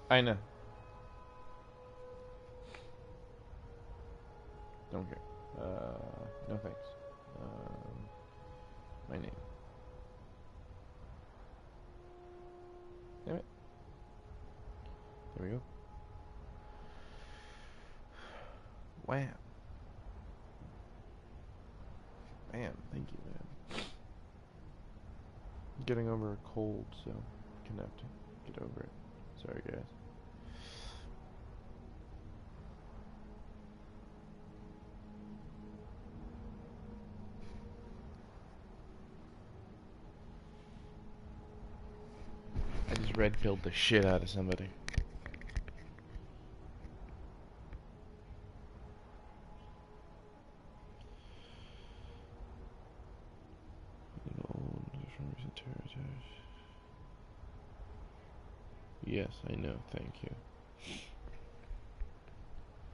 I know. Don't care. No thanks. My name. Damn it. There we go. Wham. Bam. Thank you, man. Getting over a cold, so gonna have to get over it. Sorry, guys. I just red-pilled the shit out of somebody. Yes, I know, thank you.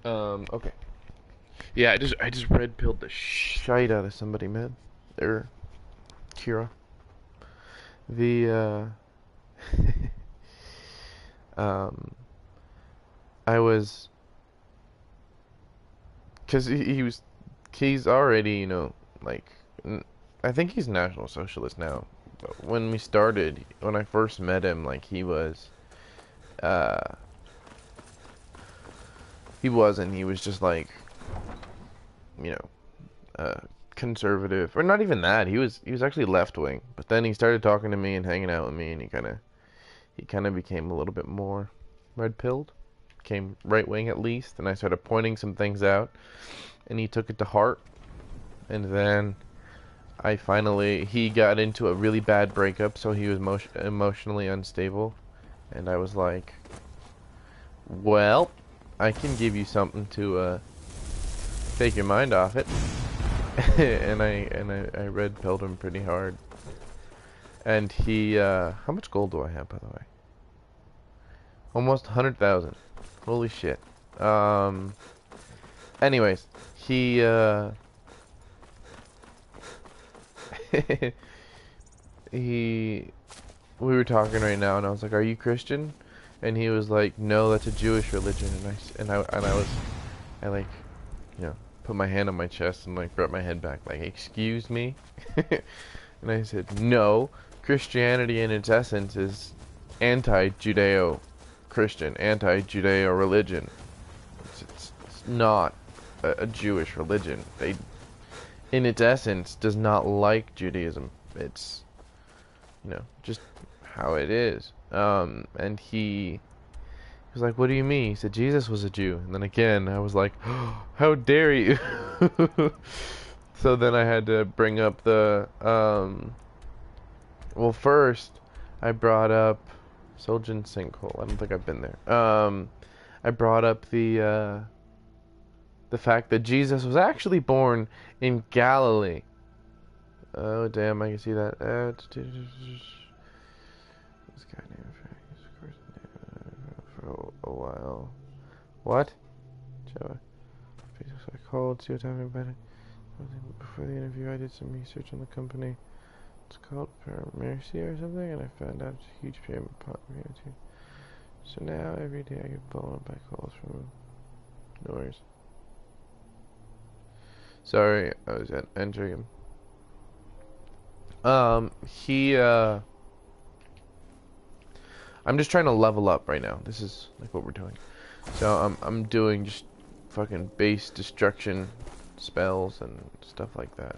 Okay. Yeah, I just red-pilled the shite out of somebody, man. Or Kira. The I was, cause he's already, you know, like, I think he's National Socialist now. But when we started, when I first met him, like, he was, he wasn't. He was just like, you know, conservative, or not even that. He was actually left wing. But then he started talking to me and hanging out with me, and he kind of became a little bit more red-pilled. Became right wing at least, and I started pointing some things out, and he took it to heart. And then he got into a really bad breakup, so he was emotionally unstable, and I was like, well, I can give you something to take your mind off it. and I red-pilled him pretty hard. And he, how much gold do I have, by the way? Almost 100,000. Holy shit. Anyways, we were talking right now, and I was like, "Are you Christian?" And he was like, "No, that's a Jewish religion." I like, you know, put my hand on my chest and like brought my head back, like, "Excuse me?" And I said, "No, Christianity in its essence is anti-Judeo-Christian, anti-Judeo religion. It's not a Jewish religion. They, in its essence, does not like Judaism. It's, you know, just how it is." And he was like, "What do you mean?" He said, "Jesus was a Jew." And then again, I was like, oh, "How dare you?" So then I had to bring up the, well, first, I brought up Soljan Sinkhole. I don't think I've been there. I brought up the fact that Jesus was actually born in Galilee. Oh, damn, I can see that. This guy named for a while. What? Joe. I called, see what's happening about it. Before the interview, I did some research on the company. It's called Mercy or something, and I found out it's a huge payment opportunity. So now every day I get blown up by calls from him. No worries. Sorry, I was entering him. I'm just trying to level up right now. This is like what we're doing. So I'm doing just fucking base destruction spells and stuff like that.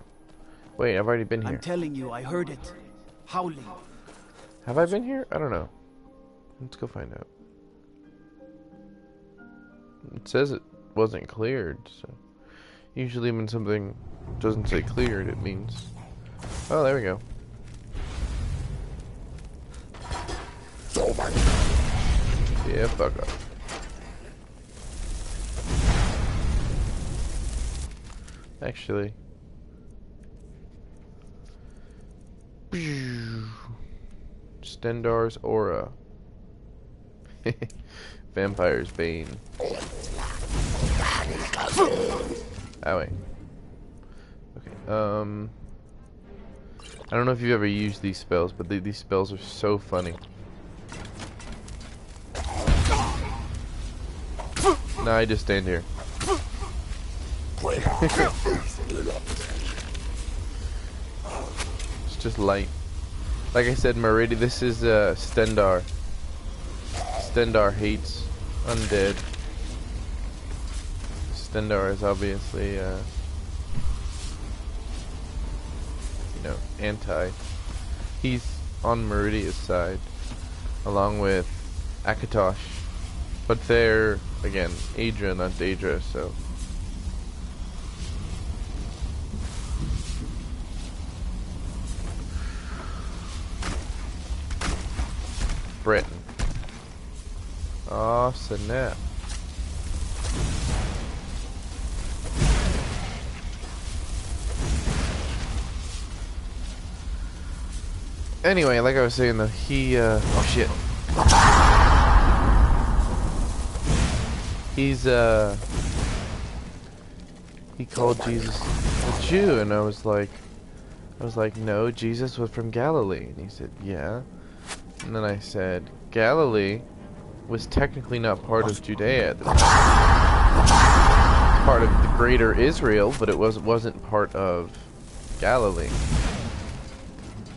Wait, I've already been here. I'm telling you, I heard it. Howling. Have I been here? I don't know. Let's go find out. It says it wasn't cleared, so usually when something doesn't say cleared, it means... Oh, there we go. Yeah, fuck off. Actually... Stendar's Aura. Vampire's Bane. Oh, wait. Okay, I don't know if you've ever used these spells, but these spells are so funny. No, I just stand here. It's just light. Like I said, Meridian, this is Stendar. Stendar hates undead. Stendar is obviously, anti. He's on Meridia's side, along with Akatosh. But they're, again, Adra, not Daedra, so... Britain. Aw, snap. Anyway, like I was saying though, he, oh shit. He called Jesus a Jew, and I was like, no, Jesus was from Galilee. And he said, yeah. And then I said, Galilee was technically not part of Judea at the time. Part of the greater Israel, but it wasn't part of Galilee.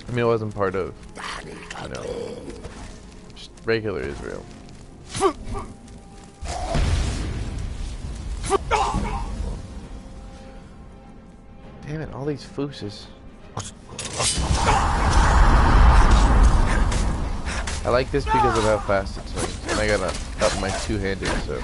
I mean, it wasn't part of, just regular Israel. Damn it, all these fooses. I like this because of how fast it swings. And I gotta up my two-handed, so...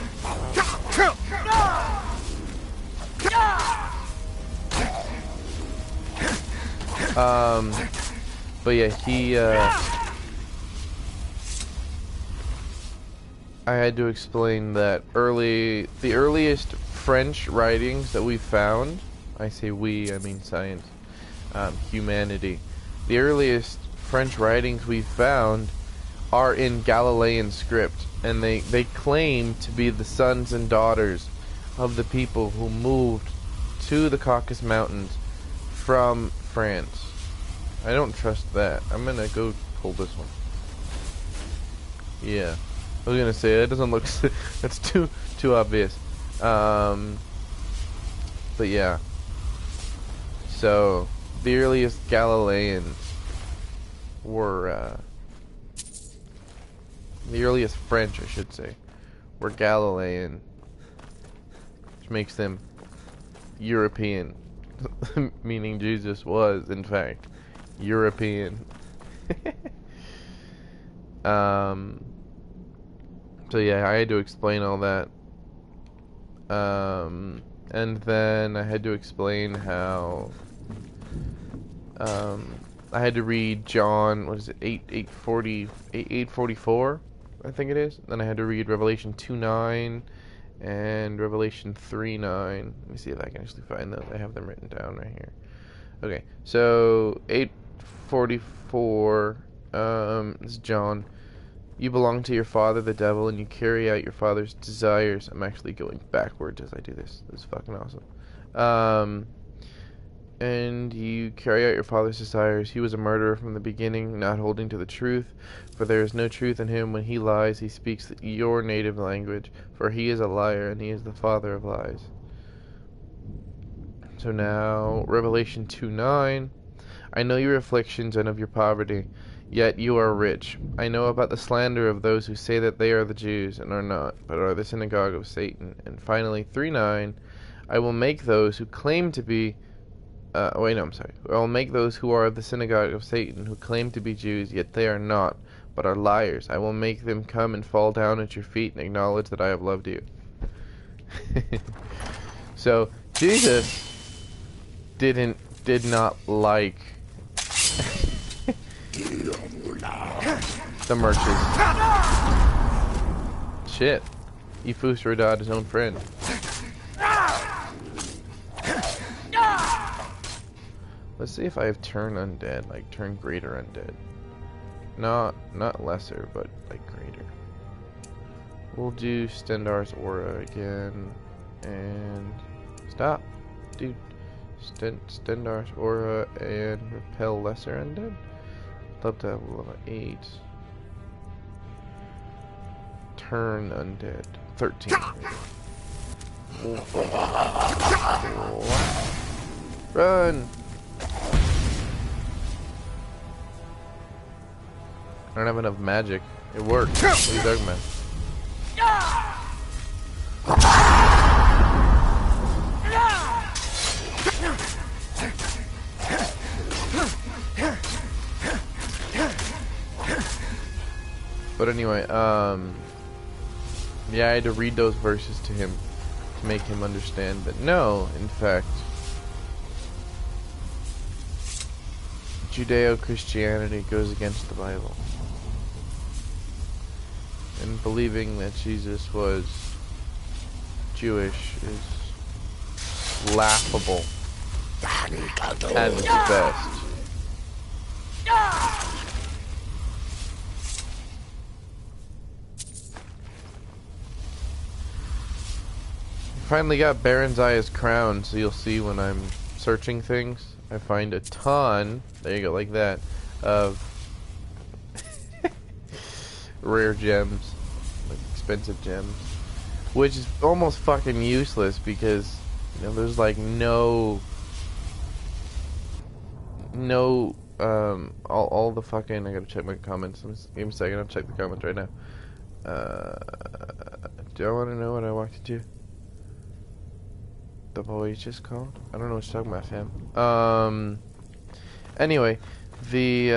But yeah, he, I had to explain that the earliest French writings that we found, I say we, I mean science, humanity, the earliest French writings we found are in Galilean script, and they claim to be the sons and daughters of the people who moved to the Caucasus Mountains from France. I don't trust that. I'm gonna go pull this one. Yeah, I was gonna say that doesn't look. That's too obvious. But yeah. So the earliest Galileans were the earliest French, I should say, were Galilean, which makes them European, meaning Jesus was, in fact, European. So yeah, I had to explain all that. And then I had to explain how I had to read John, what is it, 8:44, I think it is. Then I had to read Revelation 2:9 and Revelation 3:9. Let me see if I can actually find those. I have them written down right here. Okay, so 8:44, this is John. You belong to your father, the devil, and you carry out your father's desires. I'm actually going backwards as I do this. This is fucking awesome. And you carry out your father's desires. He was a murderer from the beginning, not holding to the truth, for there is no truth in him. When he lies, he speaks your native language, for he is a liar, and he is the father of lies. So now, Revelation 2:9. I know your afflictions and of your poverty, yet you are rich. I know about the slander of those who say that they are the Jews, and are not, but are the synagogue of Satan. And finally, 3:9. I will make those who claim to be I will make those who are of the synagogue of Satan, who claim to be Jews, yet they are not, but are liars. I will make them come and fall down at your feet and acknowledge that I have loved you. So, Jesus did not like the merchants. Shit. Ifus Radad, his own friend. Let's see if I have turn undead, like turn greater undead. Not lesser, but like greater. We'll do Stendar's aura again, and stop, dude. Stendar's aura and repel lesser undead. Love to have level 8. Turn undead 13. Run! I don't have enough magic. It worked. What are you talking about? But anyway, yeah, I had to read those verses to him to make him understand that no, in fact, Judeo-Christianity goes against the Bible. And believing that Jesus was Jewish is laughable at its best. Finally got Baron Zaya's crown, so you'll see when I'm searching things, I find a ton, there you go, like that, of rare gems, like expensive gems, which is almost fucking useless because, you know, there's like no, all the fucking, I gotta check my comments, give me a second, I'll check the comments right now. Do I want to know what I walked into? The boy just called? I don't know what you're talking about, fam. Anyway, the,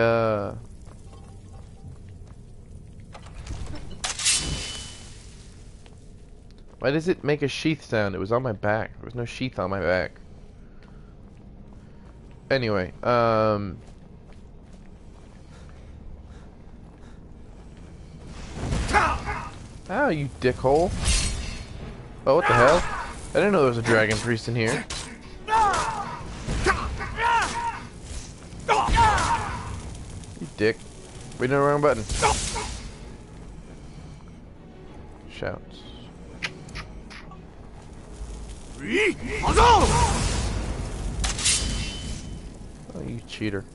why does it make a sheath sound? It was on my back. There was no sheath on my back. Anyway, oh, you dickhole. Oh, what the hell? I didn't know there was a dragon priest in here. You dick. We did the wrong button. Shouts. Oh, you cheater.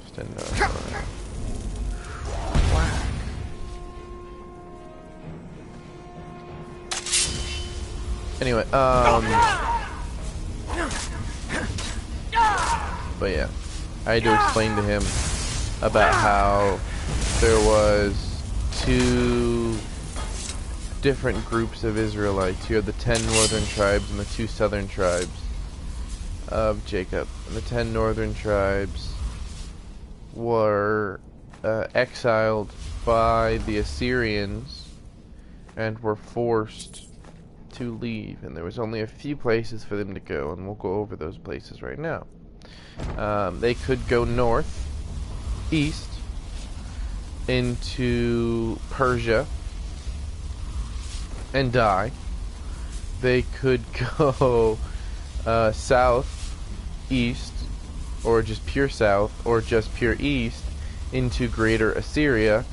Stand up. Anyway, but yeah, I had to explain to him about how there was two different groups of Israelites. You have the 10 northern tribes and the 2 southern tribes of Jacob. And the 10 northern tribes were exiled by the Assyrians and were forced to leave, and there was only a few places for them to go, and we'll go over those places right now. They could go north, east, into Persia, and die. They could go south, east, or just pure south, or just pure east, into Greater Assyria,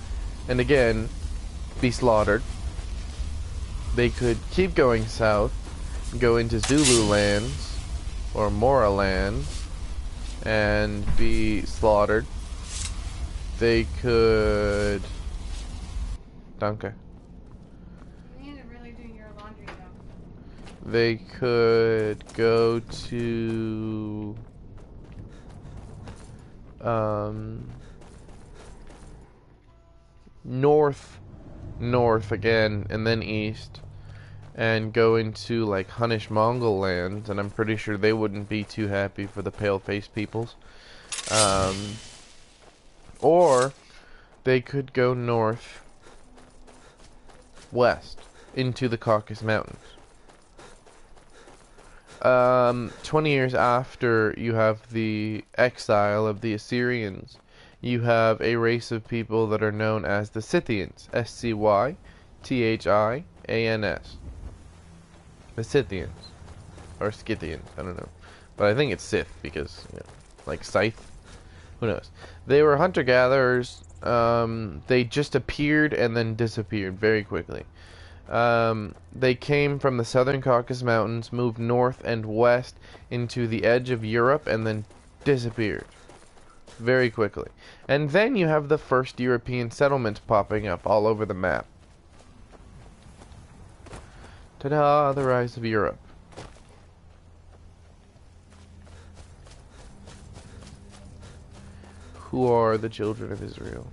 and again, be slaughtered. They could keep going south, go into Zulu lands, or Mora lands, and be slaughtered. They could... Danke. You need to really do your laundry, though. They could go to... north again, and then east, and go into like Hunnish Mongol lands, and I'm pretty sure they wouldn't be too happy for the pale-faced peoples. Or they could go north west into the Caucasus Mountains. 20 years after you have the exile of the Assyrians, you have a race of people that are known as the Scythians. S-C-Y-T-H-I-A-N-S. The Scythians. Or Scythians, I don't know. But I think it's Scyth, because, you know, like Scythe. Who knows? They were hunter-gatherers. They just appeared and then disappeared very quickly. They came from the southern Caucasus Mountains, moved north and west into the edge of Europe, and then disappeared very quickly. And then you have the first European settlements popping up all over the map. Ta-da! The rise of Europe. Who are the children of Israel?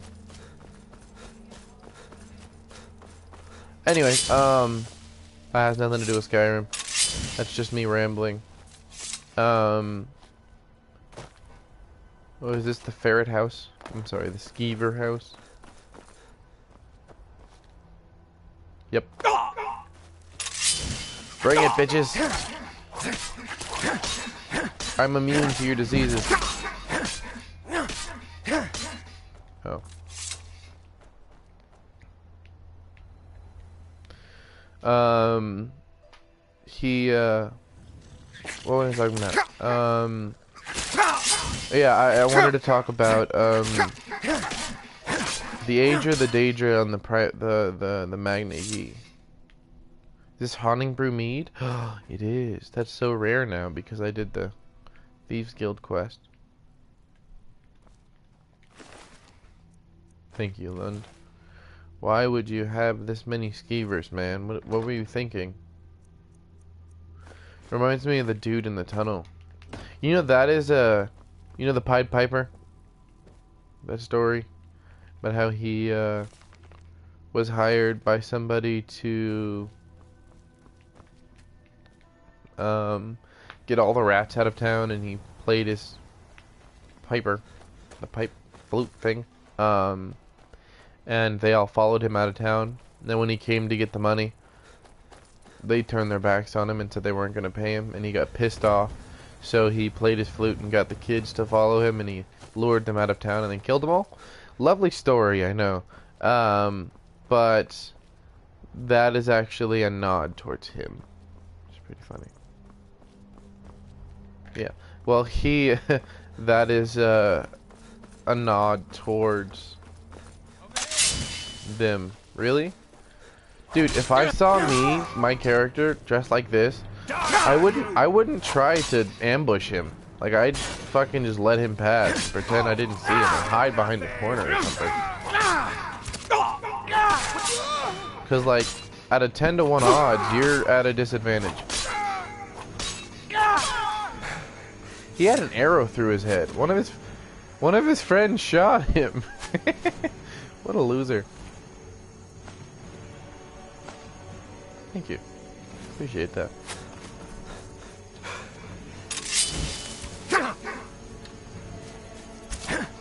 Anyway, that has nothing to do with Skyrim. That's just me rambling. Oh, is this the ferret house? I'm sorry, the skeever house? Yep. Bring it, bitches! I'm immune to your diseases. Oh. What was I talking about? Yeah, I wanted to talk about, the Aedra, the Daedra, and the Magna Ye. Is this Haunting Brew Mead? It is. That's so rare now because I did the Thieves Guild quest. Thank you, Lund. Why would you have this many skeevers, man? What were you thinking? Reminds me of the dude in the tunnel. You know that is you know the Pied Piper? That story about how he was hired by somebody to get all the rats out of town, and he played his piper, the pipe flute thing. And they all followed him out of town. And then when he came to get the money, they turned their backs on him and said they weren't going to pay him, and he got pissed off. So he played his flute and got the kids to follow him, and he lured them out of town and then killed them all. Lovely story, I know. But that is actually a nod towards him. It's pretty funny. Yeah. Well, that is a nod towards them. Really? Dude, if I saw my character dressed like this, I wouldn't try to ambush him. Like, I'd fucking just let him pass and pretend I didn't see him and hide behind a corner or something. Cause like, at a 10 to 1 odds, you're at a disadvantage. He had an arrow through his head. One of his friends shot him. What a loser. Thank you. Appreciate that.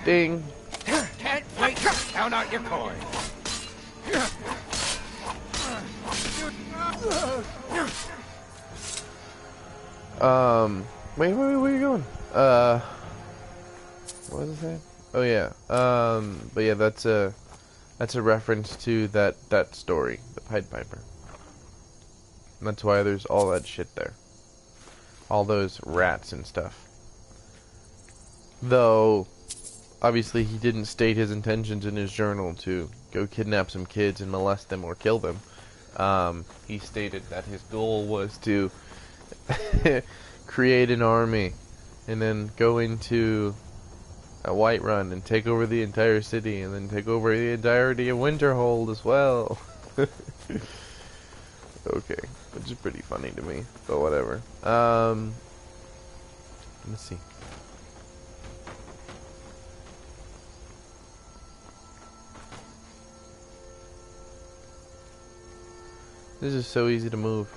Ding. Can't wait to count out your coin. Wait, where are you going? What was I saying? Oh yeah. But yeah, that's a reference to that story, the Pied Piper. And that's why there's all that shit there. All those rats and stuff. Though, obviously he didn't state his intentions in his journal to go kidnap some kids and molest them or kill them. He stated that his goal was to create an army and then go into a Whiterun and take over the entire city and then take over the entirety of Winterhold as well. Okay, which is pretty funny to me, but whatever. Let's see. This is so easy to move.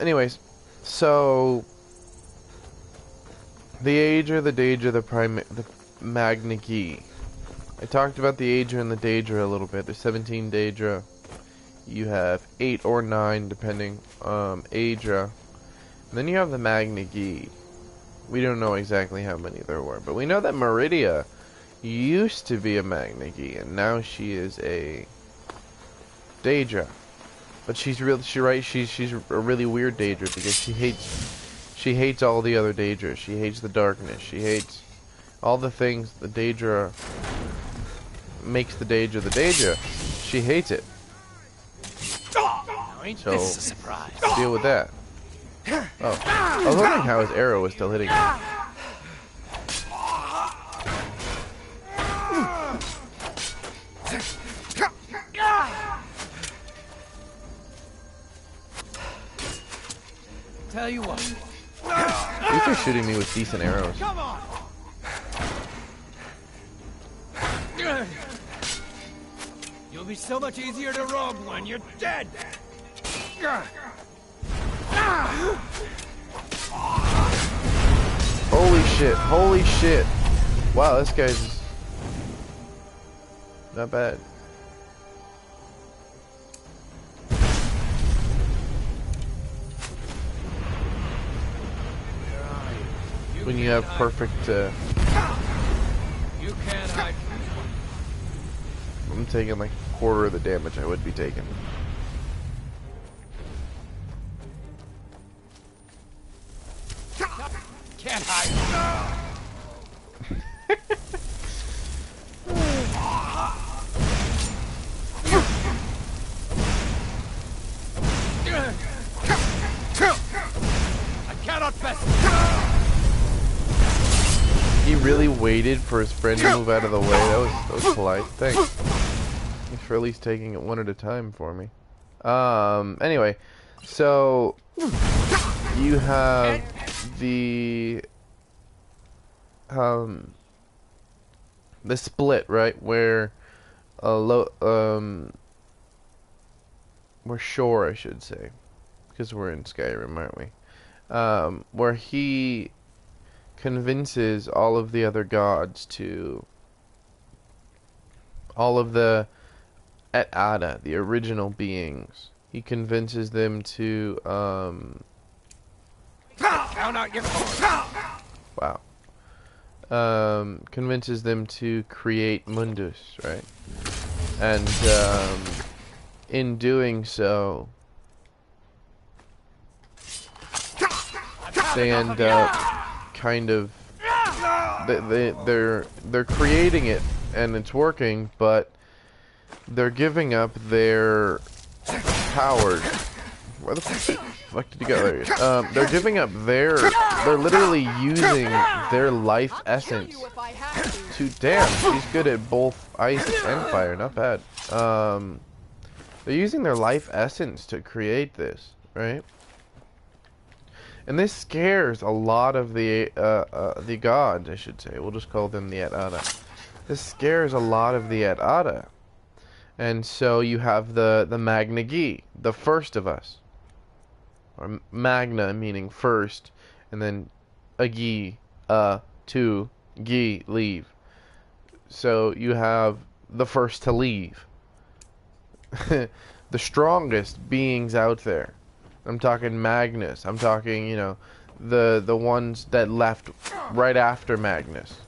Anyways, so the Aedra, the Daedra, the Magna Ye. I talked about the Aedra and the Daedra a little bit. There's 17 Daedra. You have 8 or 9, depending. Aedra. And then you have the Magna Ye. We don't know exactly how many there were, but we know that Meridia used to be a Magna Ye, and now she is a Daedra. But she's a really weird Daedra because she hates all the other Daedras. She hates the darkness. She hates all the things the Daedra makes the Daedra. She hates it. Now ain't So this a surprise? deal with that. Oh, I was wondering how his arrow was still hitting him. Tell you what. These are shooting me with decent arrows. Come on. You'll be so much easier to rob when you're dead. Holy shit, holy shit. Wow, this guy's not bad. When you have perfect, You can't hide. I'm taking like a quarter of the damage I would be taking. Can't hide. I cannot best. He really waited for his friend to move out of the way. That was polite. Thanks. Thanks for at least taking it one at a time for me. Anyway, so you have the split, right? Where we're shore, I should say, because we're in Skyrim, aren't we? Where he convinces all of the other gods to, all of the Ada, the original beings, he convinces them to Count out your coins. wow, convinces them to create Mundus, right? And in doing so, they end up kind of they're creating it and it's working, but they're giving up their powers. Where the fuck did you go? There he is. They're giving up they're literally using their life essence to, damn, she's good at both ice and fire, not bad. They're using their life essence to create this, right? And this scares a lot of the gods, I should say. We'll just call them the Ada. This scares a lot of the Ada. And so you have the Magna Gi, the first of us. Or Magna meaning first, and then Agi, to, Gi, leave. So you have the first to leave. The strongest beings out there. I'm talking Magnus. I'm talking, you know, the ones that left right after Magnus.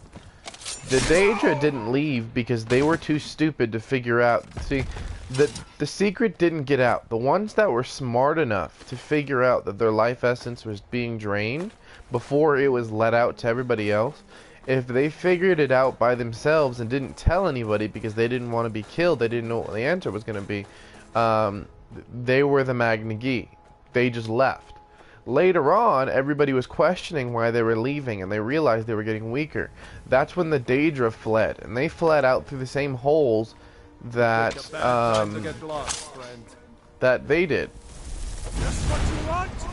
The Daedra didn't leave because they were too stupid to figure out. See, the secret didn't get out. The ones that were smart enough to figure out that their life essence was being drained before it was let out to everybody else, if they figured it out by themselves and didn't tell anybody because they didn't want to be killed, they didn't know what the answer was going to be, they were the Magna Gi. They just left. Later on, everybody was questioning why they were leaving, and they realized they were getting weaker. That's when the Daedra fled, and they fled out through the same holes that that they did.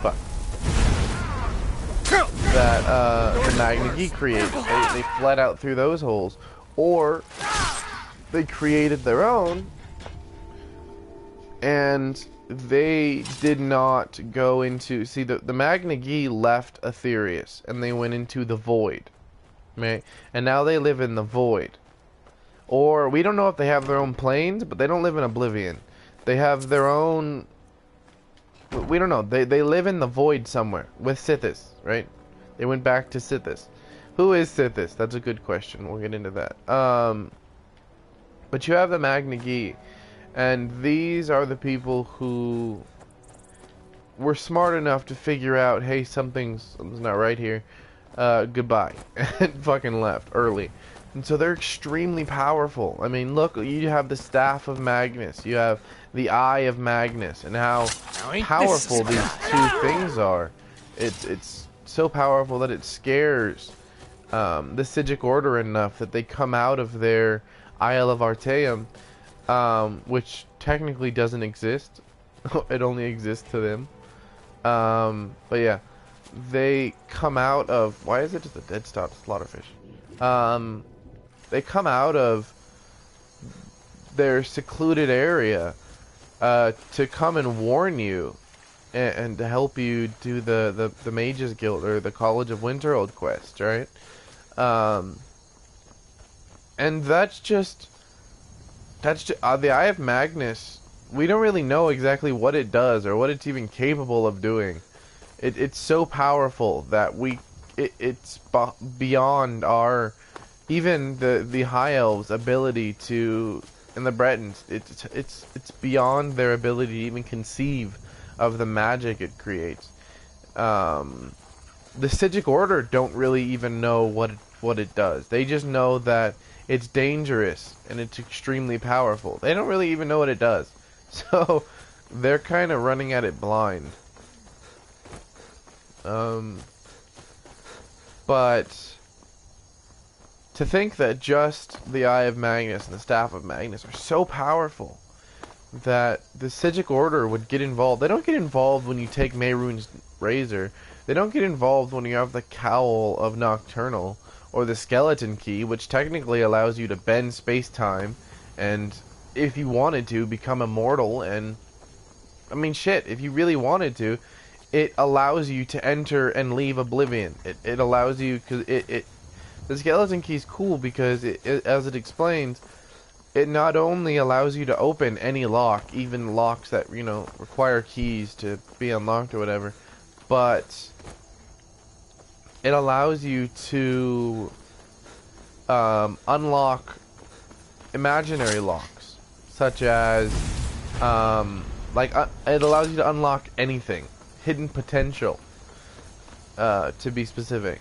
Fuck. That the Magna Gi created. They fled out through those holes, or they created their own, and they did not go into... See, the Magna Gi left Aetherius, and they went into the Void. Right? And now they live in the Void. Or, we don't know if they have their own planes, but they don't live in Oblivion. They have their own... We don't know. They live in the Void somewhere, with Sithis, right? They went back to Sithis. Who is Sithis? That's a good question. We'll get into that. But you have the Magna Gi. And these are the people who were smart enough to figure out, hey, something's not right here. Goodbye. And fucking left early. And so they're extremely powerful. I mean, look, you have the Staff of Magnus. You have the Eye of Magnus. And how powerful these two things are. It's so powerful that it scares the Psijic Order enough that they come out of their Isle of Artaeum. Which technically doesn't exist. It only exists to them. But yeah, they come out of, why is it just a dead stop slaughterfish? They come out of their secluded area to come and warn you and to help you do the Mages Guild or the College of Winterhold quest, right? And that's just the Eye of Magnus. We don't really know exactly what it does or what it's even capable of doing. It's so powerful that it's beyond our, even the High Elves' ability to, and the Bretons, it's beyond their ability to even conceive of the magic it creates. The Sigic Order don't really even know what it does. They just know that it's dangerous and it's extremely powerful. They don't really even know what it does. So they're kind of running at it blind. But to think that just the Eye of Magnus and the Staff of Magnus are so powerful that the Sigic Order would get involved. They don't get involved when you take Mehrunes' Razor. They don't get involved when you have the Cowl of Nocturnal or the Skeleton Key, which technically allows you to bend space-time and, if you wanted to, become immortal. And I mean, shit, if you really wanted to, it allows you to enter and leave Oblivion. It allows you, because the Skeleton Key is cool because as it explains, it not only allows you to open any lock, even locks that, you know, require keys to be unlocked or whatever, but it allows you to unlock imaginary locks, such as it allows you to unlock anything, hidden potential, to be specific,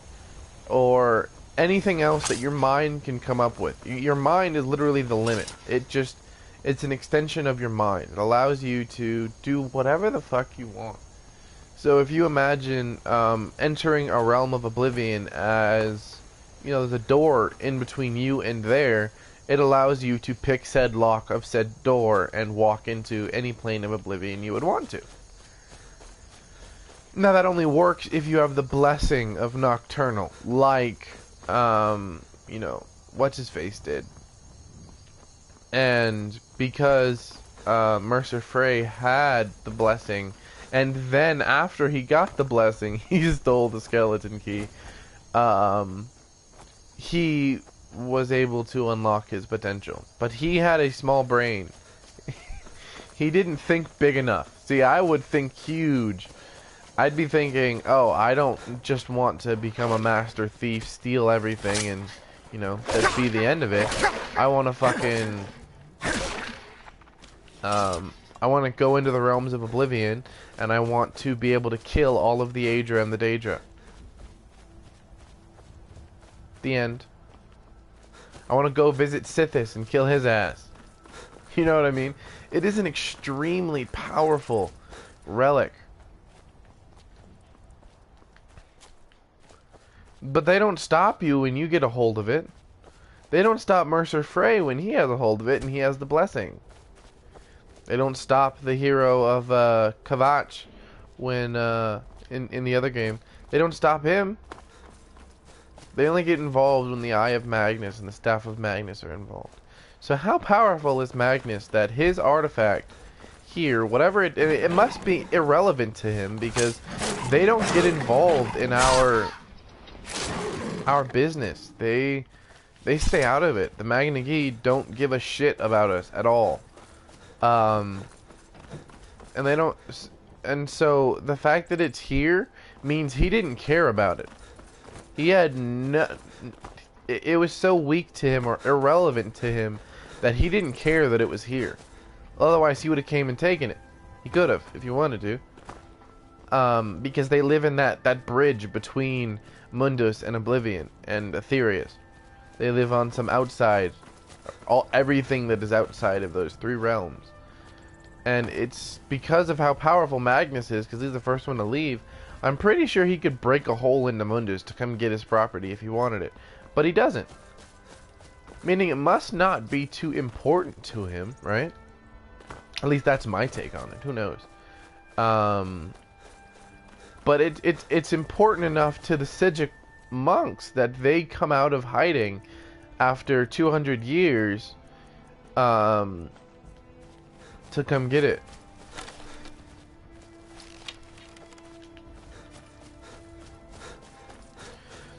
or anything else that your mind can come up with. Your mind is literally the limit. It's an extension of your mind. It allows you to do whatever the fuck you want. So if you imagine entering a realm of Oblivion as, you know, there's a door in between you and there, it allows you to pick said lock of said door and walk into any plane of Oblivion you would want to. Now that only works if you have the blessing of Nocturnal, like, you know, what's-his-face did. And because Mercer Frey had the blessing, and then after he got the blessing, he stole the Skeleton Key, he was able to unlock his potential. But he had a small brain. He didn't think big enough. See, I would think huge. I'd be thinking, oh, I don't just want to become a master thief, steal everything, and, you know, that'd be the end of it. I want to fucking, I want to go into the realms of Oblivion, and I want to be able to kill all of the Aedra and the Daedra. The end. I want to go visit Sithis and kill his ass. You know what I mean? It is an extremely powerful relic. But they don't stop you when you get a hold of it. They don't stop Mercer Frey when he has a hold of it and he has the blessing. They don't stop the hero of Kavach when in the other game. They don't stop him. They only get involved when the Eye of Magnus and the Staff of Magnus are involved. So how powerful is Magnus that his artifact here, whatever it must be irrelevant to him, because they don't get involved in our business. They stay out of it. The Magna Gi don't give a shit about us at all. And they don't, and so the fact that it's here means he didn't care about it. He had no, it was so weak to him or irrelevant to him that he didn't care that it was here. Otherwise he would have came and taken it. He could have if he wanted to. Because they live in that bridge between Mundus and Oblivion and Aetherius. They live on some outside, everything that is outside of those three realms. And it's because of how powerful Magnus is, because he's the first one to leave. I'm pretty sure he could break a hole into Mundus to come get his property if he wanted it. But he doesn't. Meaning it must not be too important to him, right? At least that's my take on it. Who knows? But it's important enough to the Sijic monks that they come out of hiding after 200 years to come get it.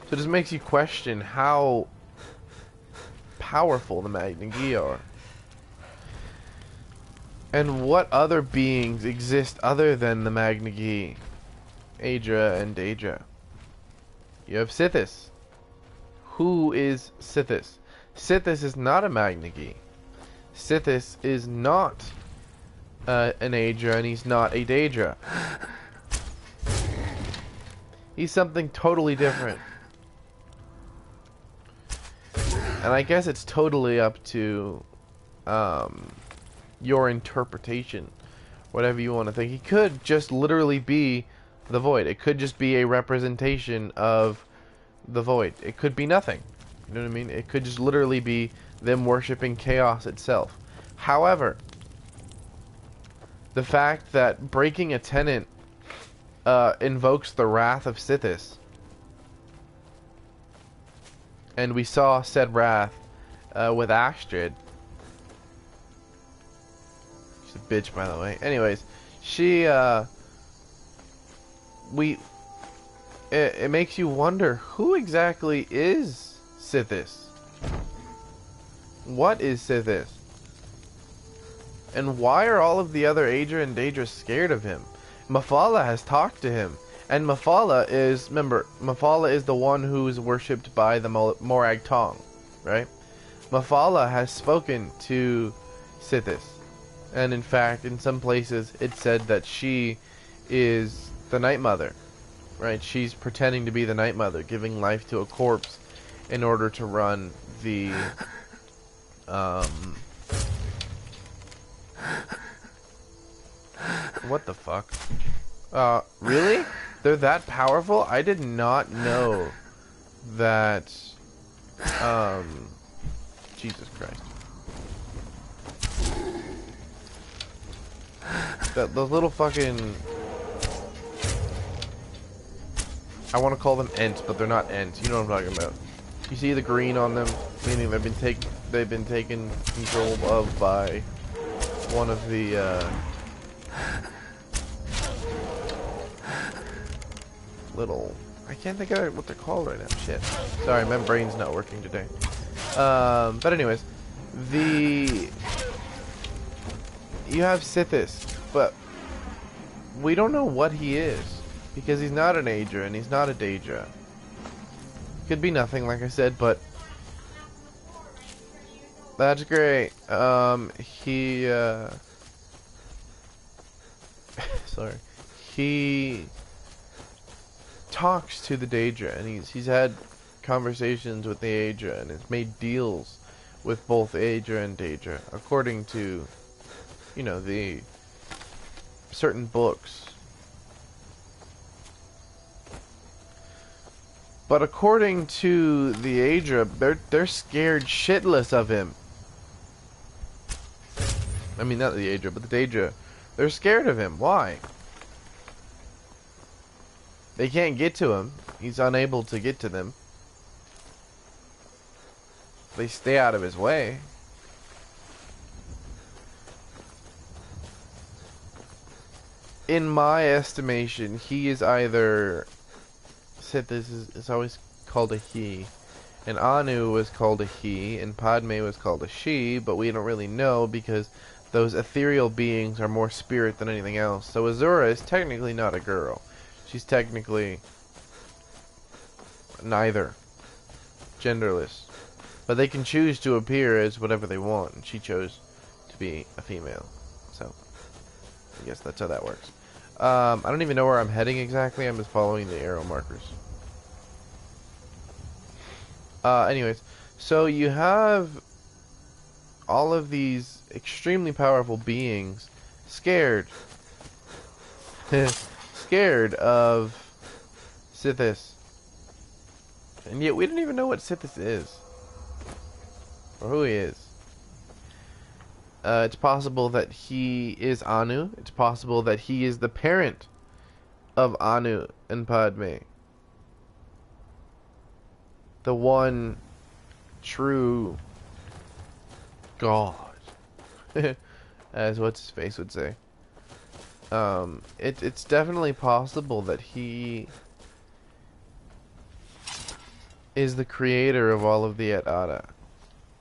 So it just makes you question how powerful the Magna are. And what other beings exist other than the Magna Aedra and Daedra? You have Sithis. Who is Sithis? Sithis is not a Magna. Sithis is not an Aedra, and he's not a Daedra. He's something totally different. And I guess it's totally up to your interpretation. Whatever you want to think. He could just literally be the void. It could just be a representation of the void. It could be nothing. You know what I mean? It could just literally be them worshipping chaos itself. However, the fact that breaking a tenant invokes the wrath of Sithis, and we saw said wrath with Astrid. She's a bitch, by the way. Anyways, she it makes you wonder, who exactly is Sithis? What is Sithis? And why are all of the other Aedra and Daedra scared of him? Mephala has talked to him. And Mephala is, remember, Mephala is the one who is worshipped by the Morag Tong, right? Mephala has spoken to Sithis. And in fact, in some places, it said that she is the Night Mother, right? She's pretending to be the Night Mother, giving life to a corpse in order to run the, what the fuck? Really? They're that powerful? I did not know that, Jesus Christ. That those little fucking, I want to call them Ents, but they're not Ents. You know what I'm talking about. You see the green on them, meaning they've been taken control of by one of the, little, I can't think of what they're called right now. Shit. Sorry, my brain's not working today. But anyways, you have Sithis, but we don't know what he is, because he's not an Aedra and he's not a Daedra. Could be nothing, like I said, but that's great. Sorry. He talks to the Daedra, and he's had conversations with the Aedra, and has made deals with both Aedra and Daedra, according to, you know, the certain books. But according to the Aedra, they're scared shitless of him. I mean, not the Aedra, but the Daedra. They're scared of him. Why? They can't get to him. He's unable to get to them. They stay out of his way. In my estimation, he is either... Sithis is always called a he, and Anu was called a he, and Padme was called a she, but we don't really know because those ethereal beings are more spirit than anything else. So Azura is technically not a girl. She's technically neither. Genderless. But they can choose to appear as whatever they want, and she chose to be a female. So, I guess that's how that works. I don't even know where I'm heading exactly. I'm just following the arrow markers. Anyways, so you have all of these extremely powerful beings scared. Scared of Sithis. And yet we don't even know what Sithis is. Or who he is. It's possible that he is Anu. It's possible that he is the parent of Anu and Padme. The one true God. As what's his face would say. It's definitely possible that he is the creator of all of the Et'Ada.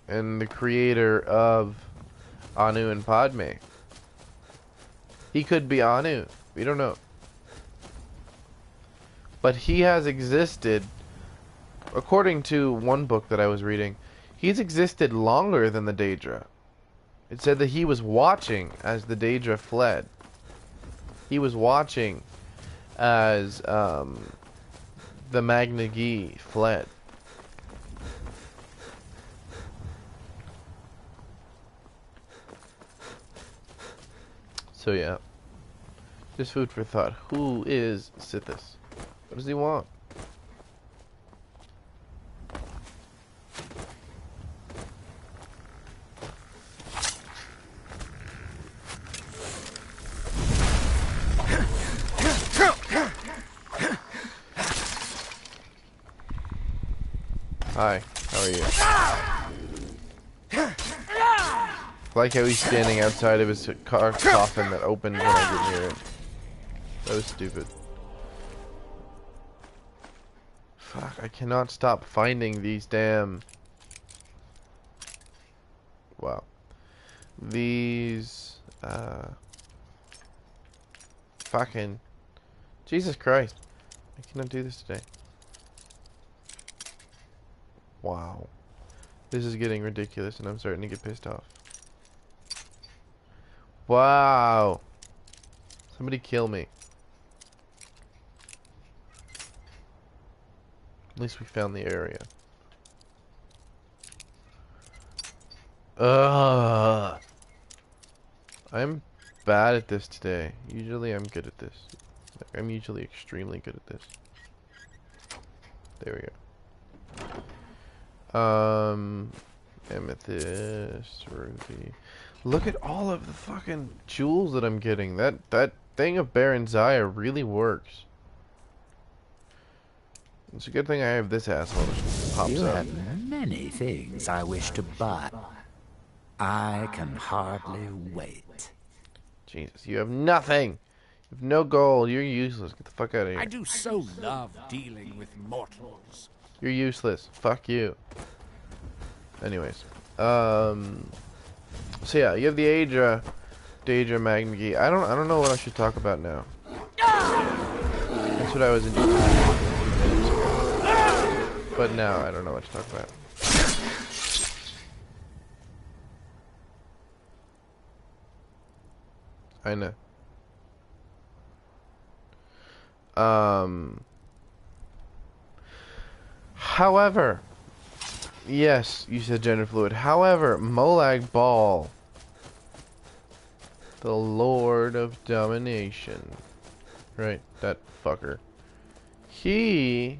And the creator of Anu and Padme. He could be Anu. We don't know. But he has existed, according to one book that I was reading, he's existed longer than the Daedra. It said that he was watching as the Daedra fled. He was watching as the Magna Gi fled. So yeah, just food for thought. Who is Sithis? What does he want? Hi, how are you? I like how he's standing outside of his car coffin that opens when I get near it. That was stupid. Fuck, I cannot stop finding these damn... Wow. These, fucking... Jesus Christ. I cannot do this today. Wow. This is getting ridiculous and I'm starting to get pissed off. Wow. Somebody kill me. At least we found the area. Ugh. I'm bad at this today. Usually I'm good at this. Like, I'm usually extremely good at this. There we go. Amethyst, ruby. Look at all of the fucking jewels that I'm getting. That thing of Baron Zaya really works. It's a good thing I have this asshole that pops You up. have many things I wish to buy. I can hardly wait. Jesus, you have nothing. You have no gold. You're useless. Get the fuck out of here. I do so love dealing with mortals. You're useless. Fuck you. Anyways, so yeah, you have the Daedra Magna Gi. I don't know what I should talk about now. That's what I was interested in a few minutes ago. But now I don't know what to talk about. I know. However, yes, you said gender fluid. However, Molag Bal, the Lord of Domination, right? That fucker. He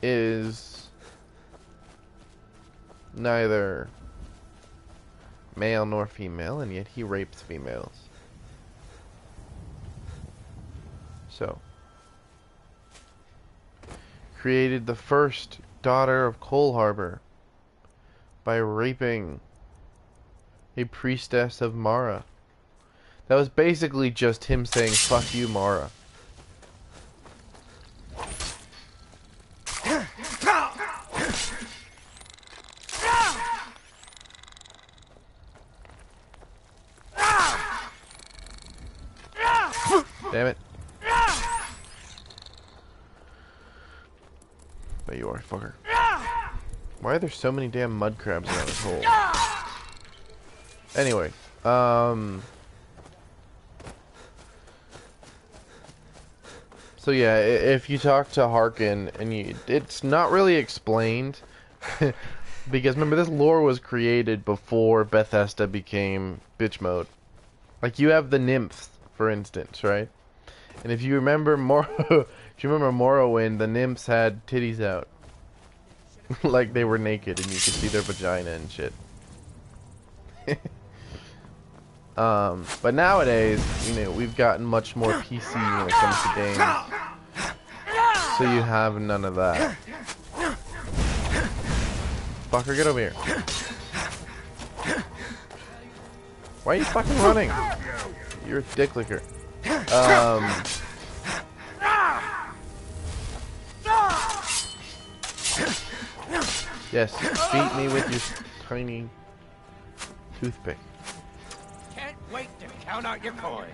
is neither male nor female, and yet he rapes females. So, created the first daughter of Coal Harbor by raping a priestess of Mara. That was basically just him saying, fuck you, Mara. Damn it. There you are, fucker. Why are there so many damn mud crabs around this hole? Anyway, so yeah, if you talk to Harkin, and it's not really explained, because remember, this lore was created before Bethesda became bitch mode. Like, you have the nymphs, for instance, right? And if you remember Morrowind, the nymphs had titties out. Like they were naked and you could see their vagina and shit. But nowadays, you know, we've gotten much more PC when it comes to games. So you have none of that. Fucker, get over here. Why are you fucking running? You're a dick licker. Yes, beat me with your tiny toothpick. Can't wait to count out your coin.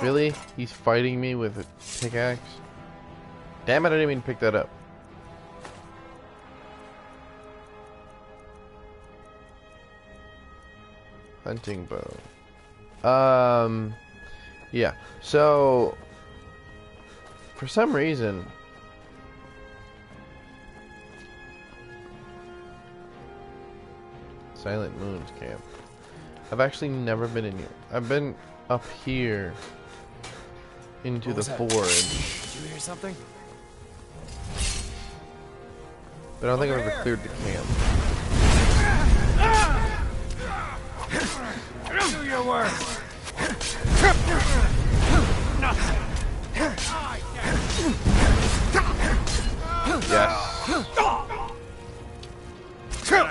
Really? He's fighting me with a pickaxe? Damn it, I didn't even pick that up. Hunting bow. Yeah. So, for some reason, Silent Moon's camp. I've actually never been in here. I've been up here into the forge. Did you hear something? But I don't think I've ever cleared the camp. Do your work. Yes.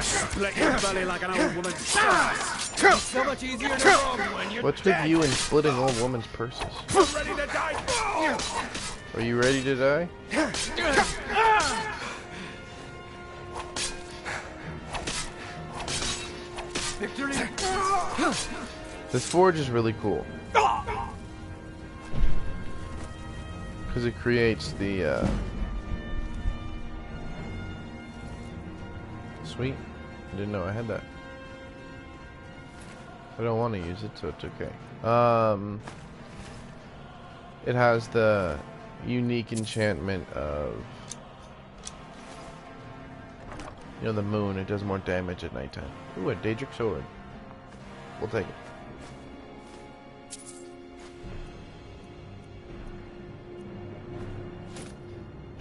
Split your belly like an old woman's purse. So much easier to rob when you're What's with you and splitting old woman's purses? ready to die. Are you ready to die? Victory. This forge is really cool. Because it creates the, Sweet. I didn't know I had that. I don't want to use it, so it's okay. It has the unique enchantment of, you know, the moon. It does more damage at nighttime. Ooh, a Daedric sword. We'll take it.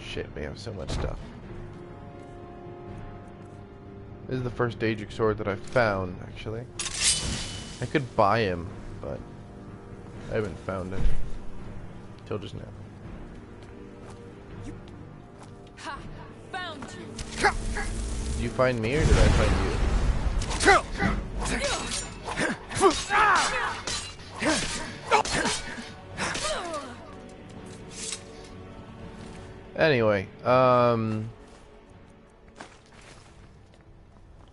Shit, we have so much stuff. This is the first Daedric sword that I found, actually. I could buy him, but I haven't found it. Till just now. Ha! Found you. Did you find me, or did I find you? Anyway, I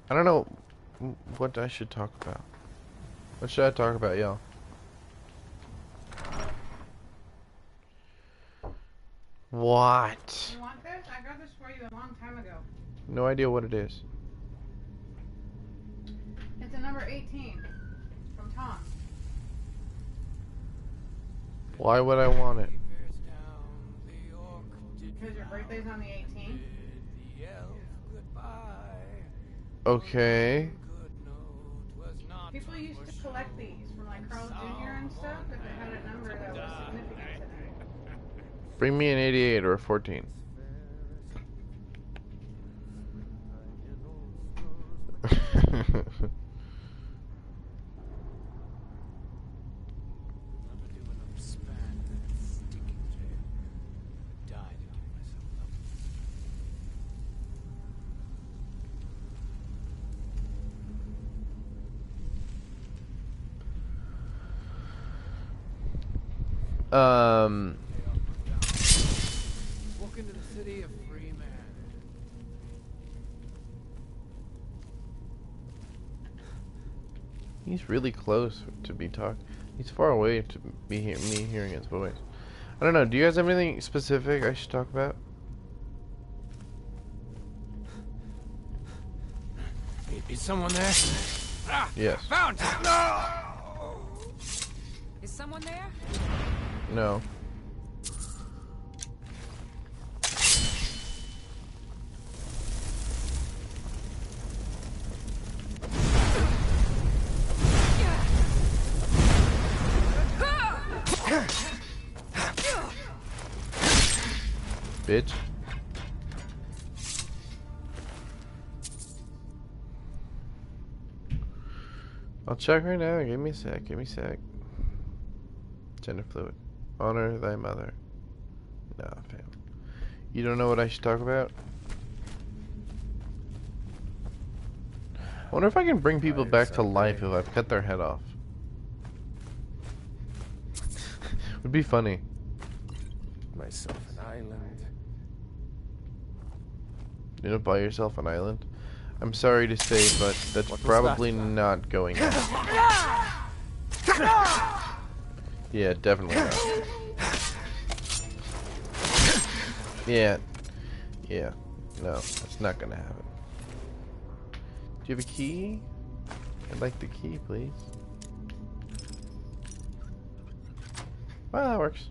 don't know what I should talk about. What should I talk about, y'all? What? You want this? I got this for you a long time ago. No idea what it is. It's a number 18 from Tom. Why would I want it? Because your birthday's on the 18th. Okay. People used to collect these from like Carl Jr. and stuff if they had a number that was significant to them. Bring me an 88 or a 14. Walk into the city a free man. He's really close to be talking. He's far away to be me hearing his voice. I don't know. Do you guys have anything specific I should talk about? Is someone there? Ah, Yes. found you. No! Is someone there? No. Bitch. I'll check right now. Give me a sec. Give me a sec. Gender fluid. Honor thy mother. No, fam. You don't know what I should talk about? I wonder if I can bring people back to life if I've cut their head off. Would be funny. Myself an island. You know, buy yourself an island. I'm sorry to say, but that's probably not going on. Yeah, definitely not. Yeah. Yeah. No, it's not gonna happen. Do you have a key? I'd like the key, please. Well, that works.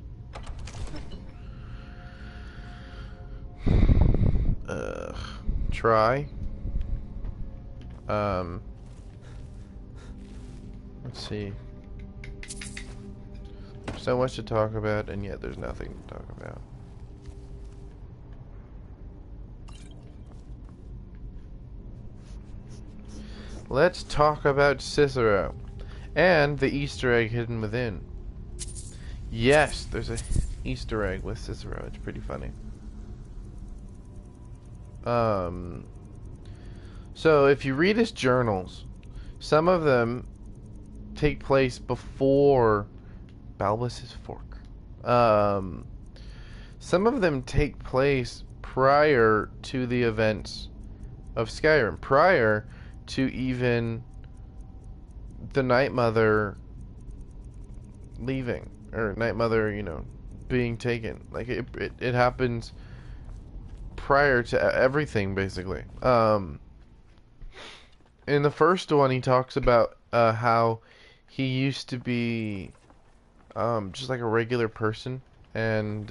Try. Let's see. There's so much to talk about, and yet there's nothing to talk about. Let's talk about Cicero and the Easter egg hidden within. Yes, there's a Easter egg with Cicero. It's pretty funny. So if you read his journals, some of them take place before Balbus's fork. Some of them take place prior to the events of Skyrim, prior to even the Night Mother leaving, or Night Mother, you know, being taken. Like it happens prior to everything, basically. In the first one, he talks about how he used to be just like a regular person, and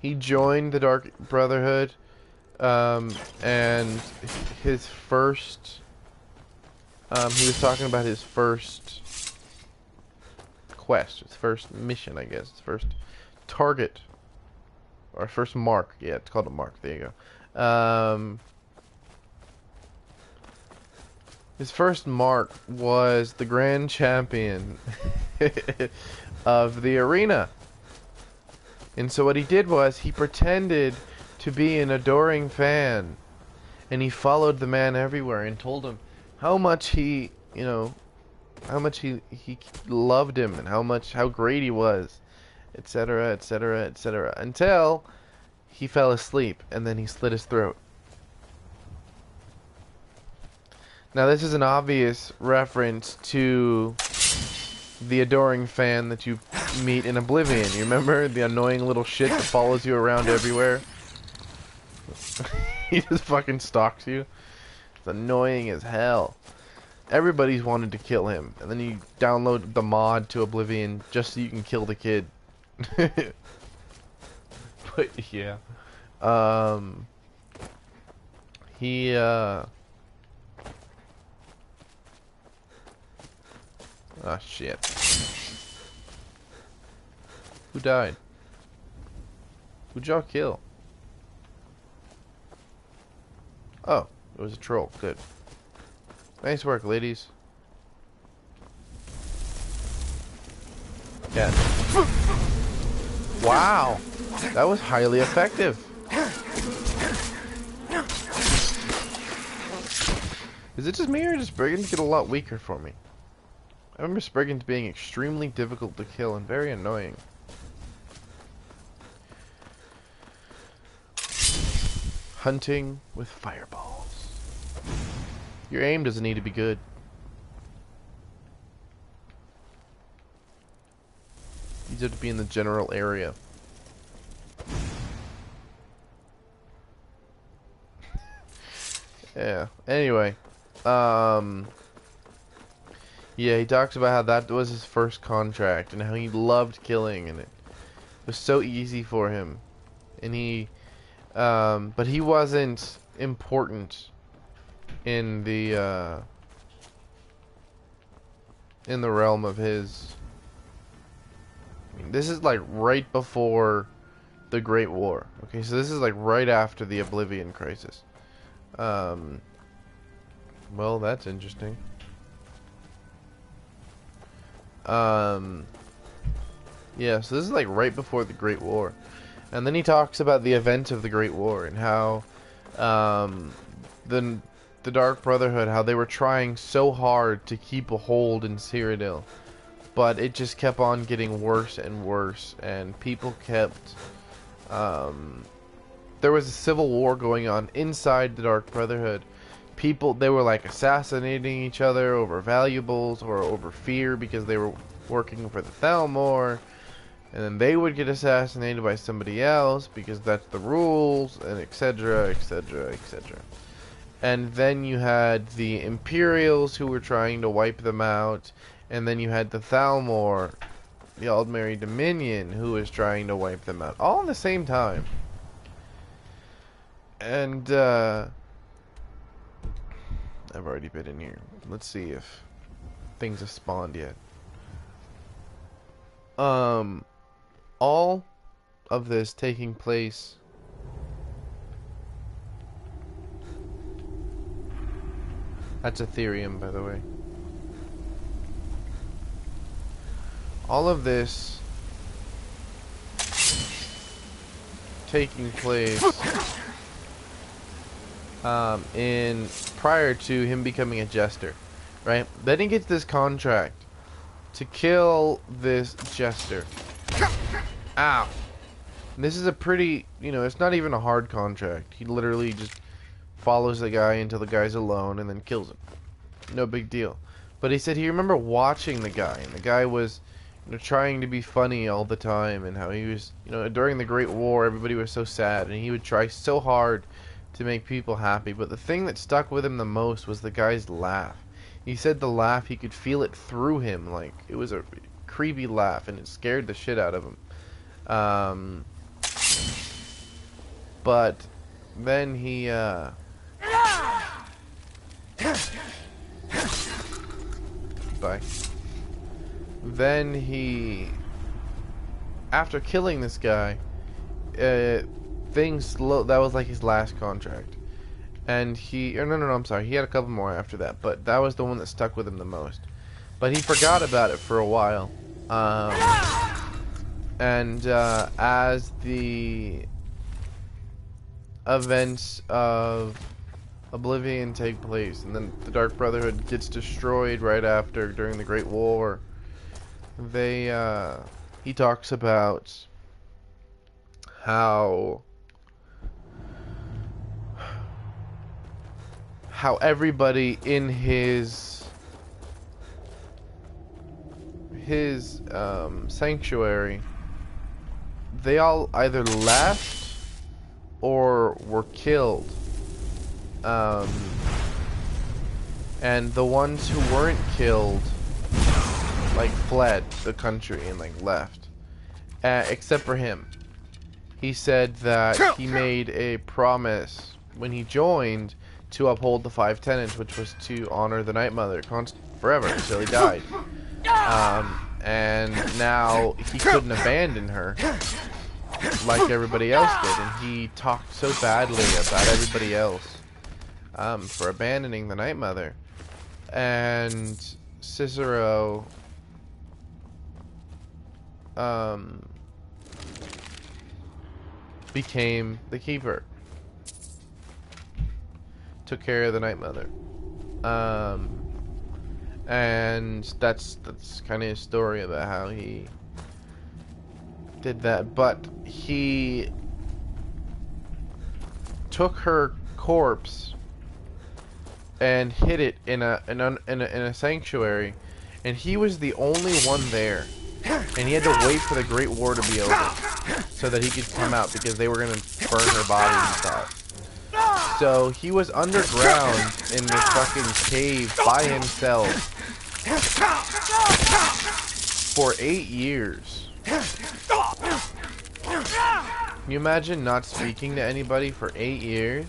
he joined the Dark Brotherhood, and his first he was talking about his first quest, his first mission, I guess, his first target, or first mark. Yeah, it's called a mark. There you go. His first mark was the grand champion of the arena. And so what he did was he pretended to be an adoring fan, and he followed the man everywhere and told him how much he, you know, how much he loved him, and how great he was, etc., etc., etc., until he fell asleep, and then he slit his throat. Now this is an obvious reference to the adoring fan that you meet in Oblivion. You remember the annoying little shit that follows you around everywhere? He just fucking stalks you. It's annoying as hell. Everybody's wanted to kill him, and then you download the mod to Oblivion just so you can kill the kid. But yeah, he oh shit. Who died? Who'd y'all kill? Oh, it was a troll. Good. Nice work, ladies. Yeah. Wow. That was highly effective. Is it just me, or does brigands get a lot weaker for me? I remember brigands being extremely difficult to kill and very annoying. Hunting with fireballs. Your aim doesn't need to be good. You just have to be in the general area. Yeah. Anyway, yeah, he talks about how that was his first contract and how he loved killing, and it was so easy for him, and he but he wasn't important in the realm of his. I mean, this is like right before the Great War. Okay, so this is like right after the Oblivion Crisis. Well, that's interesting. Yeah, so this is like right before the Great War. And then he talks about the event of the Great War and how the Dark Brotherhood, how they were trying so hard to keep a hold in Cyrodiil, but it just kept on getting worse and worse, and people kept there was a civil war going on inside the Dark Brotherhood. People, they were like assassinating each other over valuables or over fear because they were working for the Thalmor, and then they would get assassinated by somebody else because that's the rules, and etc, etc, etc. And then you had the Imperials who were trying to wipe them out, and then you had the Thalmor, the Aldmeri Dominion, who was trying to wipe them out, all at the same time. And I've already been in here. Let's see if things have spawned yet. All of this taking place that's Ethereum, by the way. All of this taking place in prior to him becoming a jester, right? Then he gets this contract to kill this jester. Ow. And this is a pretty, you know, it's not even a hard contract. He literally just follows the guy until the guy's alone and then kills him. No big deal. But he said he remember watching the guy, and the guy was, you know, trying to be funny all the time, and how he was, you know, during the Great War everybody was so sad, and he would try so hard to make people happy. But the thing that stuck with him the most was the guy's laugh. He said the laugh, he could feel it through him, like it was a creepy laugh, and it scared the shit out of him. But then he bye. Then he, after killing this guy, things slow. That was like his last contract, and he, or no, I'm sorry, he had a couple more after that, but that was the one that stuck with him the most. But he forgot about it for a while, and as the events of Oblivion take place, and then the Dark Brotherhood gets destroyed right after during the Great War, they he talks about how everybody in his sanctuary, they all either left or were killed. And the ones who weren't killed, like, fled the country and, like, left. Except for him. He said that he made a promise when he joined to uphold the 5 tenets, which was to honor the Night Mother forever until he died. And now he couldn't abandon her like everybody else did, and he talked so badly about everybody else for abandoning the Night Mother. And Cicero became the keeper, took care of the Night Mother, and that's kind of his story about how he did that. But he took her corpse and hid it in a sanctuary, and he was the only one there, and he had to wait for the Great War to be over so that he could come out, because they were gonna burn her body, he thought. So he was underground in this fucking cave by himself for 8 years. Can you imagine not speaking to anybody for 8 years?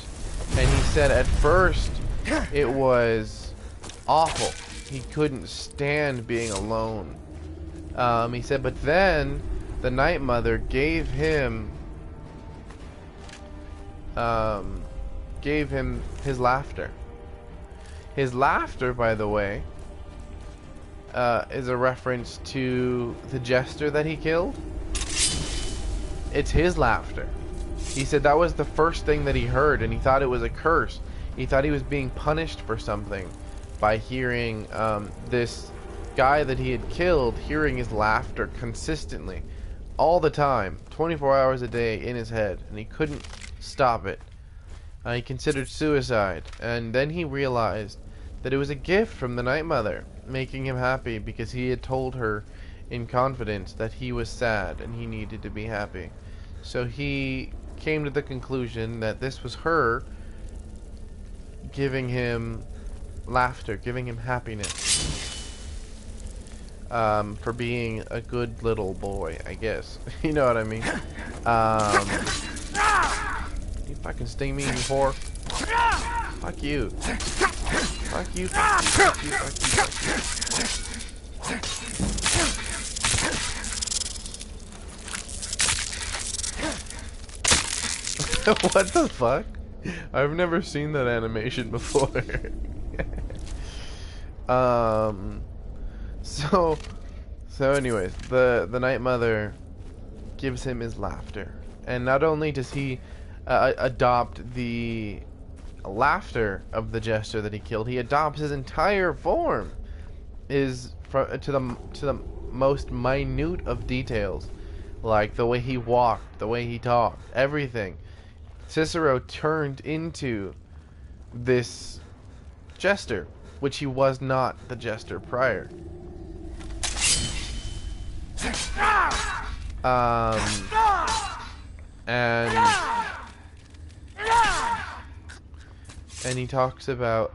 And he said at first it was awful. He couldn't stand being alone. He said, but then the Night Mother gave him gave him his laughter. His laughter, by the way, is a reference to the jester that he killed. It's his laughter. He said that was the first thing that he heard, and he thought it was a curse. He thought he was being punished for something by hearing this guy that he had killed, hearing his laughter consistently, all the time, 24 hours a day in his head, and he couldn't stop it. He considered suicide, and then he realized that it was a gift from the Night Mother, making him happy because he had told her in confidence that he was sad and he needed to be happy. So he came to the conclusion that this was her giving him laughter, giving him happiness, for being a good little boy, I guess. You know what I mean? You fucking sting me, you whore. Fuck you. Fuck you, fuck you, fuck you, fuck you, fuck you. What the fuck? I've never seen that animation before. So anyways, the Night Mother gives him his laughter, and not only does he adopt the laughter of the jester that he killed, he adopts his entire form, to the most minute of details, like the way he walked, the way he talked, everything. Cicero turned into this jester, which he was not the jester prior. And he talks about,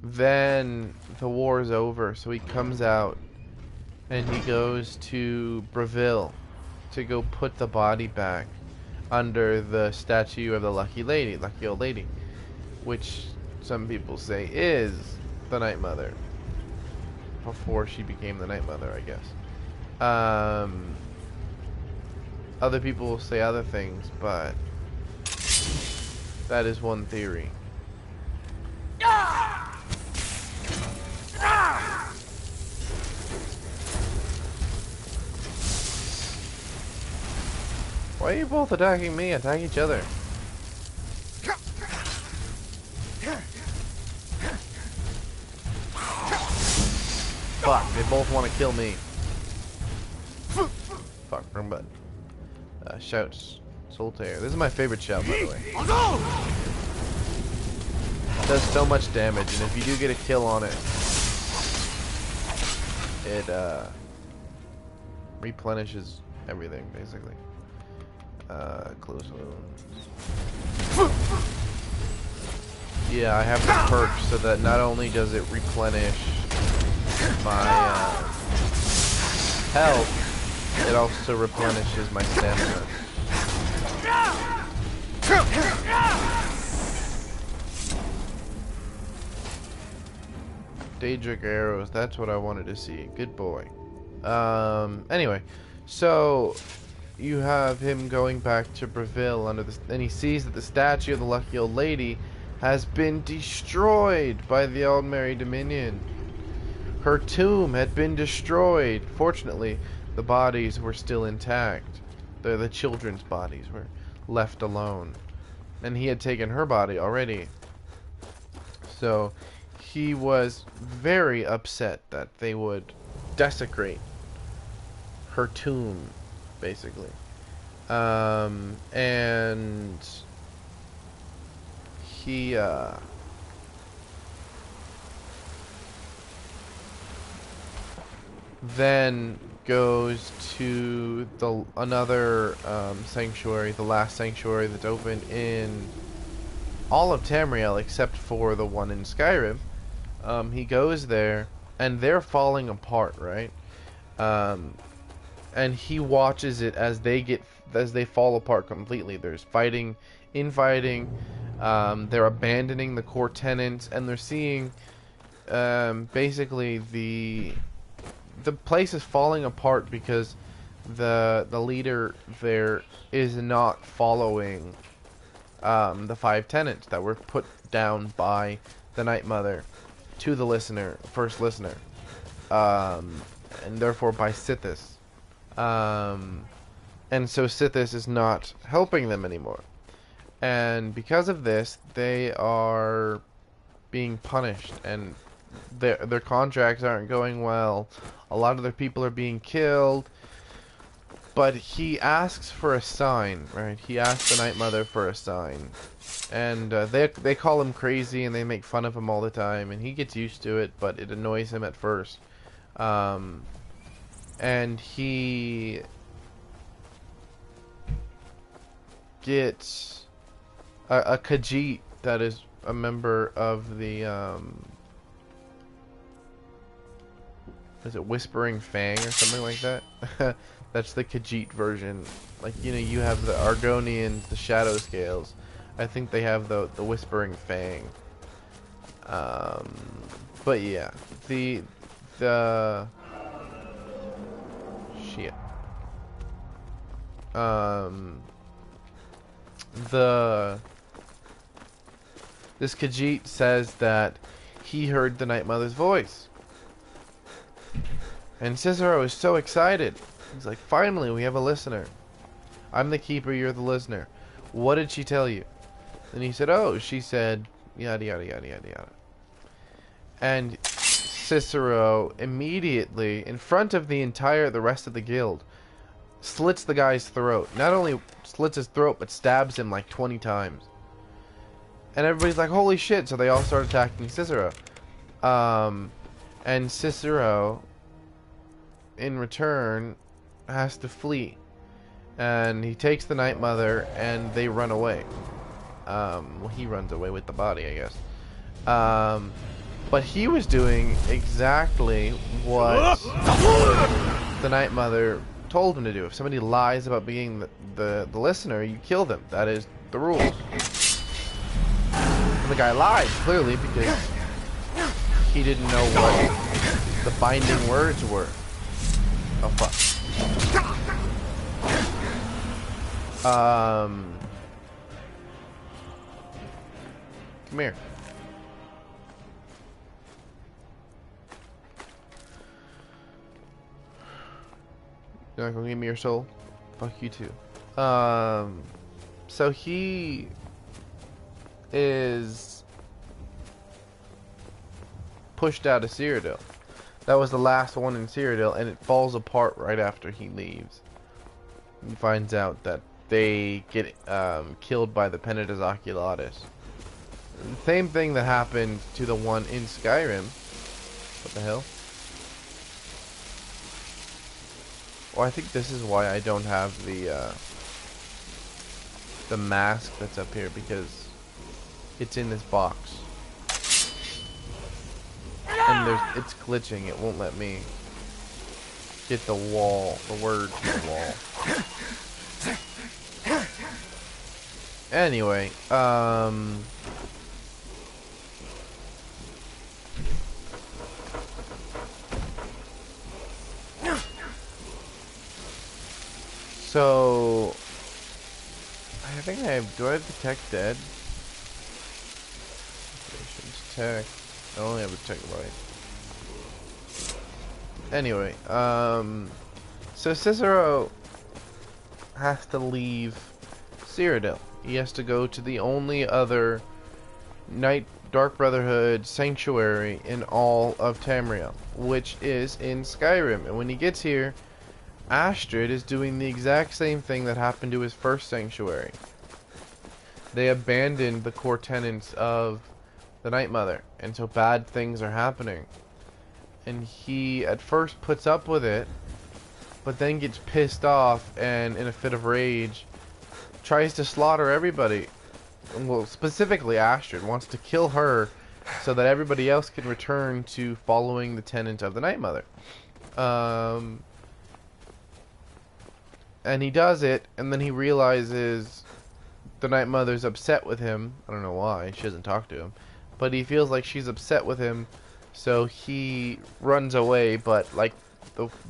then the war is over, so he comes out and he goes to Breville to go put the body back under the statue of the lucky old lady, which some people say is the Night Mother, before she became the Night Mother, I guess. Other people will say other things, but that is one theory. Why are you both attacking me? Attack each other. Fuck, they both want to kill me. Fuck, wrong button. Shouts. Solitaire. This is my favorite shout, by the way. It does so much damage, and if you do get a kill on it, it replenishes everything, basically. Close wounds. Yeah, I have the perk so that not only does it replenish my health, it also replenishes my stamina. Daedric arrows, that's what I wanted to see. Good boy. Anyway, so you have him going back to Breville and he sees that the statue of the lucky old lady has been destroyed by the Aldmeri Dominion. Her tomb had been destroyed. Fortunately, the bodies were still intact. The children's bodies were left alone. And he had taken her body already. So he was very upset that they would desecrate her tomb, basically. And he then goes to another sanctuary, the last sanctuary that's open in all of Tamriel except for the one in Skyrim. He goes there, and they're falling apart, right? And he watches it as they fall apart completely. There's infighting. They're abandoning the core tenants, and they're seeing basically the place is falling apart because the leader there is not following the 5 tenets that were put down by the Night Mother to the first listener, and therefore by Sithis. And so Sithis is not helping them anymore. And because of this, they are being punished, and their contracts aren't going well. A lot of their people are being killed. But he asks for a sign, right? He asks the Night Mother for a sign. And they call him crazy, and they make fun of him all the time. And he gets used to it, but it annoys him at first. And he gets a Khajiit that is a member of the is it Whispering Fang or something like that? That's the Khajiit version. Like, you know, you have the Argonians, the Shadow Scales. I think they have the Whispering Fang. But yeah, the shit. This Khajiit says that he heard the Night Mother's voice. And Cicero is so excited. He's like, finally, we have a listener. I'm the keeper, you're the listener. What did she tell you? And he said, oh, she said, yada, yada, yada, yada, yada. And Cicero immediately, in front of the rest of the guild, slits the guy's throat. Not only slits his throat, but stabs him like 20 times. And everybody's like, holy shit. So they all start attacking Cicero. And Cicero, in return, has to flee. And he takes the Night Mother, and they run away. Well, he runs away with the body, I guess. But he was doing exactly what the Night Mother told him to do. If somebody lies about being the listener, you kill them. That is the rules. And the guy lied, clearly, because he didn't know what the binding words were. Oh, fuck. Come here. You're not gonna give me your soul? Fuck you too. So he is pushed out of Cyrodiil. That was the last one in Cyrodiil, and it falls apart right after he leaves. He finds out that they get killed by the Penetas Oculatus. The same thing that happened to the one in Skyrim. What the hell? Well, I think this is why I don't have the mask that's up here, because it's in this box. And it's glitching, it won't let me get the word to the wall. Anyway, so I think do I have Detect Dead? Tech. I only have a Tech Light. Anyway, so Cicero has to leave Cyrodiil. He has to go to the only other Dark Brotherhood sanctuary in all of Tamriel, which is in Skyrim. And when he gets here, Astrid is doing the exact same thing that happened to his first sanctuary. They abandoned the core tenets of the Night Mother, and so bad things are happening. And he at first puts up with it, but then gets pissed off and in a fit of rage tries to slaughter everybody. Well, specifically Astrid wants to kill her so that everybody else can return to following the tenets of the Night Mother. And he does it, and then he realizes the Night Mother's upset with him. I don't know why, she doesn't talk to him, but he feels like she's upset with him, so he runs away. But like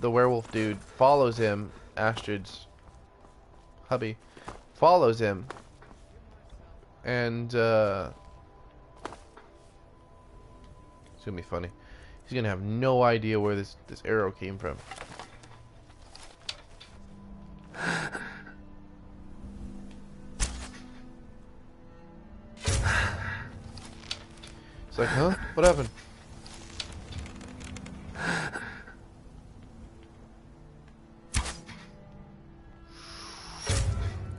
the werewolf dude follows him Astrid's hubby, follows him, and it's gonna be funny. He's gonna have no idea where this arrow came from. It's like, huh? What happened?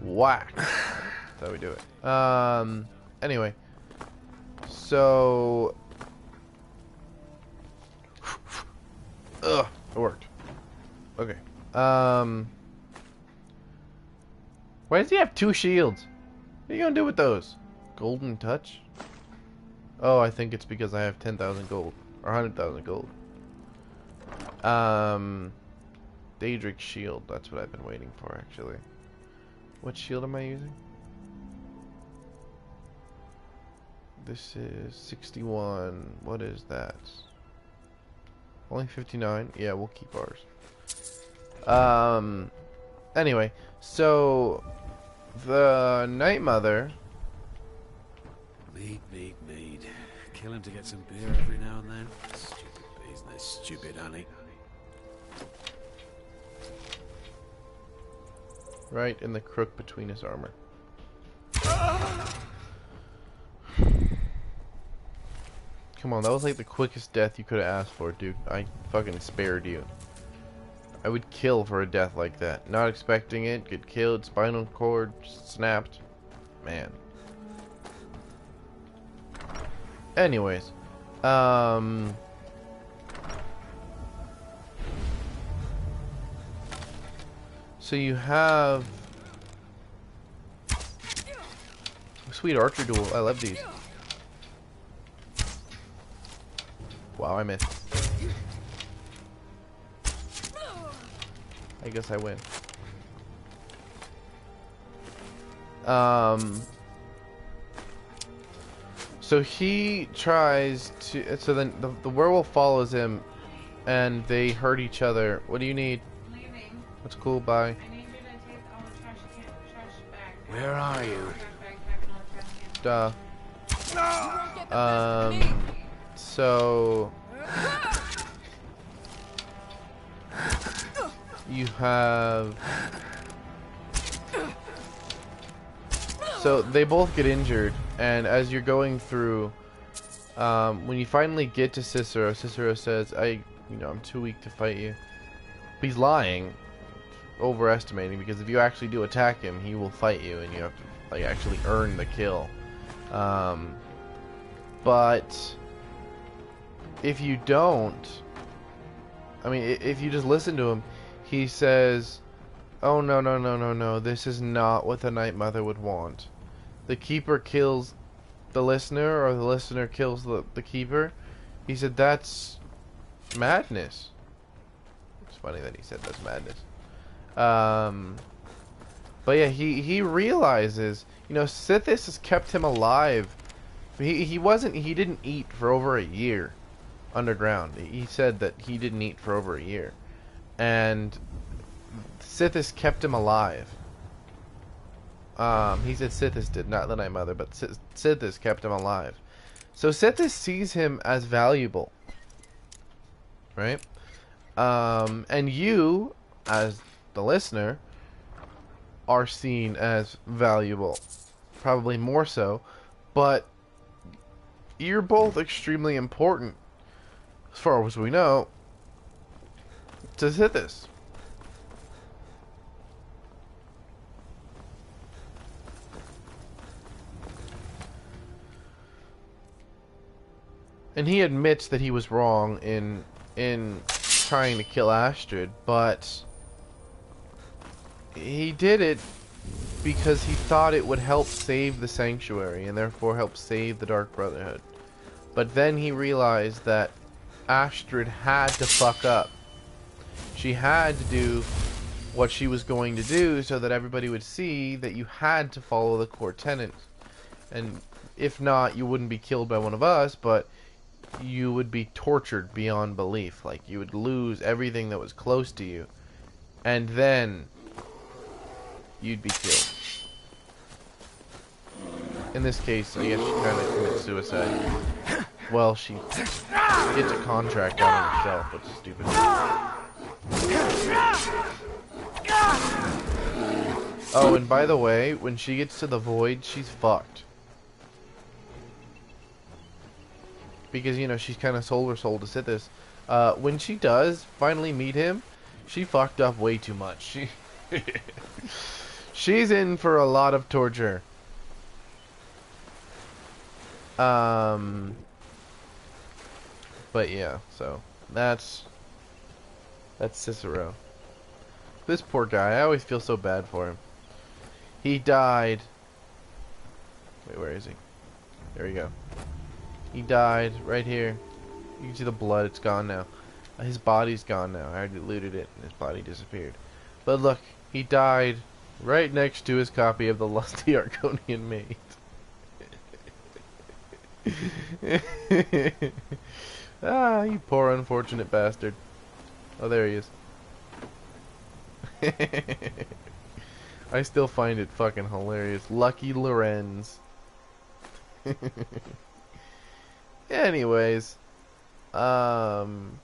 Whack. That's how we do it. Anyway. So... Ugh, it worked. Okay. Why does he have 2 shields? What are you gonna do with those? Golden touch? Oh, I think it's because I have 10,000 gold. Or 100,000 gold. Daedric shield. That's what I've been waiting for, actually. What shield am I using? This is 61. What is that? Only 59? Yeah, we'll keep ours. Anyway, so the Night Mother. Mead. Kill him to get some beer every now and then. Stupid business, stupid honey. Right in the crook between his armor. Come on, that was like the quickest death you could have asked for, dude. I fucking spared you. I would kill for a death like that. Not expecting it, get killed, spinal cord snapped. Man. Anyways. So you have sweet archer duel. I love these. Wow, I missed. I guess I win. So he tries to. So then the werewolf follows him, and they hurt each other. What do you need? Leaving. That's cool. Bye. I need you to take all the trash bag. Where are you? Duh. Get the best of me. So you have. So they both get injured, and as you're going through, when you finally get to Cicero, Cicero says, I'm too weak to fight you. But he's lying, overestimating, because if you actually do attack him, he will fight you, and you have to like actually earn the kill. But if you don't, if you just listen to him, he says, oh no, this is not what the Night Mother would want. The Keeper kills the listener, or the listener kills the Keeper. He said that's madness. It's funny that he said that's madness. But yeah, he realizes, Sithis has kept him alive. He didn't eat for over a year underground. He said that he didn't eat for over a year. And Sithis kept him alive. He said Sithis did, not the Night Mother, but Sithis kept him alive. So Sithis sees him as valuable. Right? And you, as the listener, are seen as valuable. Probably more so. But you're both extremely important, as far as we know, to Sithis. And he admits that he was wrong in trying to kill Astrid, but he did it because he thought it would help save the Sanctuary and therefore help save the Dark Brotherhood. But then he realized that Astrid had to fuck up. She had to do what she was going to do so that everybody would see that you had to follow the core tenets. And if not, you wouldn't be killed by one of us, but you would be tortured beyond belief. Like, you would lose everything that was close to you and then you'd be killed. In this case, I guess she kind of commits suicide. Well, she gets a contract out of herself, which is stupid. Oh, and by the way, when she gets to the void, she's fucked. Because, you know, she's kind of sold her soul to Sithis. When she does finally meet him, she fucked up way too much. She's in for a lot of torture. But yeah, so that's Cicero. This poor guy, I always feel so bad for him. He died. Wait, where is he? There we go. He died right here. You can see the blood, it's gone now. His body's gone now. I already looted it and his body disappeared. But look, he died right next to his copy of the Lusty Arconian Maid. Ah, you poor unfortunate bastard. Oh, there he is. I still find it fucking hilarious. Lucky Lorenz. Anyways, can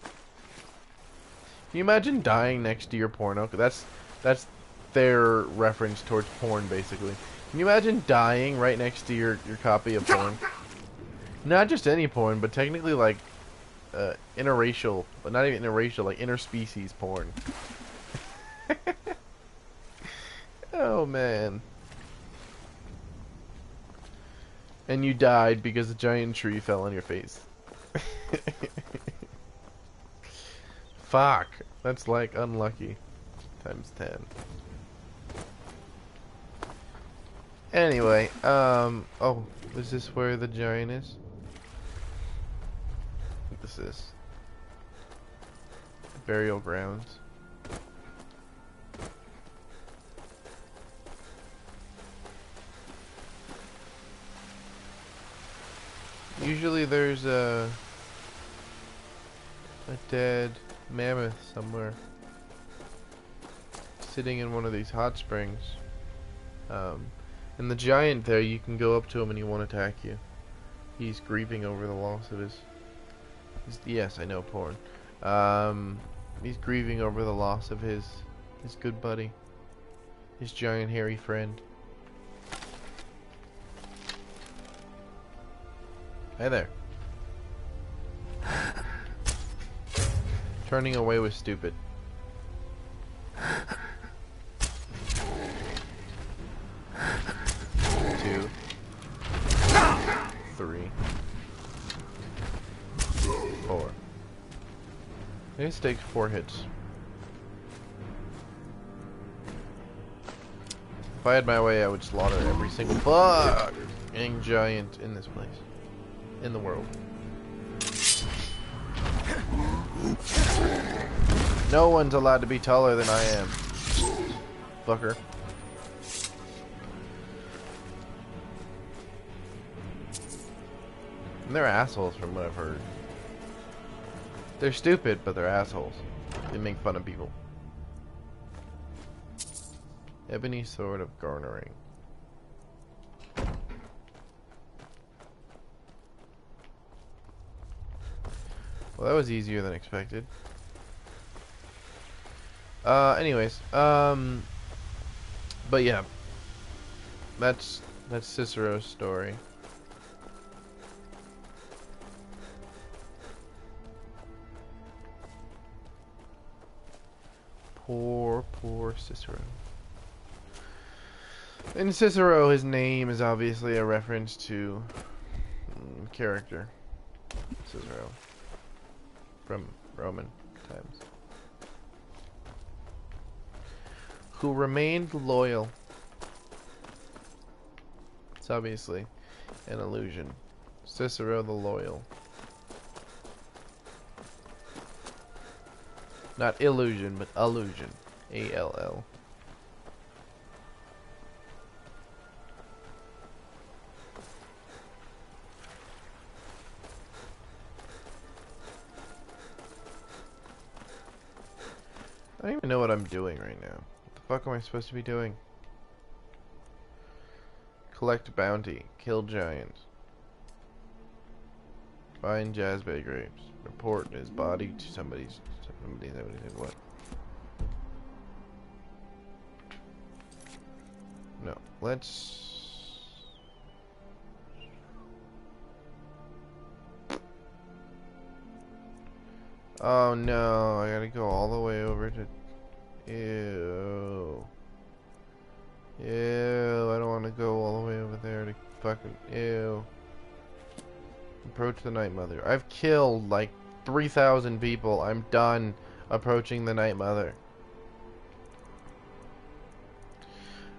you imagine dying next to your porno? That's their reference towards porn, basically. Can you imagine dying right next to your copy of porn? Not just any porn, but technically like interracial, but not even interracial, like interspecies porn. Oh man. And you died because a giant tree fell on your face. Fuck. That's like unlucky. Times 10. Anyway, oh, is this where the giant is? I think this is. Burial grounds. Usually there's a dead mammoth somewhere sitting in one of these hot springs. And the giant there, you can go up to him and he won't attack you. He's grieving over the loss of his... yes, I know, porn. He's grieving over the loss of his good buddy. His giant hairy friend. Hey there. Turning away was stupid. 2, 3, 4. This takes 4 hits. If I had my way, I would slaughter every single fucking giant in this place. In the world. No one's allowed to be taller than I am. Fucker. And they're assholes from what I've heard. They're stupid, but they're assholes. They make fun of people. Ebony Sword of Garnering. Well, that was easier than expected. Anyways, but yeah, that's Cicero's story. Poor Cicero. And Cicero, his name is obviously a reference to character Cicero from Roman times, who remained loyal. It's obviously an illusion. Cicero the Loyal. Not illusion, but allusion. A-L-L. I don't even know what I'm doing right now. What the fuck am I supposed to be doing? Collect bounty. Kill giants. Find jazzbay grapes. Report his body to somebody what? No. Let's... Oh no, I gotta go all the way over to... Ew. Ew, I don't want to go all the way over there to fucking... Ew. Approach the Night Mother. I've killed like 3,000 people. I'm done approaching the Night Mother.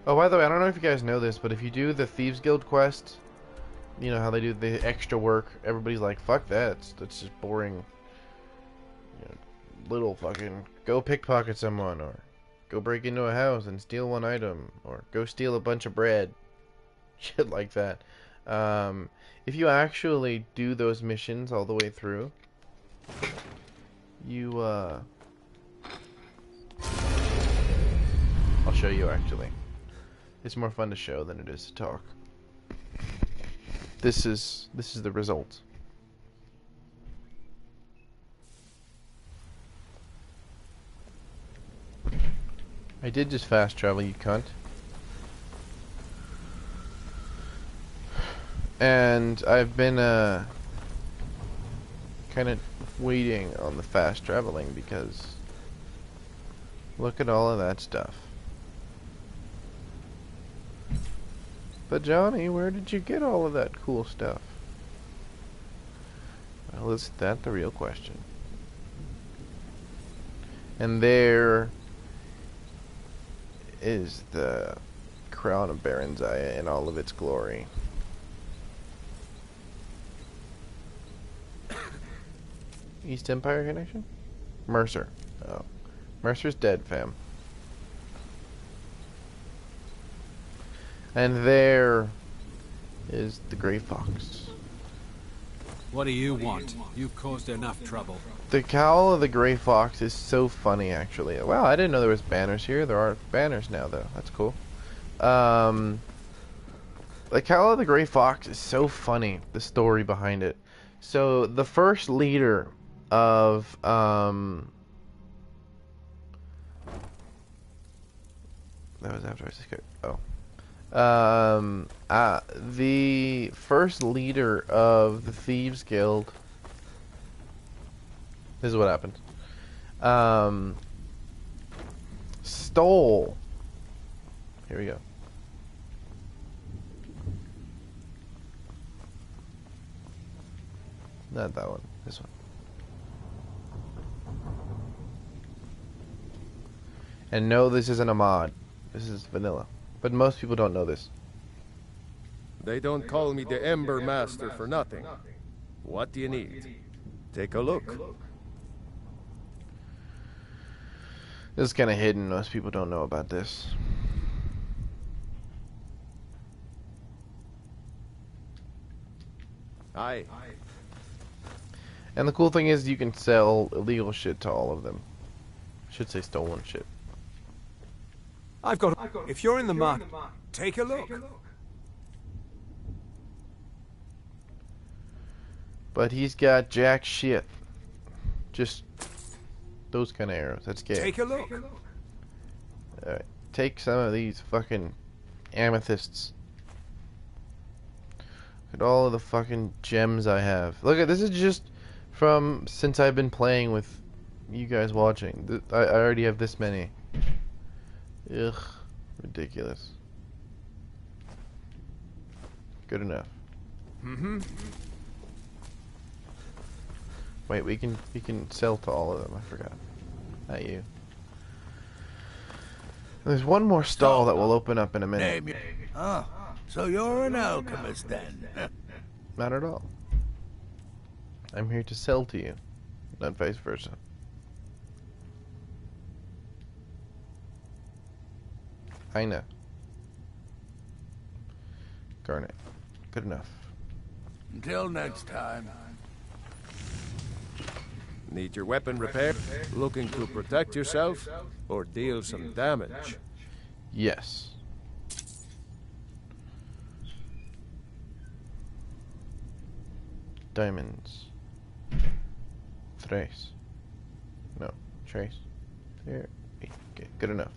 Oh, by the way, I don't know if you guys know this, but if you do the Thieves Guild quest, you know how they do the extra work, everybody's like, fuck that, that's just boring. You know, little fucking, go pickpocket someone, or go break into a house and steal one item, or go steal a bunch of bread. Shit like that. If you actually do those missions all the way through, you, I'll show you actually. It's more fun to show than it is to talk. This is the result. I did just fast travel, you cunt. And I've been kind of waiting on the fast traveling because look at all of that stuff. But Johnny, where did you get all of that cool stuff? Well, isn't that the real question? And there is the crown of Baronzaya in all of its glory. East Empire connection? Mercer. Oh. Mercer's dead, fam. And there is the Grey Fox. What do you want? You've caused enough trouble. The cowl of the Grey Fox is so funny, actually. Wow, I didn't know there was banners here. There are banners now, though. That's cool. The cowl of the Grey Fox is so funny, the story behind it. So, the first leader of, that was after I just got, the first leader of the Thieves Guild, this is what happened, stole, here we go, not that one, this one, and no, this isn't a mod, this is vanilla. But most people don't know this. They don't call me the Ember Master for nothing. What do you need? Take a look. This is kind of hidden. Most people don't know about this. Aye. And the cool thing is you can sell illegal shit to all of them. Should say stolen shit. I've got... If you're in the market, take a look. But he's got jack shit. Just those kind of arrows. That's gay. Take a look. Alright. Take some of these fucking amethysts. Look at all of the fucking gems I have. Look at this is just from since I've been playing with you guys watching. I already have this many. Ugh, ridiculous. Good enough. Mm-hmm. Wait, we can sell to all of them. I forgot. Not you. There's one more stall that will open up in a minute. Oh, so you're an alchemist then? Not at all. I'm here to sell to you, not vice versa. I know. Garnet. Good enough. Until next time. Need your weapon repaired? Looking to protect yourself or deal some damage? Yes. Diamonds. Tres. No. Trace. There. Okay, good enough.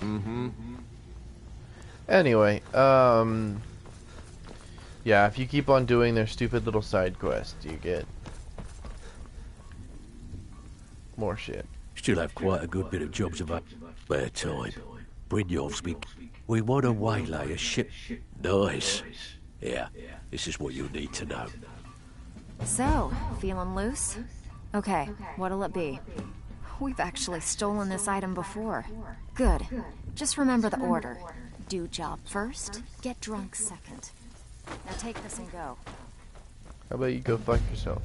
Mm-hmm. Anyway, yeah, if you keep on doing their stupid little side quests, you get more shit. Still have quite a good bit of jobs of up spare time. Brynjolf speak. We want to waylay a ship. Nice. Yeah, this is what you need to know. So, feeling loose? Okay, what'll it be? We've actually stolen this item before. Good. Just remember the order. Do job first, get drunk second. Now take this and go. How about you go fuck yourself?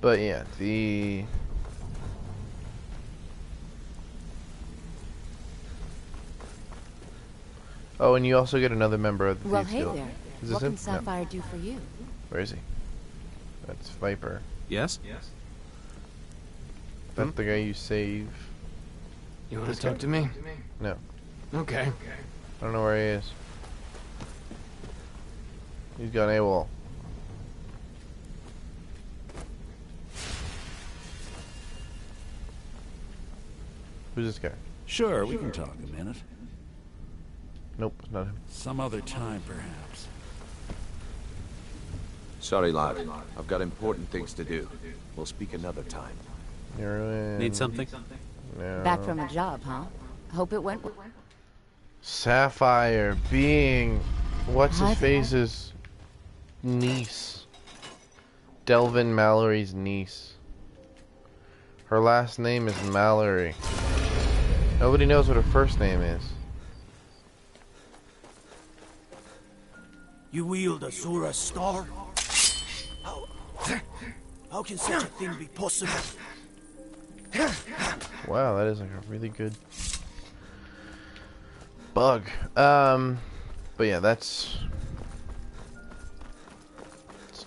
But yeah, the oh, and you also get another member of the Well, Thieves hey Guild. there. Is this What him? can Sapphire do for you? Where is he? That's Viper. Yes? That's the guy you save. You want to talk to me? No, Okay. I don't know where he is. He's gone AWOL. Who's this guy? Sure, we can talk a minute. Nope, it's not him. Some other time, perhaps. Sorry, lad. I've got important things to do. We'll speak another time. You're in... Need something? No. Back from a job, huh? Hope it went well. Sapphire being what's Hi his there. face's niece. Delvin Mallory's niece. Her last name is Mallory. Nobody knows what her first name is. You wield a Zora star? How can such a thing be possible? Wow, that is like a really good bug. But yeah, that's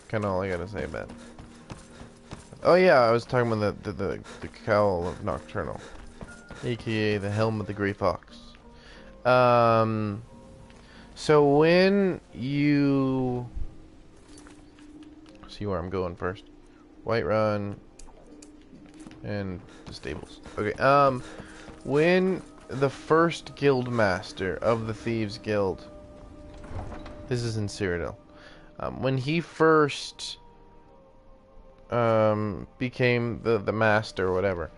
kind of all I gotta say about it. Oh yeah, I was talking about the cowl of Nocturnal, aka the helm of the Grey Fox. So when you see where I'm going first, Whiterun and the stables. Okay. When the first guild master of the Thieves Guild, this is in Cyrodiil, when he first became the master or whatever,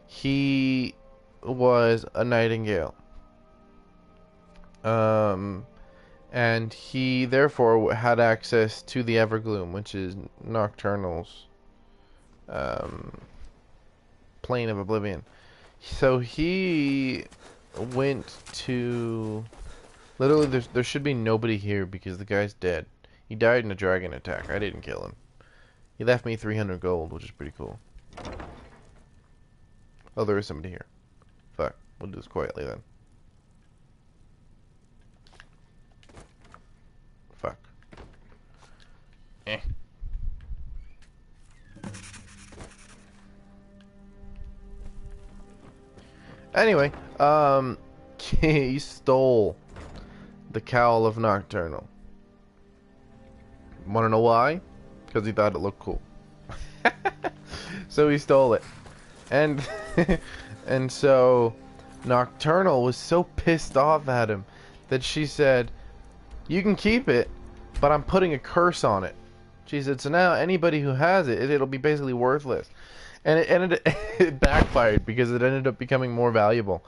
he was a nightingale. And he therefore had access to the Evergloom, which is Nocturnal's plane of oblivion. So he went to... Literally, there should be nobody here because the guy's dead. He died in a dragon attack. I didn't kill him. He left me 300 gold, which is pretty cool. Oh, there is somebody here. Fuck. We'll do this quietly then. Fuck. Eh. Anyway, he stole the cowl of Nocturnal. Wanna know why? Because he thought it looked cool. So he stole it. And and so Nocturnal was so pissed off at him that she said, "You can keep it, but I'm putting a curse on it." She said, "So now anybody who has it, it'll be basically worthless." And it backfired because it ended up becoming more valuable.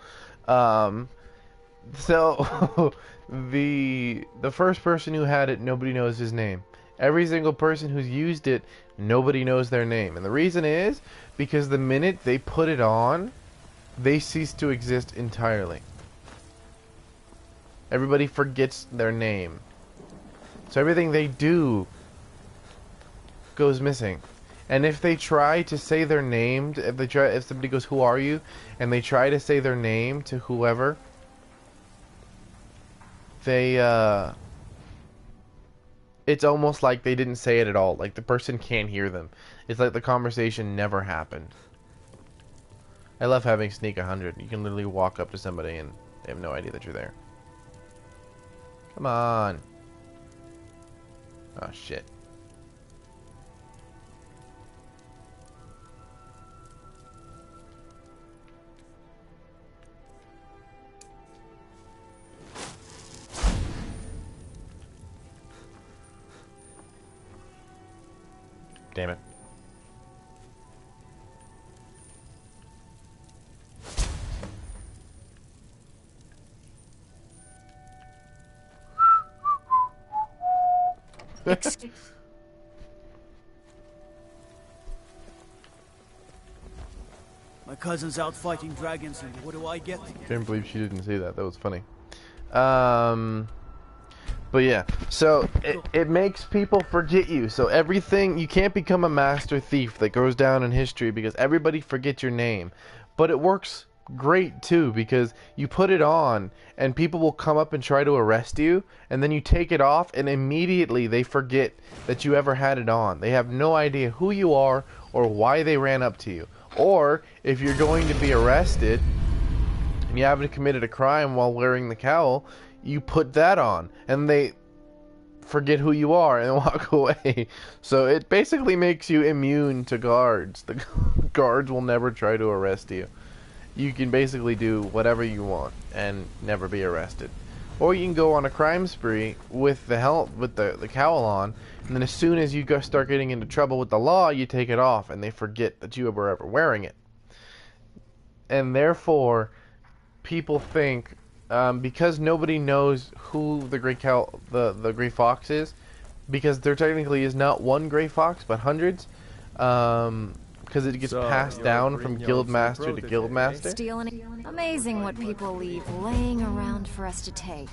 So the first person who had it, nobody knows his name. Every single person who's used it, nobody knows their name. And the reason is because the minute they put it on, they cease to exist entirely. Everybody forgets their name. So everything they do goes missing. And if they try to say their name, if somebody goes, "Who are you?" and they try to say their name to whoever, they it's almost like they didn't say it at all. Like the person can't hear them. It's like the conversation never happened. I love having Sneak 100. You can literally walk up to somebody and they have no idea that you're there. Come on. Oh shit. Damn it. My cousin's out fighting dragons, and what do I get? Can't believe she didn't see that. That was funny. But yeah, so it makes people forget you. So everything, you can't become a master thief that goes down in history because everybody forgets your name. But it works great too because you put it on and people will come up and try to arrest you, and then you take it off and immediately they forget that you ever had it on. They have no idea who you are or why they ran up to you. Or if you're going to be arrested and you haven't committed a crime while wearing the cowl, you put that on and they forget who you are and walk away. So it basically makes you immune to guards. The guards will never try to arrest you. You can basically do whatever you want and never be arrested. Or you can go on a crime spree with the cowl on, and then as soon as you start getting into trouble with the law, you take it off and they forget that you were ever wearing it. And therefore, people think, because nobody knows who the the gray fox is, because there technically is not one gray fox but hundreds, because it gets passed down from guildmaster to guildmaster. Stealing. Amazing what people leave laying around for us to take.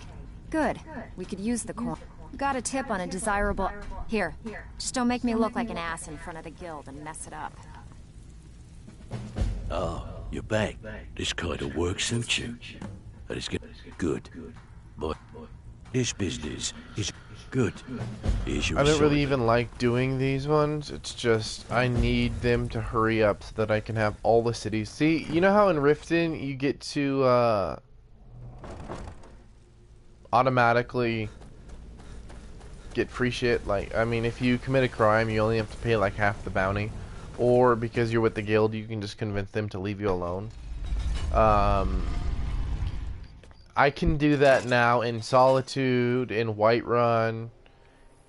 Good. We could use the coin. Got a tip on a desirable... Here. Just don't make me look like an ass in front of the guild and mess it up. Oh, you're back. This kind of work suits you. That is good. But this business is good. Here's your I don't really assignment. even like doing these ones. It's just I need them to hurry up so that I can have all the cities. See, you know how in Riften you get to automatically get free shit? Like, I mean, if you commit a crime, you only have to pay like half the bounty. Or because you're with the guild, you can just convince them to leave you alone. I can do that now in Solitude, in Whiterun,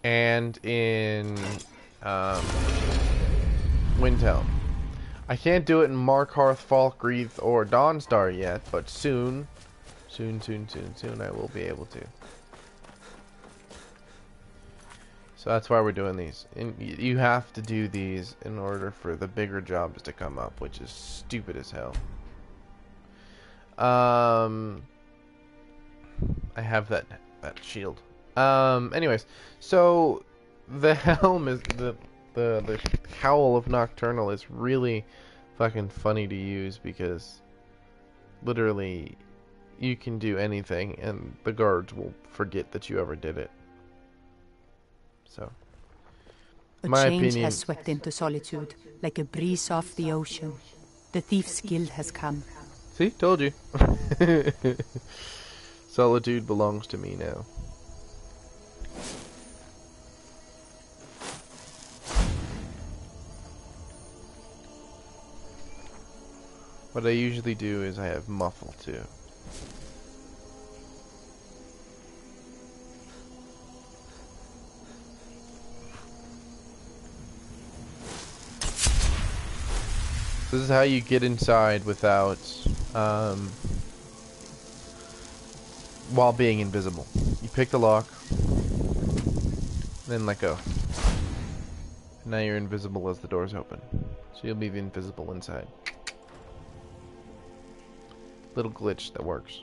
and in Windhelm. I can't do it in Markarth, Falkreath, or Dawnstar yet, but soon I will be able to. So that's why we're doing these. And you have to do these in order for the bigger jobs to come up, which is stupid as hell. I have that shield. Anyways, so the helm is the Howl of Nocturnal is really fucking funny to use because literally you can do anything and the guards will forget that you ever did it. So, A change has swept into Solitude, like a breeze off the ocean. The Thief's Guild has come. See, told you. Solitude belongs to me now. What I usually do is I have muffle too. This is how you get inside without, while being invisible. You pick the lock, then let go. Now you're invisible as the doors open. So you'll be invisible inside. Little glitch that works.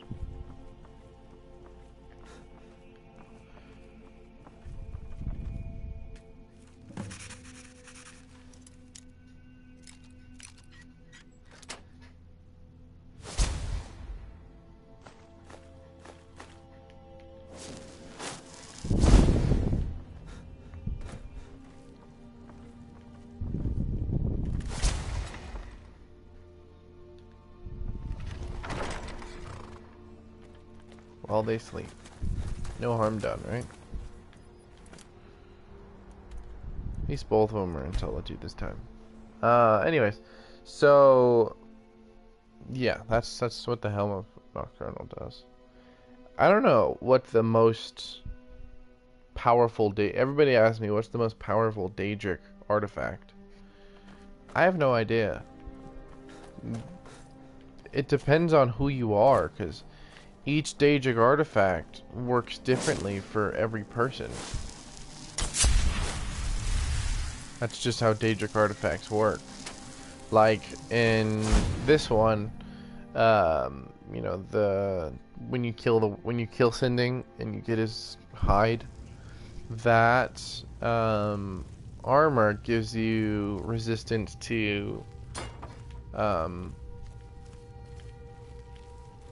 while they sleep. No harm done, right? At least both of them are in solitude this time. Anyways, so yeah, that's what the Helm of Nocturnal does. I don't know what the most powerful everybody asks me what's the most powerful Daedric artifact. I have no idea. It depends on who you are, because each Daedric artifact works differently for every person. That's just how Daedric artifacts work. Like in this one, you know, when you kill Sinding and you get his hide, that armor gives you resistance to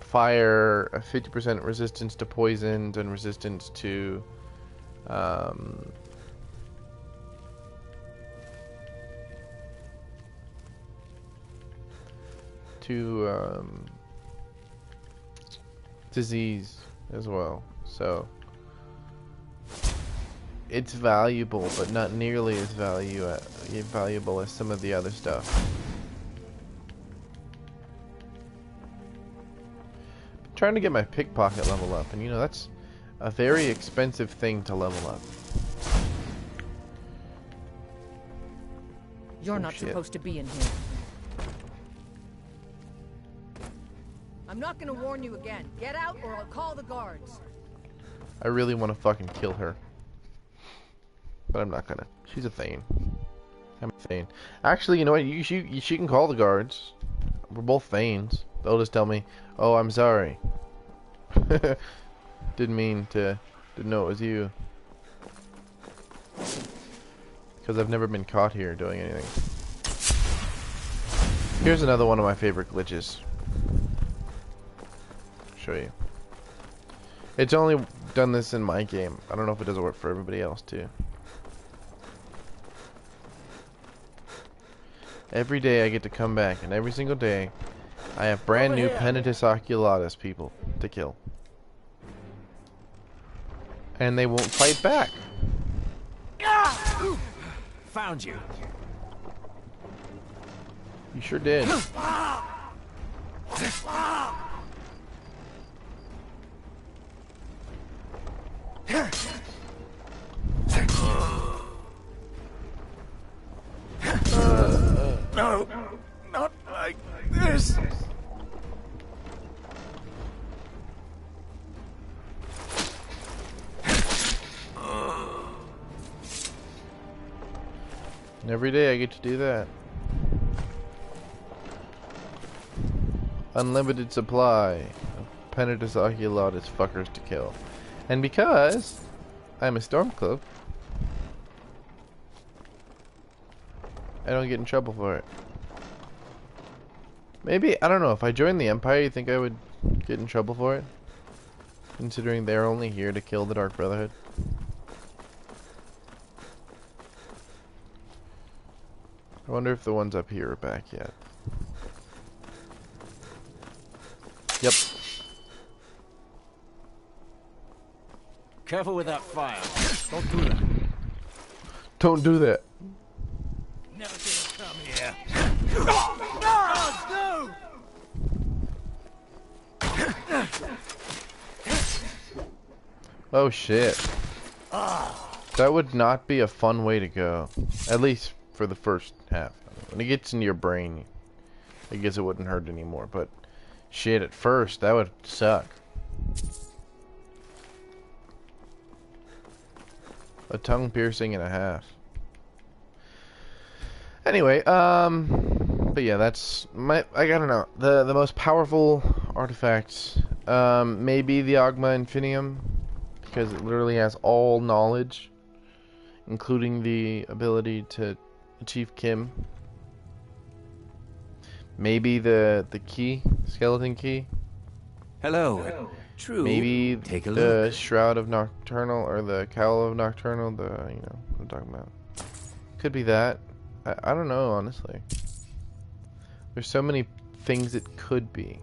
fire, a 50% resistance to poisons, and resistance to disease as well. So it's valuable, but not nearly as valuable as some of the other stuff. I'm trying to get my pickpocket level up, and you know that's a very expensive thing to level up. You're not supposed to be in here. I'm not gonna warn you again. Get out or I'll call the guards. I really want to fucking kill her, but I'm not gonna. She's a Thane. I'm a Thane. Actually, you know what? She can call the guards. We're both Thanes. They'll just tell me, "Oh, I'm sorry. Didn't know it was you." Because I've never been caught here doing anything. Here's another one of my favorite glitches. Show you. It's only done this in my game. I don't know if it doesn't work for everybody else too. Every day I get to come back, and every single day I have brand new Penitus Oculatus people to kill. And they won't fight back. Found you. You sure did. No, not like this. And every day I get to do that. Unlimited supply of Penitus Oculatus fuckers to kill. And because I'm a Stormcloak, I don't get in trouble for it. Maybe, I don't know, if I joined the Empire, you think I would get in trouble for it? Considering they're only here to kill the Dark Brotherhood. I wonder if the ones up here are back yet. Yep. Careful with that fire. Don't do that. Don't do that. Never seen him come here. Oh shit. That would not be a fun way to go. At least for the first half. When it gets into your brain, I guess it wouldn't hurt anymore, but shit, at first, that would suck. A tongue piercing and a half. Anyway, but yeah, that's I don't know, the most powerful artifacts, maybe the Ogma Infinium, because it literally has all knowledge, including the ability to achieve Kim. Maybe the key, skeleton key. Hello. True. Maybe Take a the look. Shroud of Nocturnal, or the Cowl of Nocturnal, you know what I'm talking about. Could be that. I don't know, honestly. There's so many things it could be.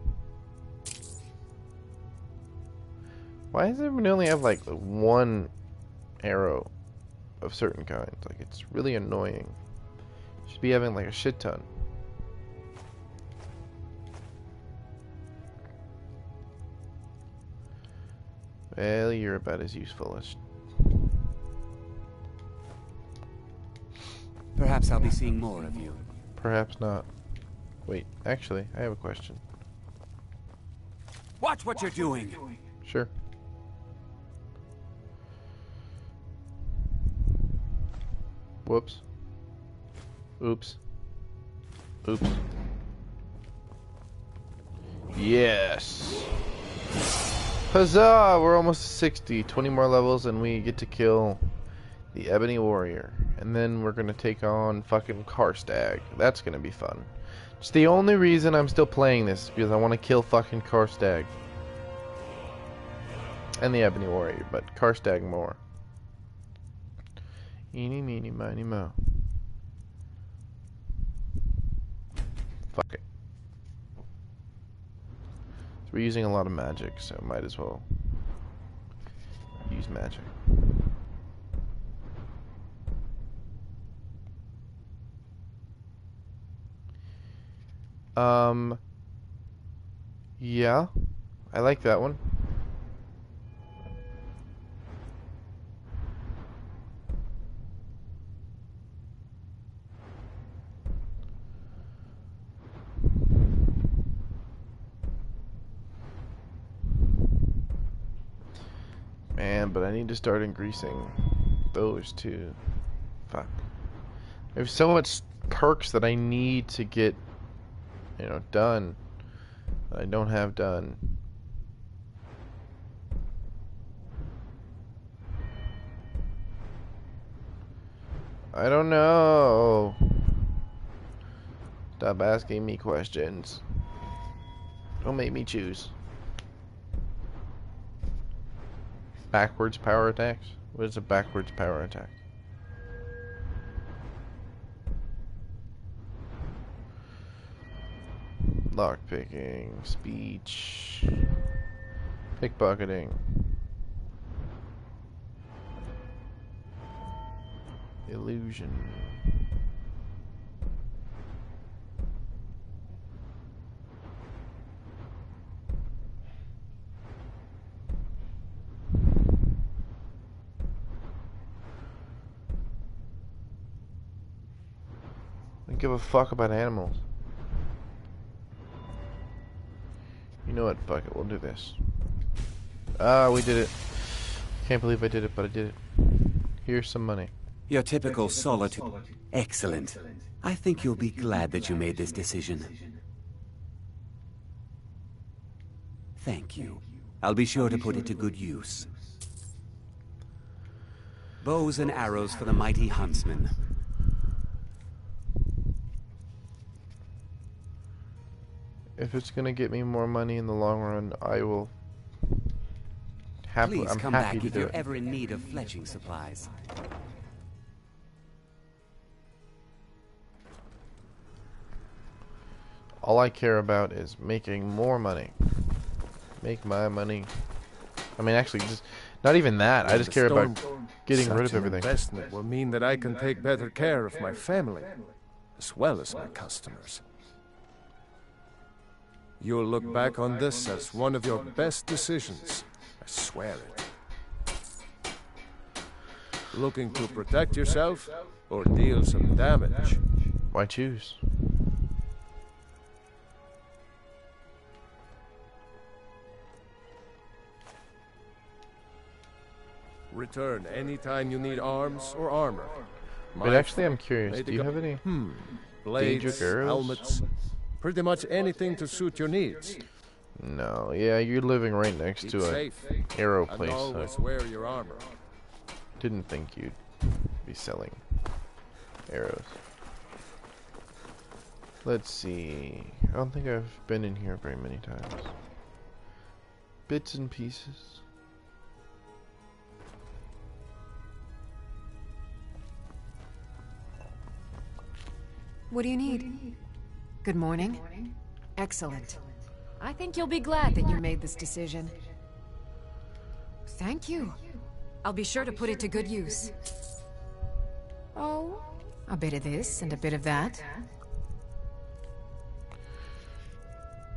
Why does everyone only have like one arrow of certain kinds? Like, it's really annoying. Should be having like a shit ton. Well, you're about as useful as... Perhaps I'll be seeing more of you. Perhaps not. Wait, actually, I have a question. Watch what you're doing! Sure. Whoops. Oops. Oops. Yes! Huzzah! We're almost 60. 20 more levels and we get to kill the Ebony Warrior. And then we're gonna take on fucking Karstag. That's gonna be fun. It's the only reason I'm still playing this, because I want to kill fucking Karstag. And the Ebony Warrior, but Karstag more. Eeny, meeny, miny, mo. Fuck it. So we're using a lot of magic, so might as well use magic. Yeah, I like that one. Man, but I need to start increasing those two. Fuck. There's so much perks that I need to get, you know, done. That I don't have done. I don't know. Stop asking me questions. Don't make me choose. Backwards power attacks? What is a backwards power attack? Lockpicking, speech, pickpocketing, illusion. I don't give a fuck about animals. You know what? Fuck it. We'll do this. Ah, we did it. Can't believe I did it, but I did it. Here's some money. Your typical solitude. Excellent. I think you'll be glad that you made this decision. Thank you. I'll be sure to put it to good use. Bows and arrows for the mighty huntsman. If it's gonna get me more money in the long run, I will. Please I'm come happy back to if do you're it. ever in need of fletching supplies. All I care about is making more money. Make my money. I mean, actually, just not even that. I just care about getting rid of everything. Investment will mean that I can take better care of my family, as well as my customers. You'll look back on this as one of your best decisions. I swear it. Looking to protect yourself or deal some damage? Why choose? Return anytime you need arms or armor. But actually, I'm curious. Do you have any blades, danger arrows? helmets, pretty much anything to suit your needs. No. Yeah, you're living right next Keep to a safe, arrow and place. always So wear your armor. didn't think you'd be selling arrows. Let's see. I don't think I've been in here very many times. Bits and pieces. What do you need? Good morning. Excellent. I think you'll be glad that you made this decision. Thank you. I'll be sure to put it to good use. Oh, a bit of this and a bit of that.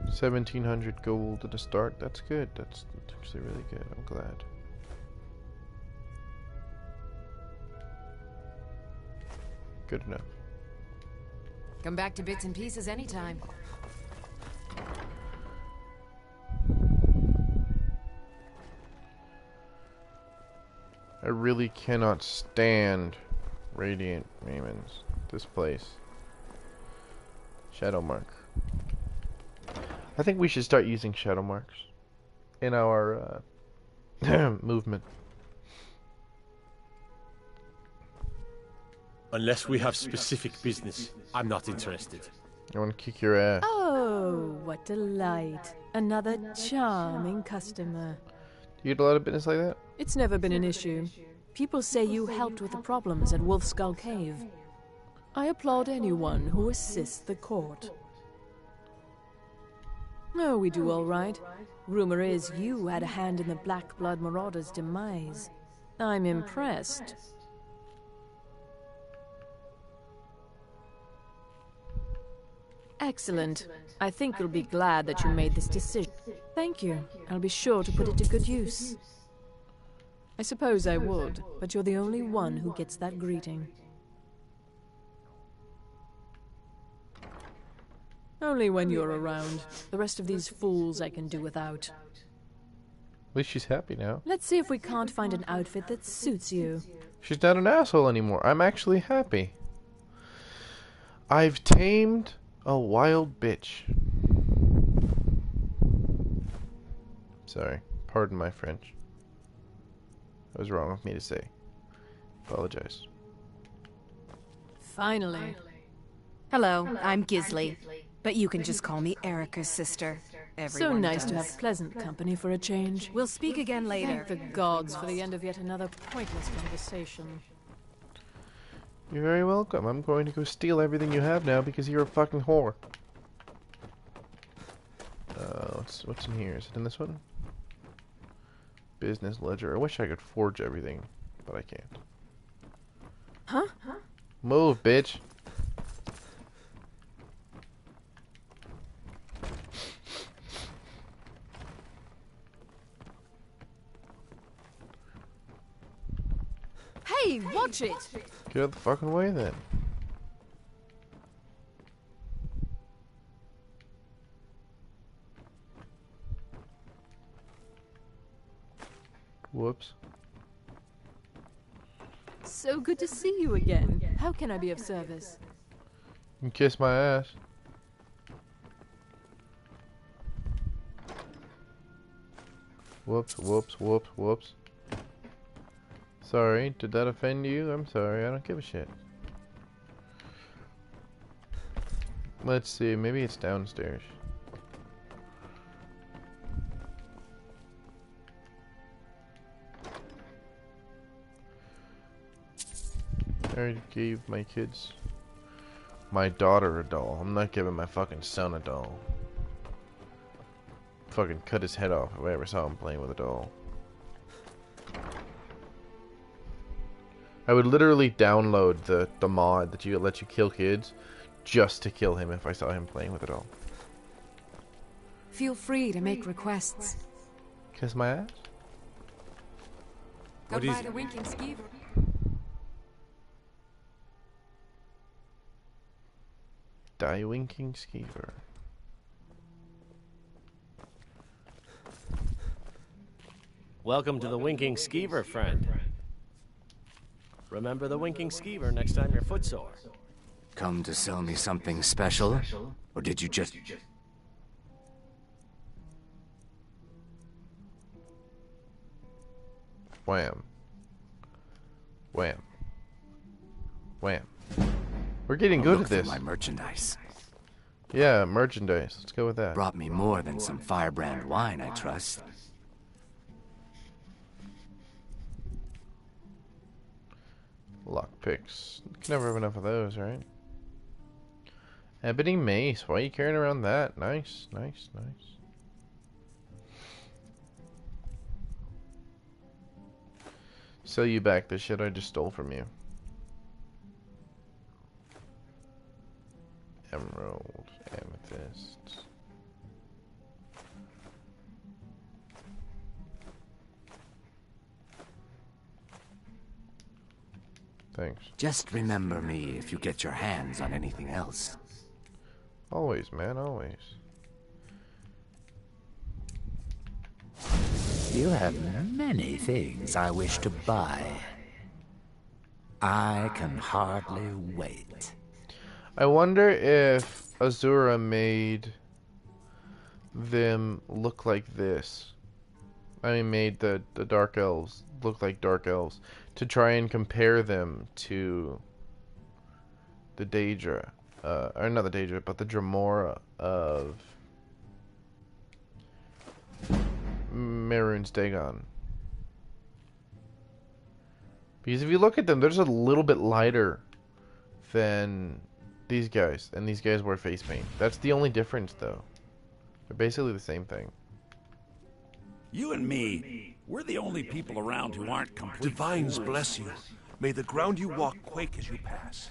1,700 gold at the start. That's good. That's actually really good. I'm glad. Good enough. Come back to bits and pieces anytime. I really cannot stand Radiant Raymond's. This place. Shadow mark. I think we should start using shadow marks in our movement. Unless we have specific business, I'm not interested. I want to kick your ass. Oh, what delight. Another charming customer. Do you get a lot of business like that? It's never been an issue. People say you helped with the problems at Wolf Skull Cave. I applaud anyone who assists the court. Oh, we do all right. Rumor is you had a hand in the Black Blood Marauders' demise. I'm impressed. Excellent. I think you'll be glad that you made this decision. Thank you. I'll be sure to put it to good use. I suppose I would, but you're the only one who gets that greeting. Only when you're around. The rest of these fools I can do without. At least she's happy now. Let's see if we can't find an outfit that suits you. She's not an asshole anymore. I'm actually happy. I've tamed a wild bitch. Sorry. Pardon my French. That was wrong of me to say. Apologize. Finally. Hello, I'm Gisley. But you can just call me Erica's sister. So nice to have pleasant company for a change. We'll speak again later. Thank the gods for the end of yet another pointless conversation. You're very welcome. I'm going to go steal everything you have now because you're a fucking whore. What's in here? Is it in this one? Business ledger. I wish I could forge everything, but I can't. Huh? Move, bitch. Hey, watch it! Get out of the fucking way then. Whoops. So good to see you again. How can I be of service? You can kiss my ass. Whoops, whoops, whoops, whoops. Sorry, did that offend you? I'm sorry, I don't give a shit. Let's see, maybe it's downstairs. I already gave my kids, my daughter a doll. I'm not giving my fucking son a doll. Fucking cut his head off if I ever saw him playing with a doll. I would literally download the mod that lets you kill kids just to kill him if I saw him playing with a doll. Feel free to make requests. Kiss my ass? Come by the Winking Skeever. Die Winking Skeever. Welcome to the Winking Skeever, friend. Remember the Winking Skeever next time you're footsore. Come to sell me something special? Or did you just... Wham. Wham. Wham. We're getting good at this. My merchandise. Yeah, merchandise. Let's go with that. Brought me more than some firebrand wine, I trust. Lockpicks. Can never have enough of those, right? Ebony mace. Why are you carrying around that? Nice, nice, nice. Sell you back the shit I just stole from you. Emerald, amethyst. Thanks. Just remember me if you get your hands on anything else. Always, man, always. You have many things I wish to buy. I can hardly wait. I wonder if Azura made them look like this. I mean, made the Dark Elves look like Dark Elves to try and compare them to the Daedra, or not the Daedra, but the Dremora of Mehrunes Dagon. Because if you look at them, they're just a little bit lighter than these guys, and these guys wear face paint. That's the only difference, though. They're basically the same thing. You and me, we're the only people around who aren't complete Divines fools. bless you. May the ground you walk quake as you pass.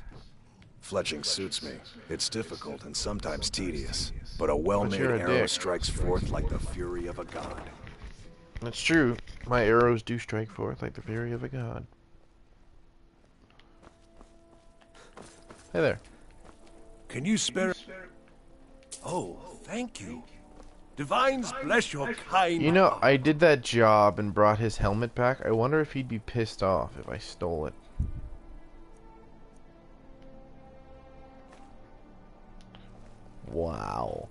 Fletching suits me. It's difficult and sometimes tedious, but a well-made you're a arrow dick. strikes forth like the fury of a god. That's true. My arrows do strike forth like the fury of a god. Hey there. Can you spare... Oh, thank you. Divines bless your kind... You know, I did that job and brought his helmet back. I wonder if he'd be pissed off if I stole it. Wow.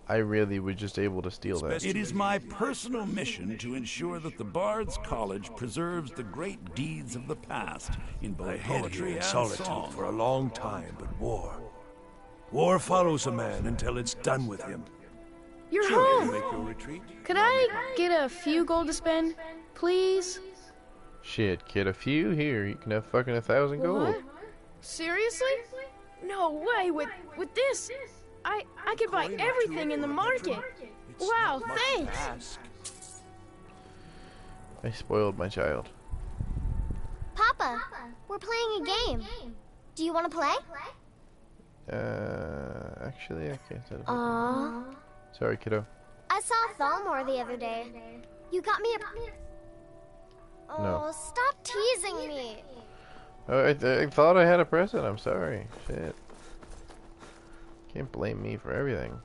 I really was just able to steal that. It is my personal mission to ensure that the Bard's College preserves the great deeds of the past in I both hid poetry here in and solitude song. for a long time, but war. War follows a man until it's done with him. You're Sure, you home! make your retreat. Could I get a few gold to spend, please? Shit, kid, a few here. You can have fucking 1,000 gold. What? Seriously? No way, with this, I could buy everything in the market. Wow, thanks! I spoiled my child. Papa, we're playing a game. Do you want to play? Actually, I can't tell. Aww. Sorry, kiddo. I saw Thalmor the other day. You got me a... Oh, No. stop teasing me. Oh, I thought I had a present. I'm sorry. Shit. Can't blame me for everything.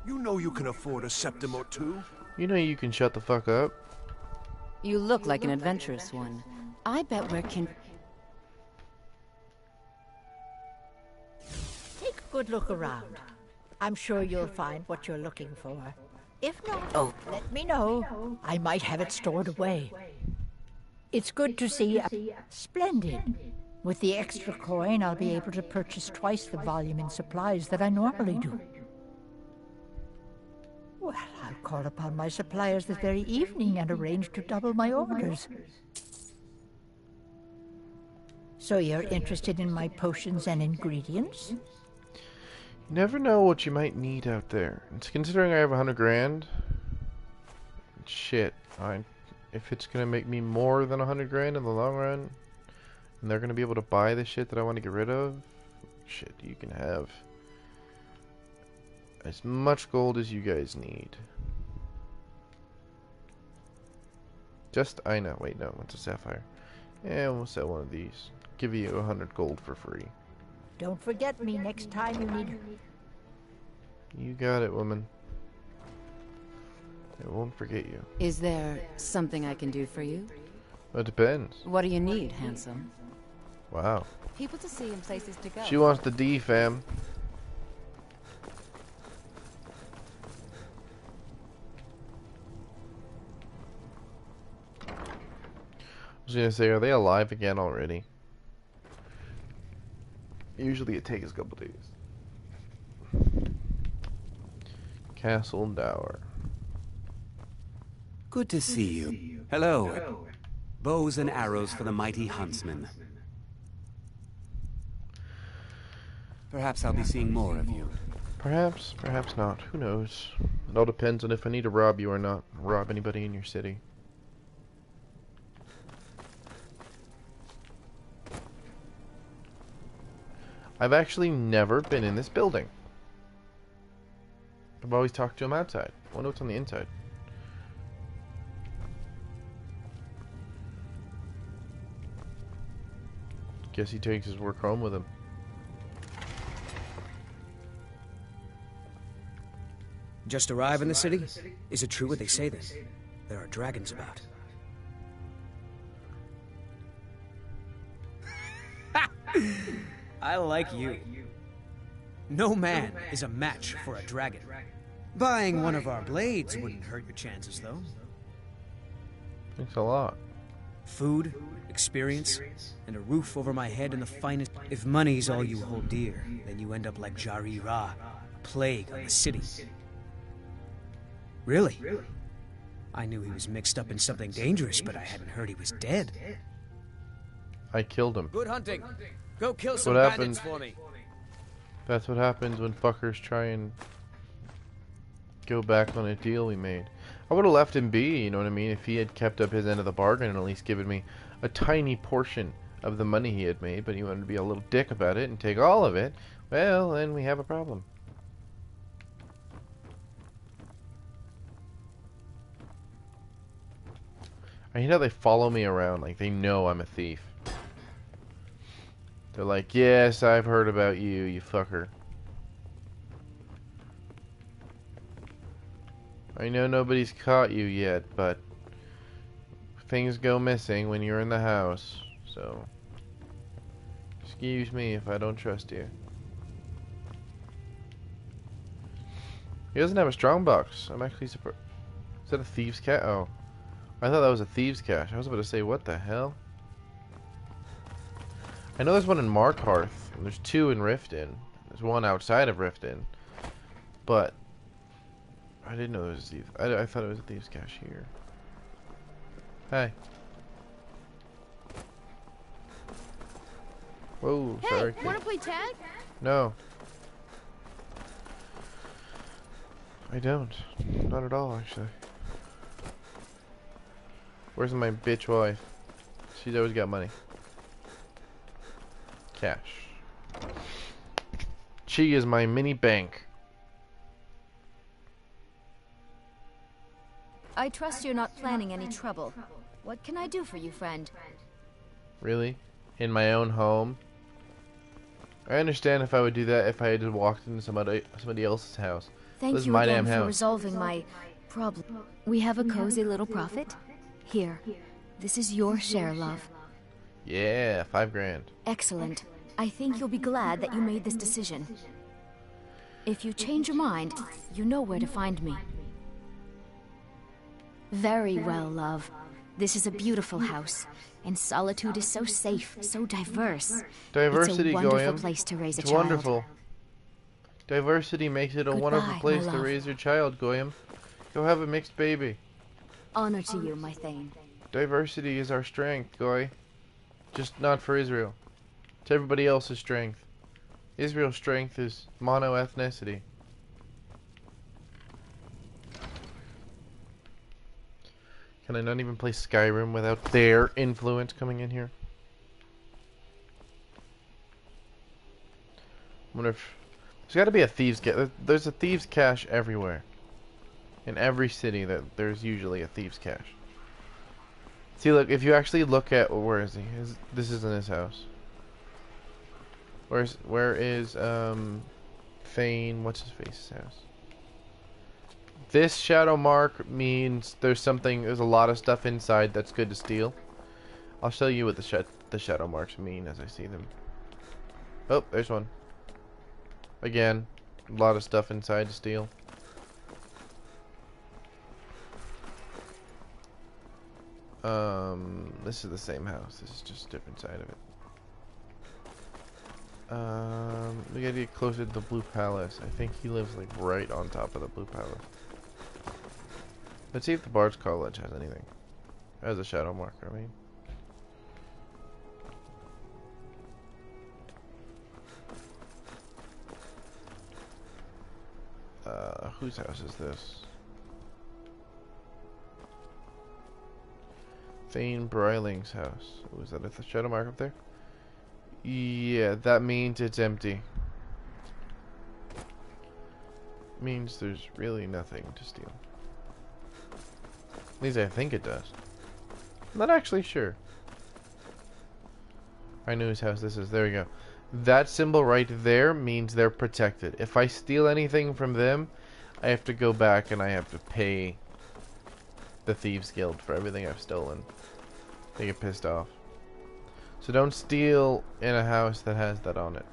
You know you can afford a septim or two. You know you can shut the fuck up. You look like an adventurous one. I bet we're Take a good look around. I'm sure you'll find what you're looking for. If not, let me know. I might have it stored away. It's good to see you. Splendid. With the extra coin, I'll be able to purchase twice the volume in supplies that I normally do. Well, I'll call upon my suppliers this very evening and arrange to double my orders. So you're interested in my potions and ingredients? You never know what you might need out there. It's considering I have 100 grand. Shit. If it's gonna make me more than 100 grand in the long run, and they're gonna be able to buy the shit that I want to get rid of, shit, you can have as much gold as you guys need. I know, wait, no, it's a sapphire. Yeah, we'll sell one of these. Give you 100 gold for free. Don't forget me next time you need... You got it, woman. I won't forget you. Is there something I can do for you? It depends. What do you need, handsome? Wow. People to see and places to go. She wants the D, fam. I was gonna say, are they alive again already? Usually it takes a couple days. Castle Dower. Good to see you. Hello. Bows and arrows for the mighty huntsman. Perhaps I'll be seeing more of you. Perhaps, perhaps not. Who knows? It all depends on if I need to rob you or not. Rob anybody in your city. I've actually never been in this building. I've always talked to him outside. I wonder what's on the inside. Guess he takes his work home with him. Just arrive in the city? Is it true what they say then? There are dragons about. I like you. No man is a match for a dragon. Buying one of our blades wouldn't hurt your chances, though. Thanks a lot. Food, experience, and a roof over my head and the finest. If money's all you hold dear, then you end up like Jari Ra, a plague on the city. Really? I knew he was mixed up in something dangerous, but I hadn't heard he was dead. I killed him. Good hunting. Go kill some What bandits happened? for me. That's what happens when fuckers try and go back on a deal we made. I would have left him be, you know what I mean, if he had kept up his end of the bargain and at least given me a tiny portion of the money he had made, but he wanted to be a little dick about it and take all of it. Well, then we have a problem. I hate how they follow me around like they know I'm a thief. They're like, yes, I've heard about you, you fucker. I know nobody's caught you yet, but things go missing when you're in the house, so excuse me if I don't trust you. He doesn't have a strong box. I'm actually surprised. Is that a thieves' cat? Oh. I thought that was a thieves' cache. I was about to say, what the hell? I know there's one in Markarth. And there's two in Riften. There's one outside of Riften. But I didn't know there was a thieves. I thought it was a thieves' cache here. Hey. Whoa, sorry. Hey, wanna play tag? No. I don't. Not at all, actually. Where's my bitch wife? She's always got money. Cash. She is my mini bank. I trust you're not planning any trouble. What can I do for you, friend? Really? In my own home? I understand if I would do that if I had just walked into somebody else's house. Thank This is you my again damn for house. resolving my problem. We have a cozy little profit. Here, this is your share, love. Yeah, $5 grand. Excellent. I think you'll be glad that you made this decision. If you change your mind, you know where to find me. Very well, love. This is a beautiful house, and Solitude is so safe, so diverse. Diversity, it's a wonderful Goyim. place to raise a It's child. wonderful. Diversity makes it a wonderful Goodbye, place my to love. raise your child, Goyim. Go have a mixed baby. Honor to you, my Thane. Diversity is our strength, Goy. Just not for Israel. It's everybody else's strength. Israel's strength is mono-ethnicity. Can I not even play Skyrim without their influence coming in here? I wonder if... There's got to be a thieves' cache. There's a thieves' cache everywhere. In every city, there's usually a thieves' cache. See, look, if you actually look at... Where is he? This isn't his house. Where is Thane? What's his face's house? This shadow mark means there's a lot of stuff inside that's good to steal. I'll show you what the shadow marks mean as I see them. Oh, there's one. Again, a lot of stuff inside to steal. This is the same house. This is just a different side of it. We gotta get closer to the Blue Palace. I think he lives like right on top of the Blue Palace. Let's see if the Bard's College has anything. Has a shadow marker, I mean. Whose house is this? Thane Breiling's house. Oh, is that a shadow mark up there? Yeah, that means it's empty. Means there's really nothing to steal. At least I think it does. I'm not actually sure. I know whose house this is. There we go. That symbol right there means they're protected. If I steal anything from them, I have to go back and I have to pay the Thieves Guild for everything I've stolen. They get pissed off. So don't steal in a house that has that on it.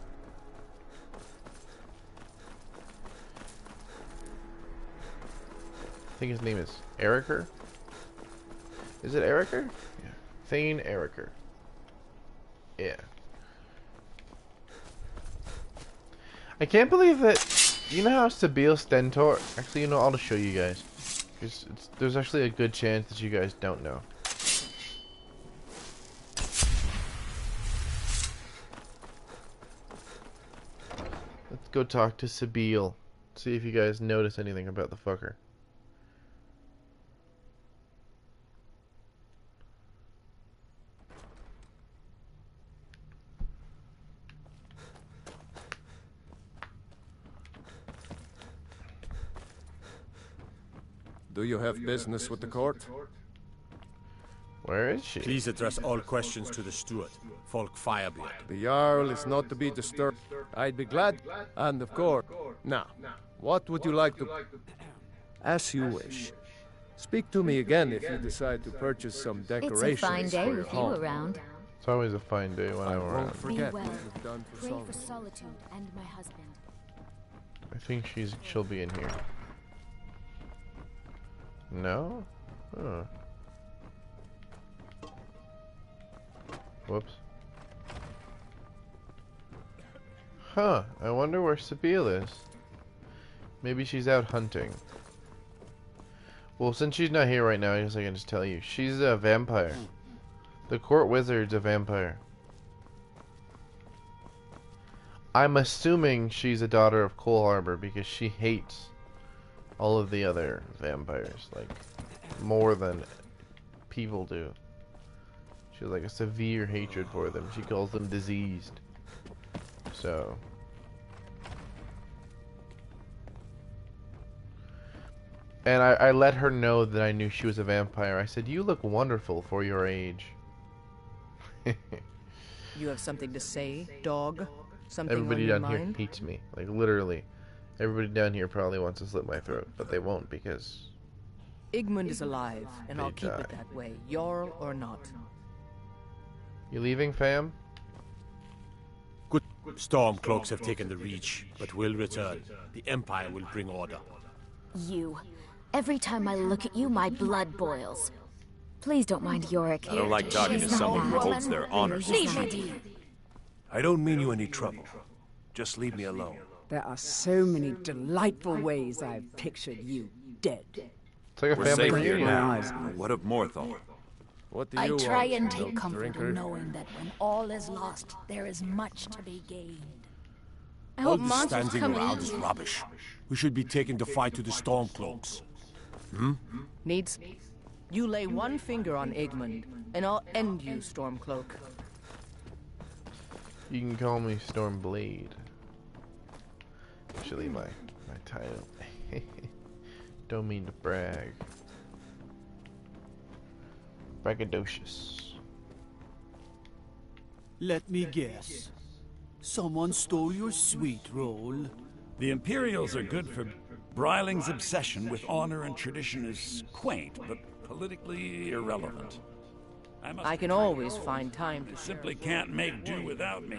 I think his name is Eriker. Is it Eriker? Yeah. Thane Eriker. Yeah. I can't believe that. You know how Spiel Stentor? Actually, you know, I'll just show you guys. There's actually a good chance that you guys don't know. Let's go talk to Spiel. See if you guys notice anything about the fucker. Do you have business with the court? Where is she? Please address all questions to the steward, Folk Firebeard. The Jarl is not to be disturbed. I'd be glad, and of course. Now, what would you like to... As you wish. Speak to me again if you decide to purchase some decorations. It's a fine day for your with you home. around. It's always a fine day when I'm I around. won't forget Be well. what you've done for Pray Solomon. for solitude and my husband. I think she'll be in here. No? Huh. Whoops. Huh. I wonder where Spiel is. Maybe she's out hunting. Well, since she's not here right now, I guess I can just tell you. She's a vampire. The court wizard's a vampire. I'm assuming she's a daughter of Coal Harbor because she hates all of the other vampires, like, more than people do. She has like a severe hatred for them. She calls them diseased. So and I let her know that I knew she was a vampire. I said, "You look wonderful for your age." You have something to say, dog? Something Everybody on your down here mind? hates me. Like, literally. Everybody down here probably wants to slit my throat, but they won't because Igmund is alive, and They I'll keep die. it that way, Jarl or not. You leaving, fam? Good Stormcloaks have taken the Reach, but will return. The Empire will bring order. You. Every time I look at you, my blood boils. Please don't mind Yorick. I don't like talking to She's not someone who bad. holds their honor. Leave me. I don't mean you any trouble. Just leave me alone. There are so many delightful ways I've pictured you dead. It's like a We're family safe here reunion. now. What of Morthal? What do I you try want, and take milk comfort drinker? in knowing that when all is lost, there is much to be gained. I All hope this monsters standing come around in. is rubbish. We should be taking the fight to the Stormcloaks. Hmm? Needs? You lay one finger on Igmund, and I'll end you, Stormcloak. You can call me Stormblade. Actually, my title. Don't mean to brag. Braggadocious. Let me guess. Someone stole your sweet roll. The Imperials are good for... Briling's obsession with honor and tradition is quaint, but politically irrelevant. I can always find time to... Simply can't make do without me.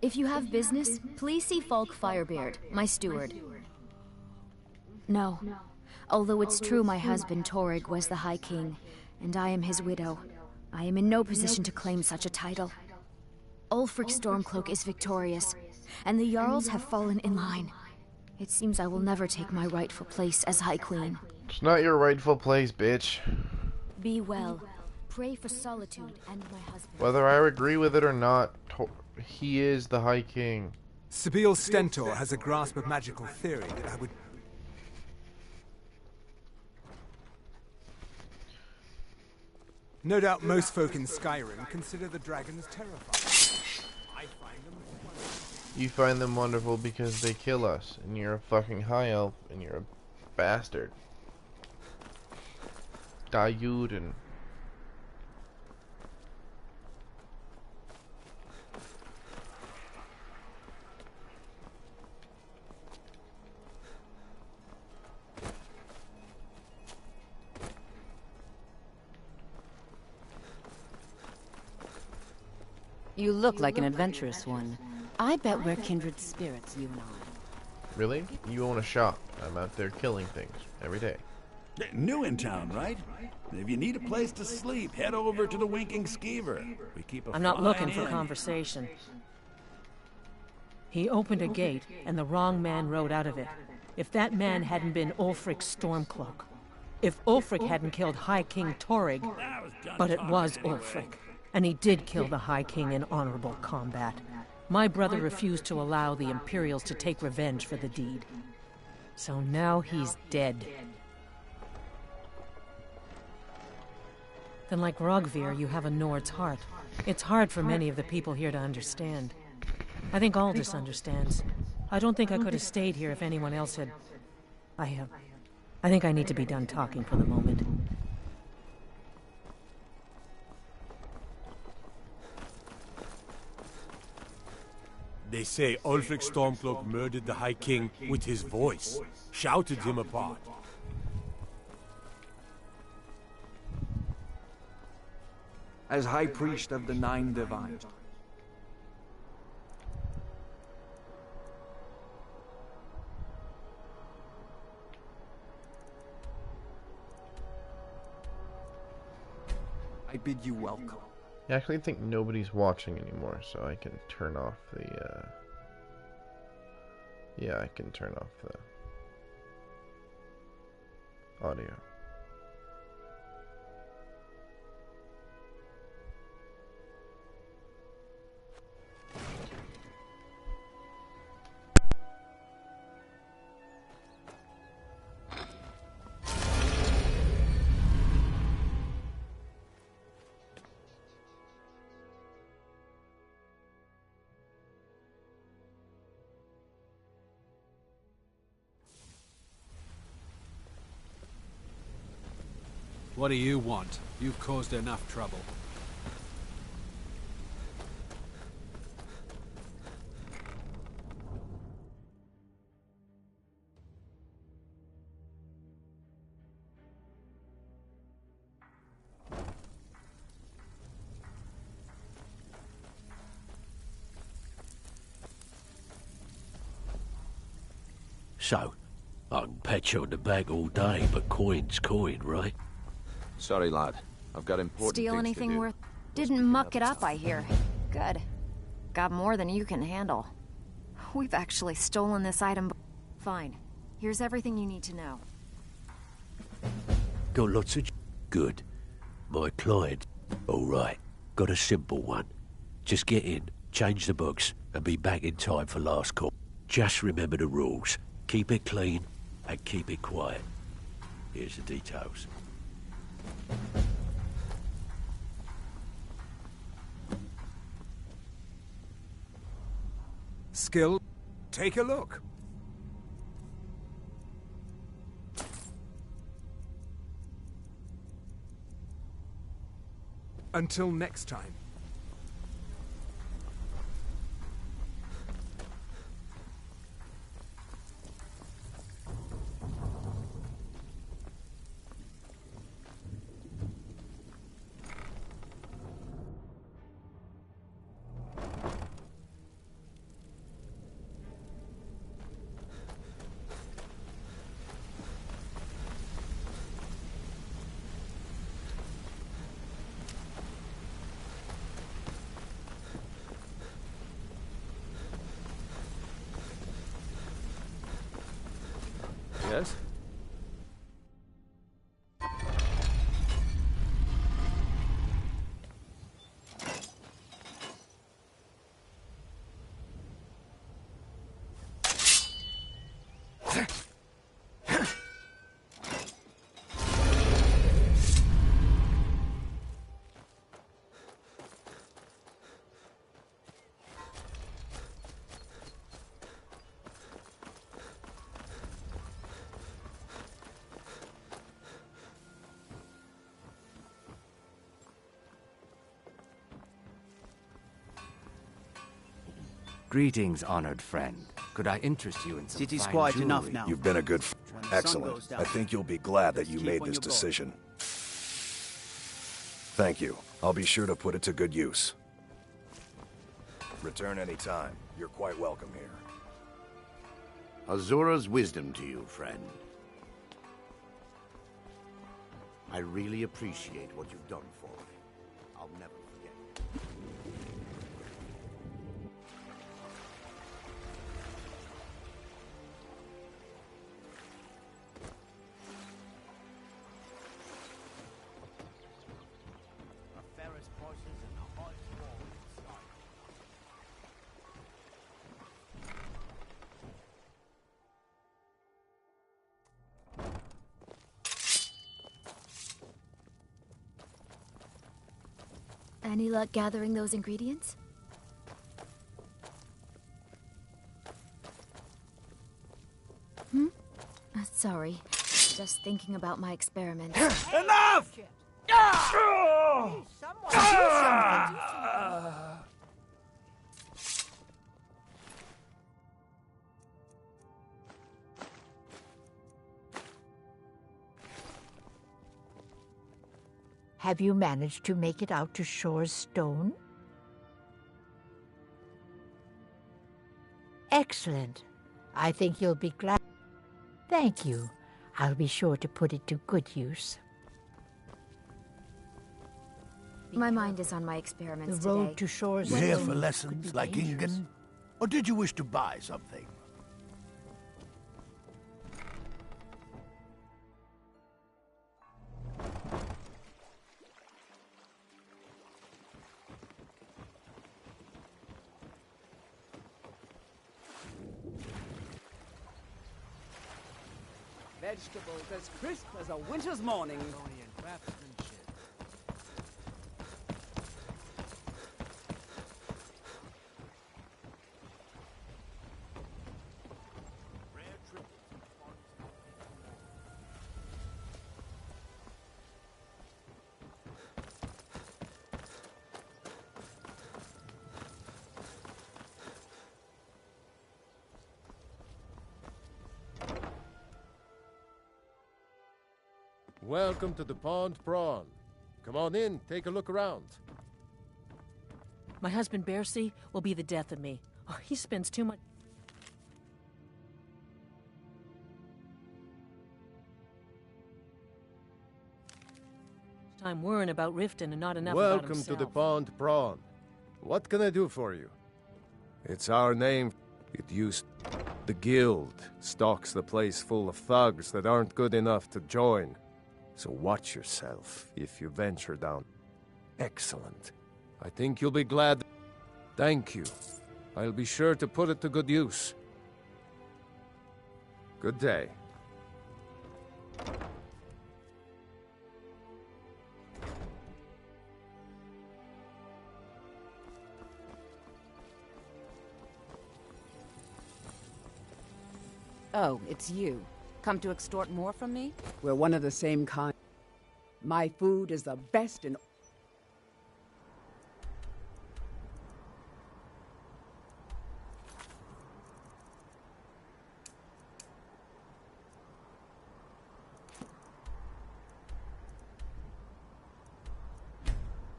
If you have business, please see Falk Firebeard, my steward. No. Although it's true my husband Torrig was the High King, and I am his widow, I am in no position to claim such a title. Ulfric Stormcloak is victorious, and the Jarls have fallen in line. It seems I will never take my rightful place as High Queen. It's not your rightful place, bitch. Be well. Pray for solitude and my husband. Whether I agree with it or not, he is the High King. Spiel Stentor has a grasp of magical theory that I would... No doubt most folk in Skyrim consider the dragons terrifying. I find them wonderful. You find them wonderful because they kill us, and you're a fucking high elf, and you're a bastard. Dayuden. You look like an adventurous one. I bet we're kindred spirits, you and I. Really? You own a shop. I'm out there killing things every day. New in town, right? If you need a place to sleep, head over to the Winking Skeever. We keep a I'm not looking for inn. conversation. He opened a gate, and the wrong man rode out of it. If that man hadn't been Ulfric's Stormcloak. If Ulfric hadn't killed High King Torrig. But it was Ulfric. And he did kill the High King in honorable combat. My brother refused to allow the Imperials to take revenge for the deed. So now he's dead. Then like Rogvir, you have a Nord's heart. It's hard for many of the people here to understand. I think Aldous understands. I don't think I could have stayed here if anyone else had... I think I need to be done talking for the moment. They say Ulfric Stormcloak murdered the High King with his voice, shouted him apart. As High Priest of the Nine Divines. I bid you welcome. I actually think nobody's watching anymore, so I can turn off the, yeah, I can turn off the audio. What do you want? You've caused enough trouble. So, I can pat you on the back all day, but coin's coin, right? Sorry, lad. I've got important Steal things anything to do. worth... Didn't muck it up, I hear. Good. Got more than you can handle. We've actually stolen this item. Fine. Here's everything you need to know. Got lots of... Good. My client... Alright. Got a simple one. Just get in, change the books, and be back in time for last call. Just remember the rules. Keep it clean, and keep it quiet. Here's the details. Skill, take a look. Until next time. Yes? Greetings, honored friend. Could I interest you in some City's fine quiet jewelry? enough now. You've been a good When the sun Excellent. goes down, I think you'll be glad that you keep made on this your guard. decision. Thank you. I'll be sure to put it to good use. Return anytime. You're quite welcome here. Azura's wisdom to you, friend. I really appreciate what you've done for me. I'll never forget it. Any luck gathering those ingredients? Sorry. Just thinking about my experiments. Enough! Have you managed to make it out to Shore's Stone? Excellent. I think you'll be glad. Thank you. I'll be sure to put it to good use. My mind is on my experiments The road today. to Shore's You here Stone for could lessons be like dangerous. Ingen? Or did you wish to buy something? Vegetables as crisp as a winter's morning. Welcome to the Pond Prawn. Come on in, take a look around. My husband Bearsea will be the death of me. Oh, he spends too much... time worrying about Riften and not enough about Welcome himself. to the Pond Prawn. What can I do for you? It's our name. It used... The guild stocks the place full of thugs that aren't good enough to join. So watch yourself if you venture down. Excellent. I think you'll be glad. Thank you. I'll be sure to put it to good use. Good day. Oh, it's you. Come to extort more from me? We're one of the same kind. My food is the best in...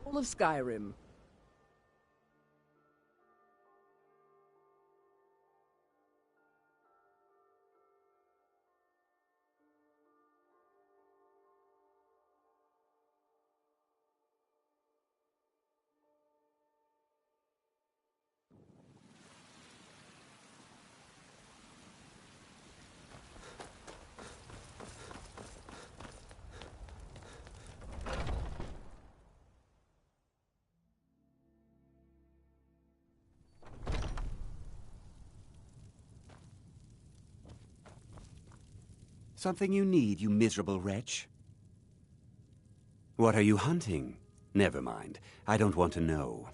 all of Skyrim. Something you need, you miserable wretch? What are you hunting? Never mind. I don't want to know.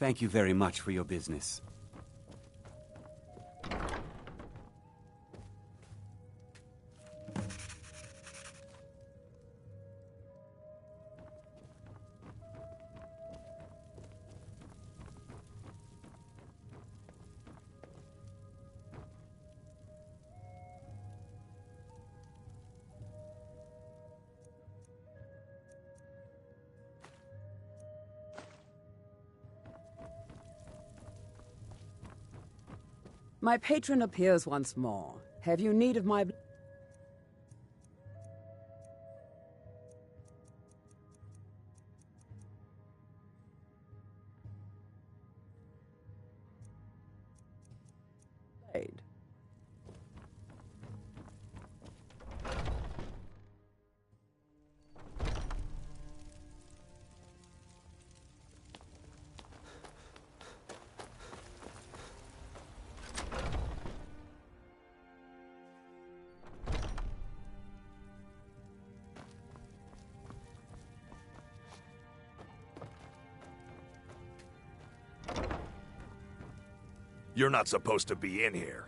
Thank you very much for your business. My patron appears once more. Have you need of my... blade? You're not supposed to be in here.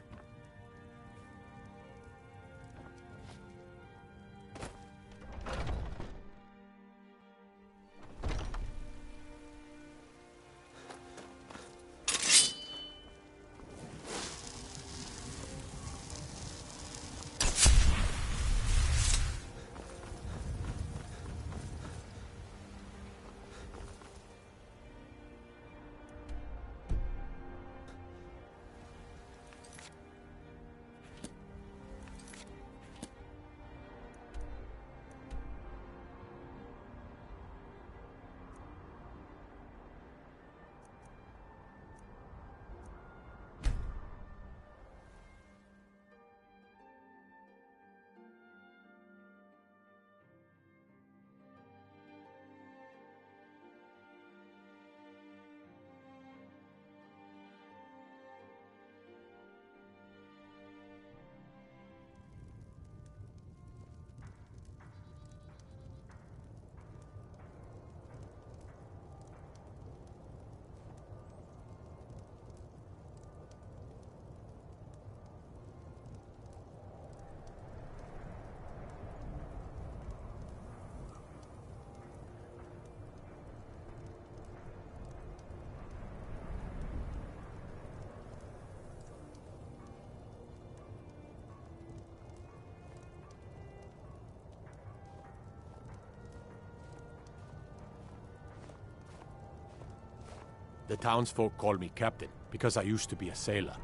The townsfolk call me captain because I used to be a sailor.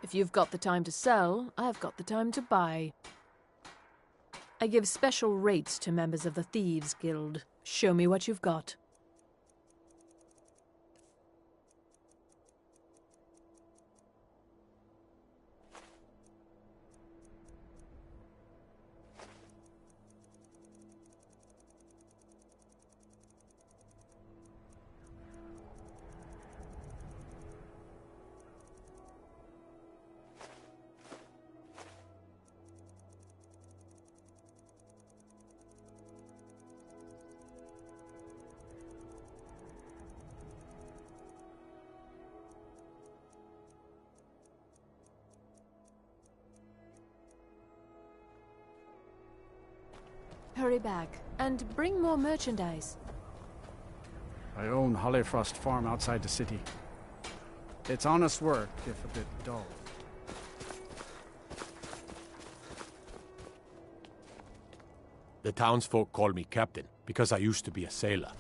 If you've got the time to sell, I've got the time to buy. I give special rates to members of the Thieves Guild. Show me what you've got. Hurry back, and bring more merchandise. I own Hollyfrost Farm outside the city. It's honest work, if a bit dull. The townsfolk call me captain, because I used to be a sailor.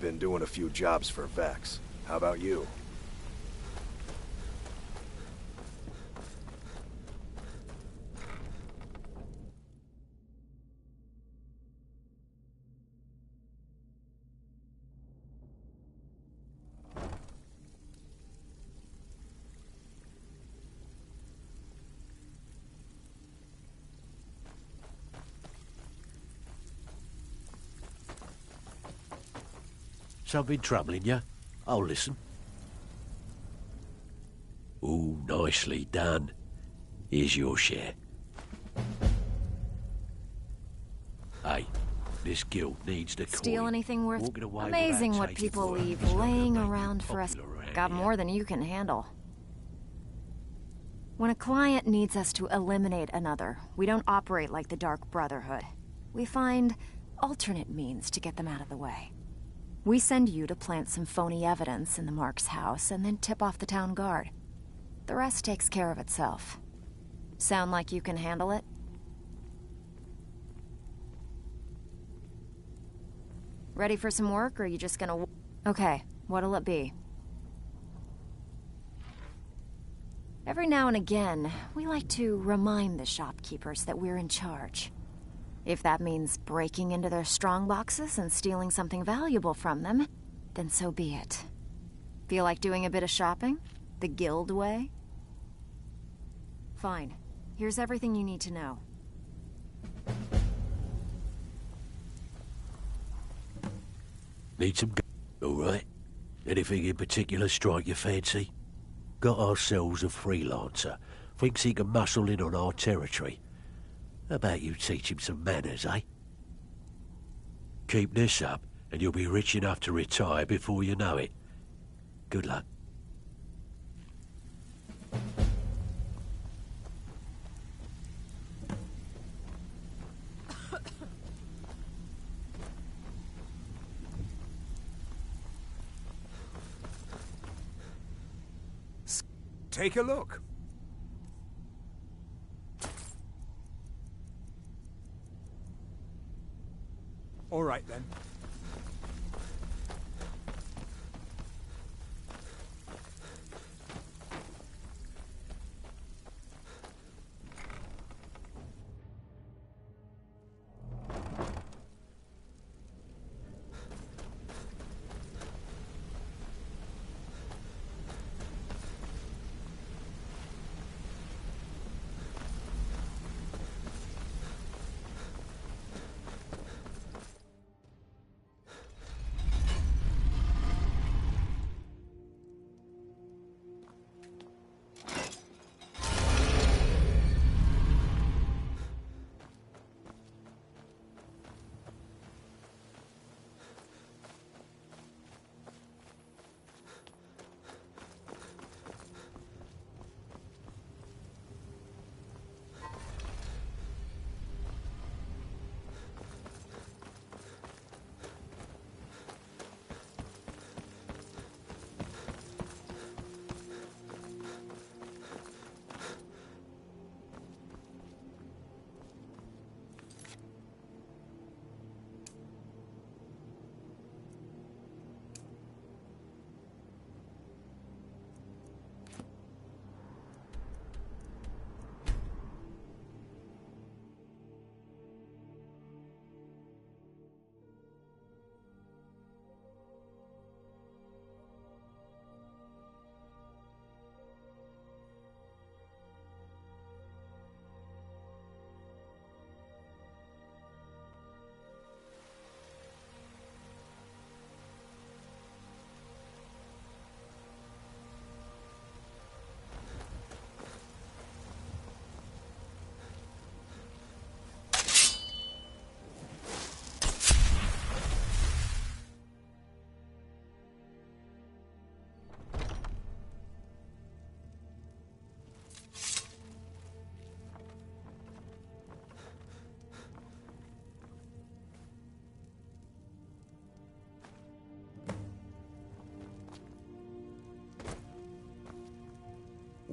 Been doing a few jobs for Vex. How about you? Something troubling you? I'll listen. Ooh, nicely done. Here's your share. Hey, this guild needs the Steal coin. anything worth... Walking away Amazing without what taking people for it leave is not gonna laying make you around for us. popular around Got here. more than you can handle. When a client needs us to eliminate another, we don't operate like the Dark Brotherhood. We find alternate means to get them out of the way. We send you to plant some phony evidence in the Mark's house and then tip off the town guard. The rest takes care of itself. Sound like you can handle it? Ready for some work, or are you just gonna... Okay, what'll it be? Every now and again, we like to remind the shopkeepers that we're in charge. If that means breaking into their strong boxes and stealing something valuable from them, then so be it. Feel like doing a bit of shopping? The guild way? Fine. Here's everything you need to know. Need some all right? Anything in particular strike your fancy? Got ourselves a freelancer. Thinks he can muscle in on our territory. How about you teach him some manners, eh? Keep this up, and you'll be rich enough to retire before you know it. Good luck. Take a look. All right, then.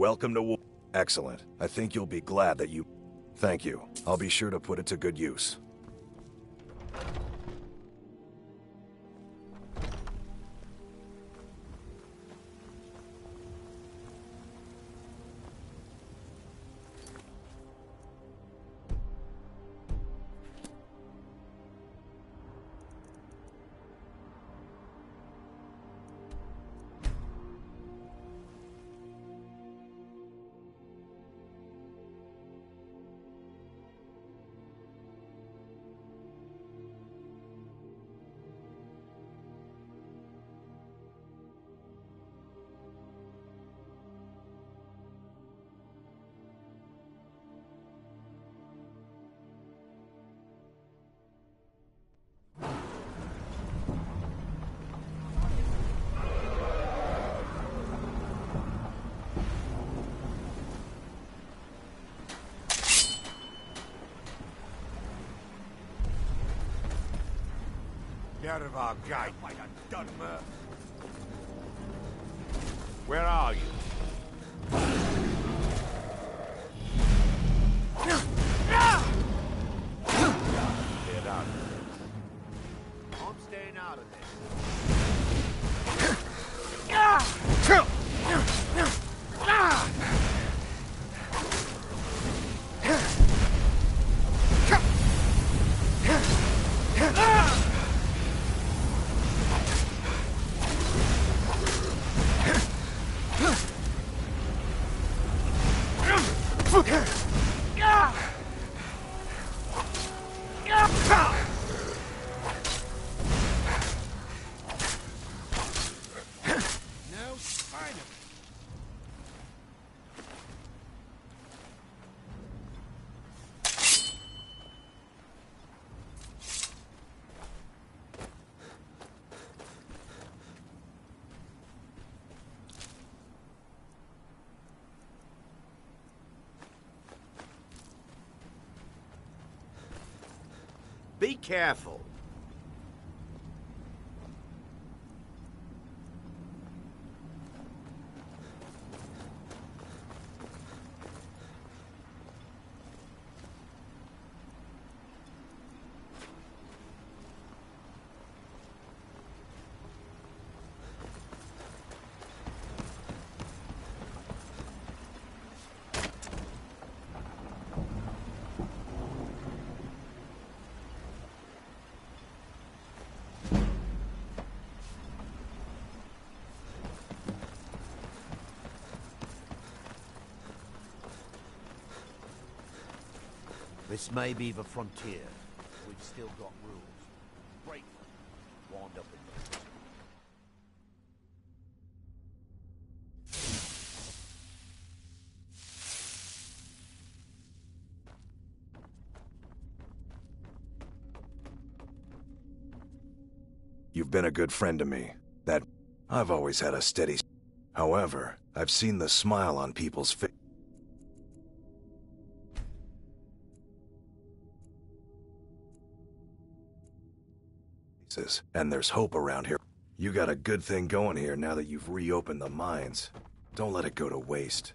Welcome to Excellent. I think you'll be glad that you... Thank you. I'll be sure to put it to good use. Get out of our gate. Where are you? Get out. I'm staying out of this. Be careful. This may be the frontier. We've still got rules. Break them. Wound up in You've been a good friend to me. I've always had a steady... However, I've seen the smile on people's faces. And there's hope around here. You got a good thing going here now that you've reopened the mines. Don't let it go to waste.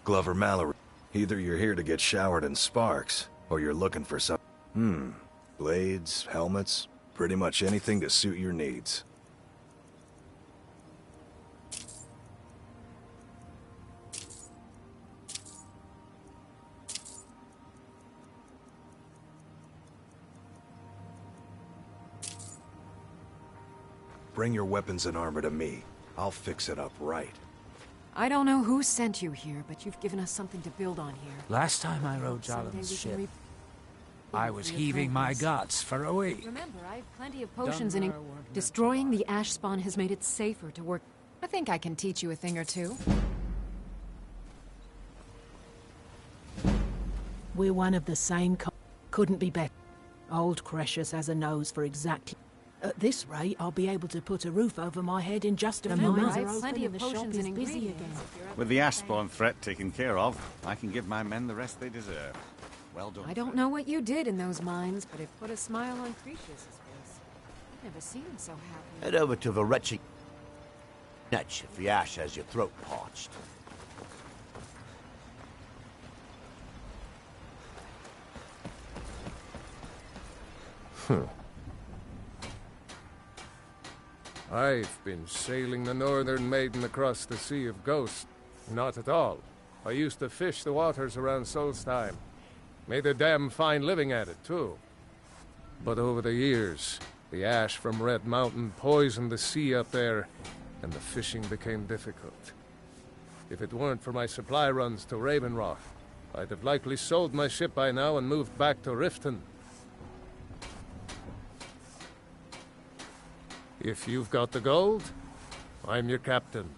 Glover Mallory. Either you're here to get showered in sparks, or you're looking for some... Blades, helmets, pretty much anything to suit your needs. Bring your weapons and armor to me. I'll fix it up right. I don't know who sent you here, but you've given us something to build on here. Last time I rode Jalen's ship, I was heaving my guts for a week. Remember, I have plenty of potions in... Destroying the ash spawn has made it safer to work. I think I can teach you a thing or two. We're one of the same couldn't be better. Old Cretius has a nose for exactly... At this rate, I'll be able to put a roof over my head in just a The few mines months. are open Plenty and of the shop potions is and busy ingredients. again. With the Ashspawn threat taken care of, I can give my men the rest they deserve. Well done. I don't know what you did in those mines, but it put a smile on Cretius's face. I've never seen him so happy. Head over to the wretched Netch if the ash has your throat parched. I've been sailing the Northern Maiden across the Sea of Ghosts. Not at all. I used to fish the waters around Solstheim. Made a damn fine living at it, too. But over the years, the ash from Red Mountain poisoned the sea up there, and the fishing became difficult. If it weren't for my supply runs to Ravenrock, I'd have likely sold my ship by now and moved back to Riften. If you've got the gold, I'm your captain.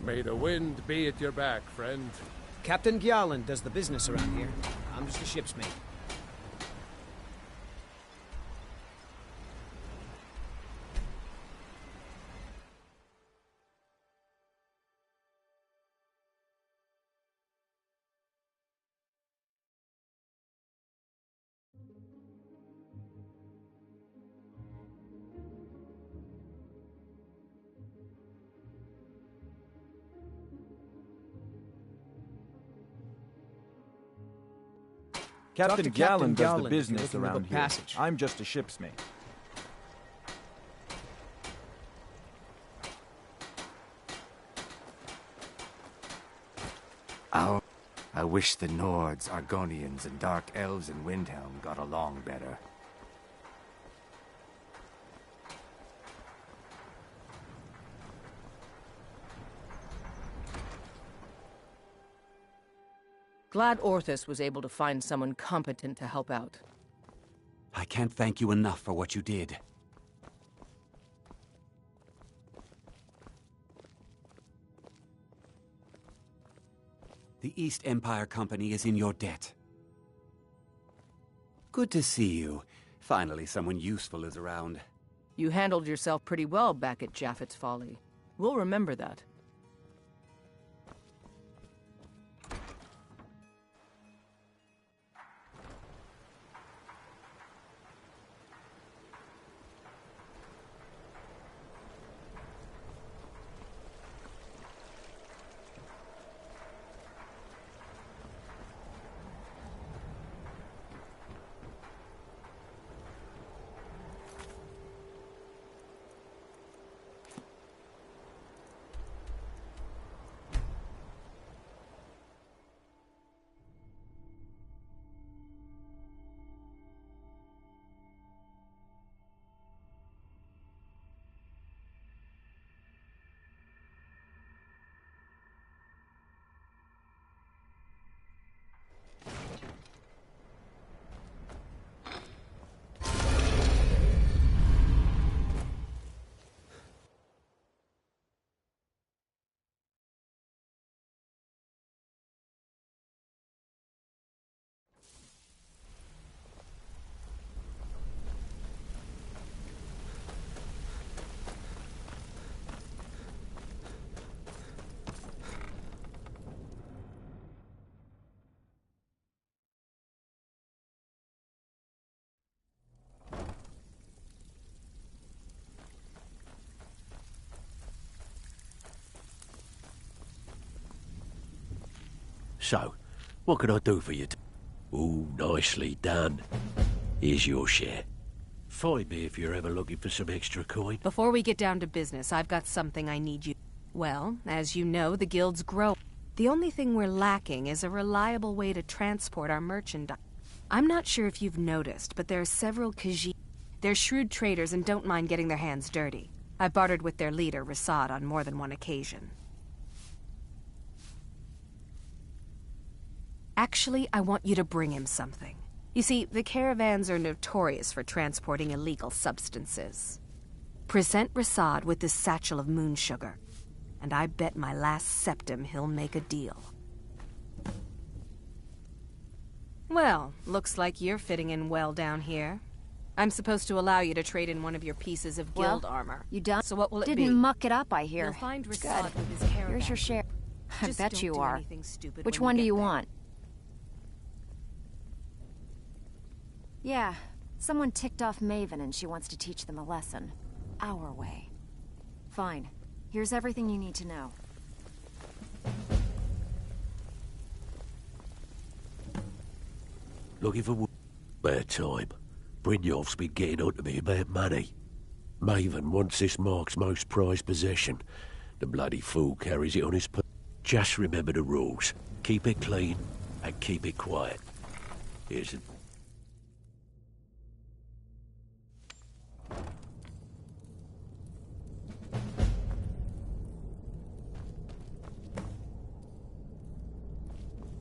May the wind be at your back, friend. Captain Gjalland does the business around here. I'm just a ship's mate. Captain Gjalland does the if business you're looking to around book here. passage. I'm just a ship's mate. Oh, I wish the Nords, Argonians, and Dark Elves in Windhelm got along better. Glad Orthus was able to find someone competent to help out. I can't thank you enough for what you did. The East Empire Company is in your debt. Good to see you. Finally, someone useful is around. You handled yourself pretty well back at Japheth's Folly. We'll remember that. So, what can I do for you? Ooh, nicely done. Here's your share. Find me if you're ever looking for some extra coin. Before we get down to business, I've got something I need you. Well, as you know, the guild's grow. The only thing we're lacking is a reliable way to transport our merchandise. I'm not sure if you've noticed, but there are several Khajiit. They're shrewd traders and don't mind getting their hands dirty. I've bartered with their leader, Rasad, on more than one occasion. Actually, I want you to bring him something. You see, the caravans are notorious for transporting illegal substances. Present Rasad with this satchel of moon sugar, and I bet my last septim he'll make a deal. Well, looks like you're fitting in well down here. I'm supposed to allow you to trade in one of your pieces of guild armor. You done? So what will it be? Didn't muck it up, I hear. You'll find Good. Rasad with his caravan. Here's your share. I Just bet don't you do are. anything stupid Which when one do get you there. want? Yeah, someone ticked off Maven and she wants to teach them a lesson. Our way. Fine. Here's everything you need to know. Looking for bad time. Brynjolf's been getting on to me about money. Maven wants this Mark's most prized possession. The bloody fool carries it on his Just remember the rules. Keep it clean and keep it quiet. Here's it.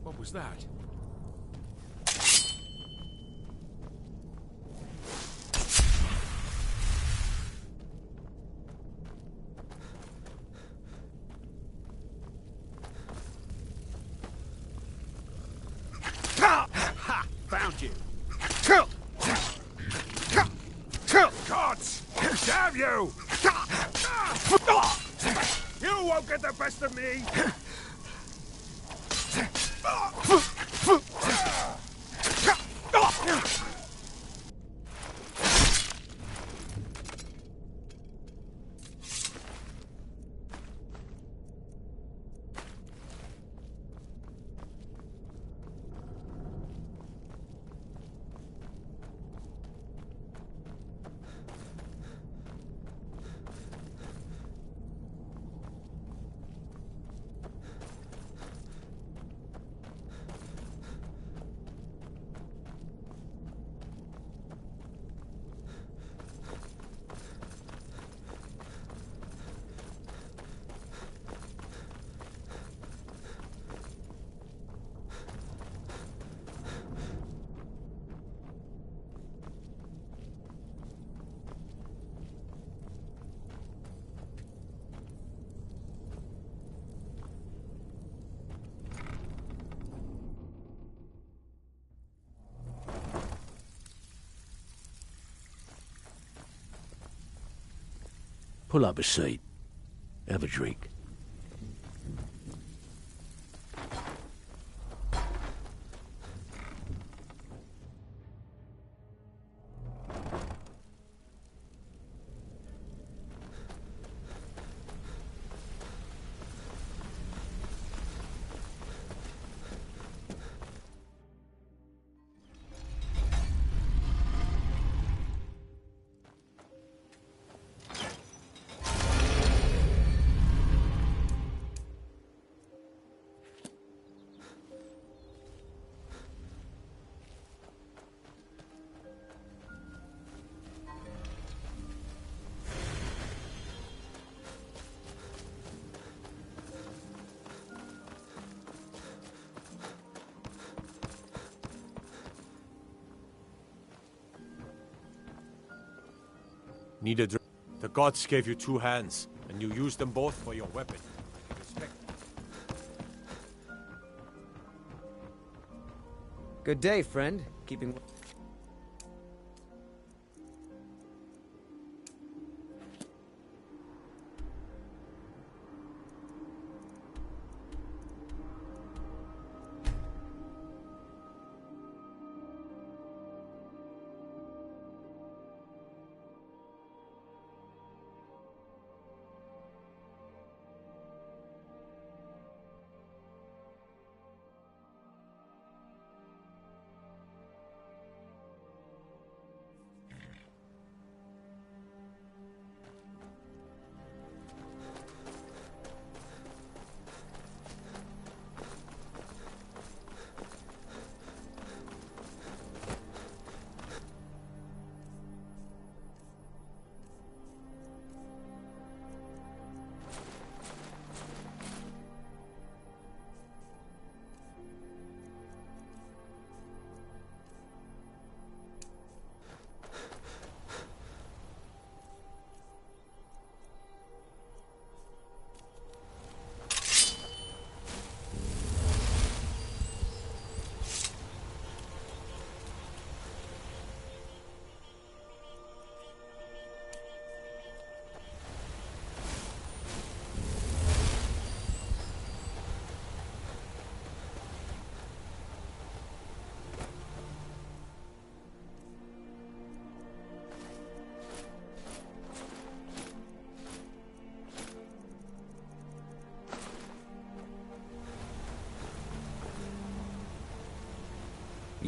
What was that? Ha! Found you! Gods! Damn you! You won't get the best of me! Pull up a seat. Have a drink. Need a drink. The gods gave you 2 hands, and you used them both for your weapon. Respect. Good day, friend. Keeping...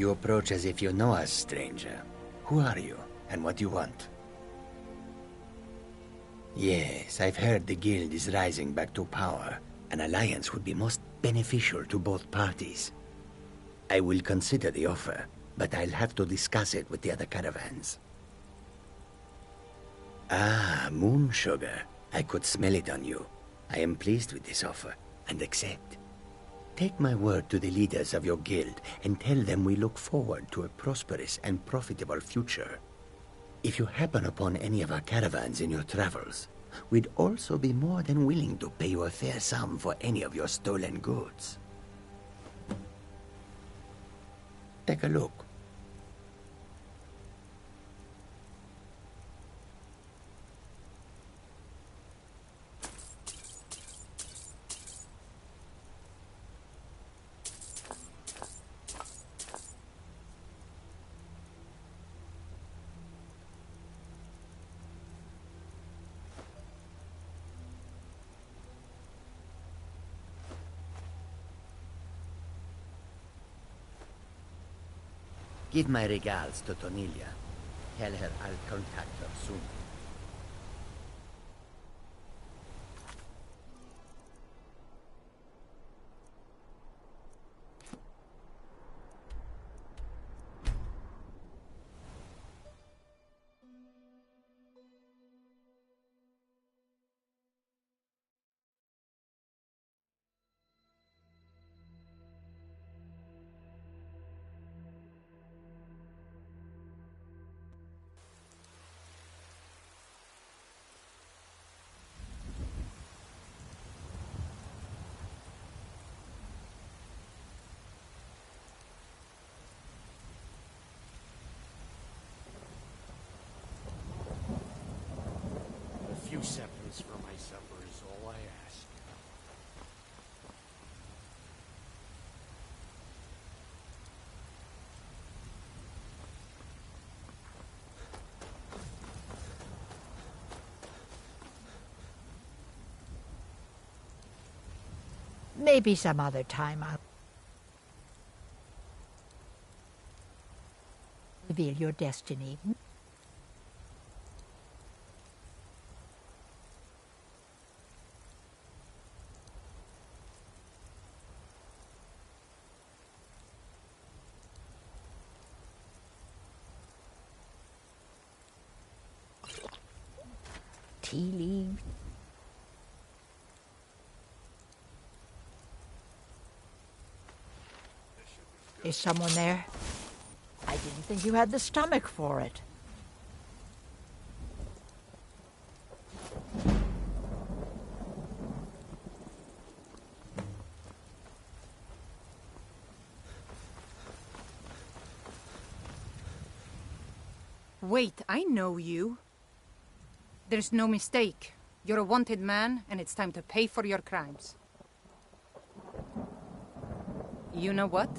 You approach as if you know us, stranger. Who are you, and what do you want? Yes, I've heard the guild is rising back to power. An alliance would be most beneficial to both parties. I will consider the offer, but I'll have to discuss it with the other caravans. Ah, moon sugar. I could smell it on you. I am pleased with this offer, and accept. Take my word to the leaders of your guild, and tell them we look forward to a prosperous and profitable future. If you happen upon any of our caravans in your travels, we'd also be more than willing to pay you a fair sum for any of your stolen goods. Take a look. Give my regards to Tonilia. Tell her I'll contact her soon. A few seconds for my supper is all I ask. Maybe some other time I'll reveal your destiny. Tea leaves. Is someone there? I didn't think you had the stomach for it. Wait, I know you. There's no mistake. You're a wanted man, and it's time to pay for your crimes. You know what?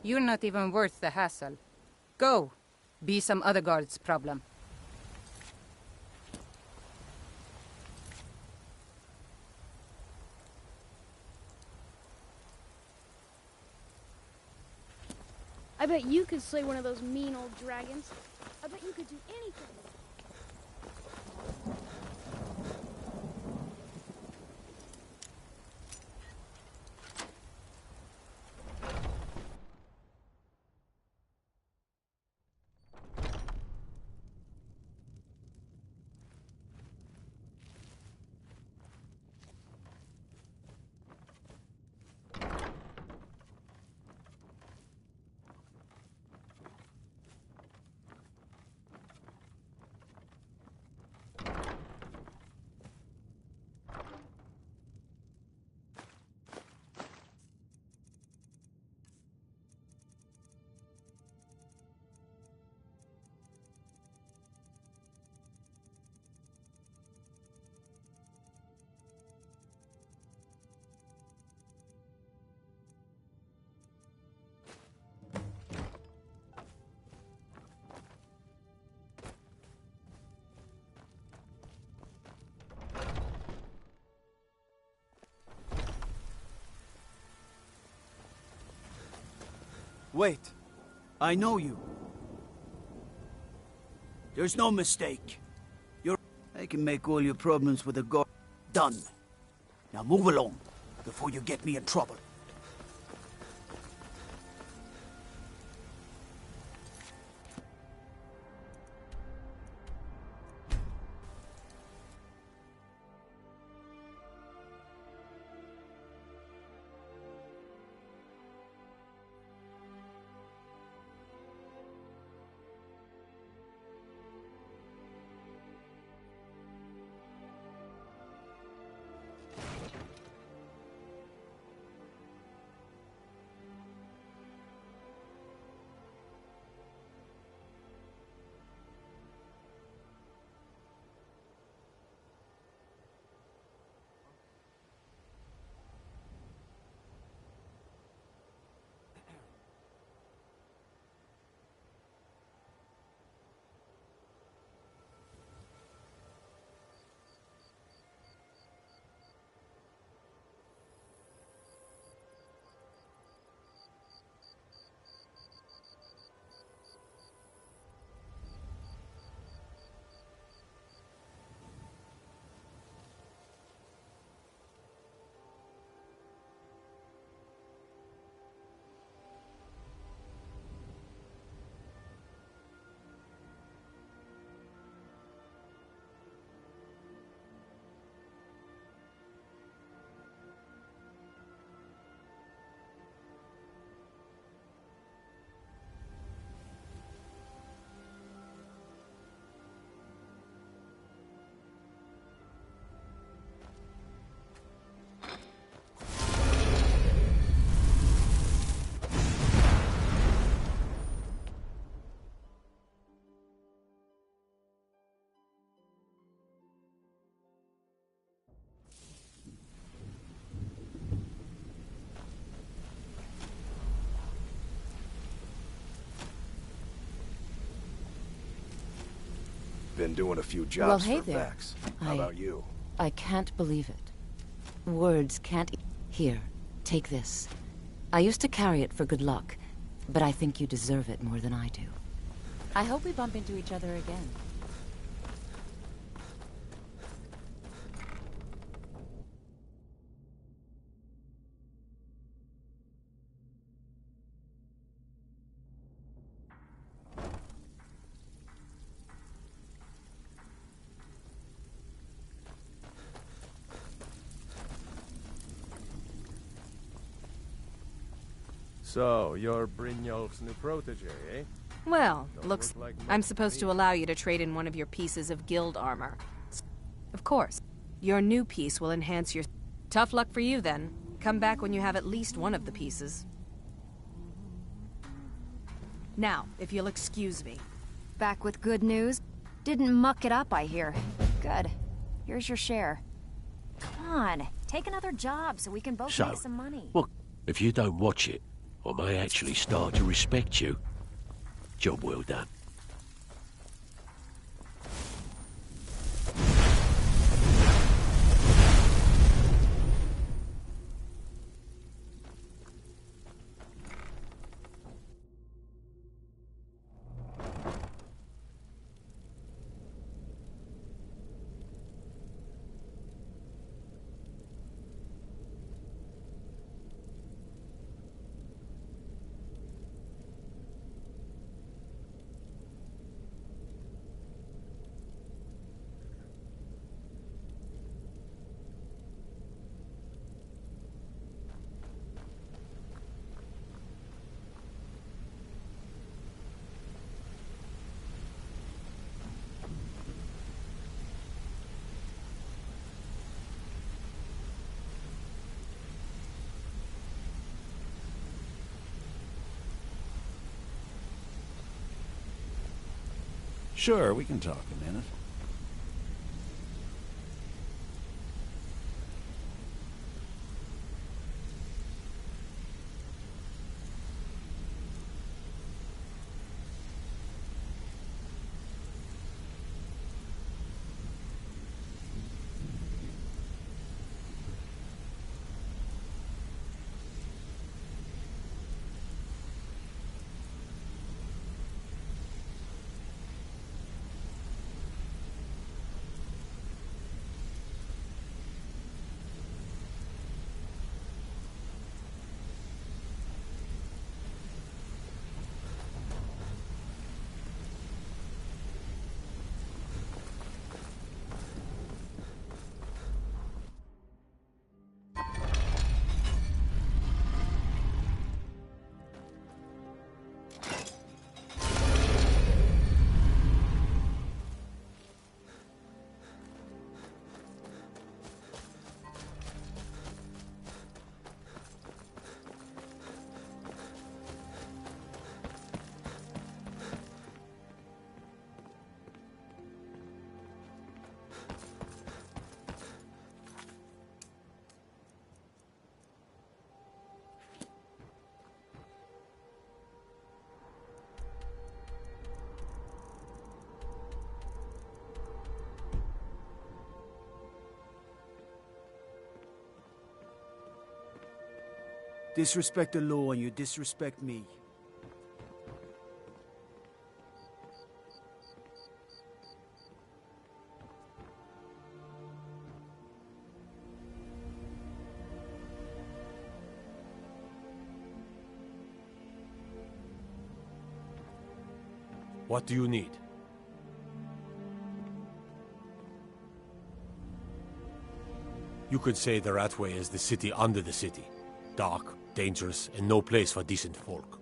You're not even worth the hassle. Go. Be some other guard's problem. I bet you could slay one of those mean old dragons. I bet you could do anything. Wait. I know you. There's no mistake. I can make all your problems with a guard done. Now move along, before you get me in trouble. Been doing a few jobs hey for there. Vex. How about you? I can't believe it. Words can't... Here, take this. I used to carry it for good luck, but I think you deserve it more than I do. I hope we bump into each other again. So, you're Brynjolf's new protege, eh? Well, Don't looks... look like I'm much supposed to me. allow you to trade in one of your pieces of guild armor. Of course. Your new piece will enhance your... Tough luck for you, then. Come back when you have at least one of the pieces. Now, if you'll excuse me. Back with good news? Didn't muck it up, I hear. Good. Here's your share. Come on, take another job so we can both So, make some money. well, if you don't watch it, I may actually start to respect you. Job well done. Sure, we can talk a minute. Disrespect the law and you disrespect me. What do you need? You could say the Ratway is the city under the city. Dark, dangerous, and no place for decent folk.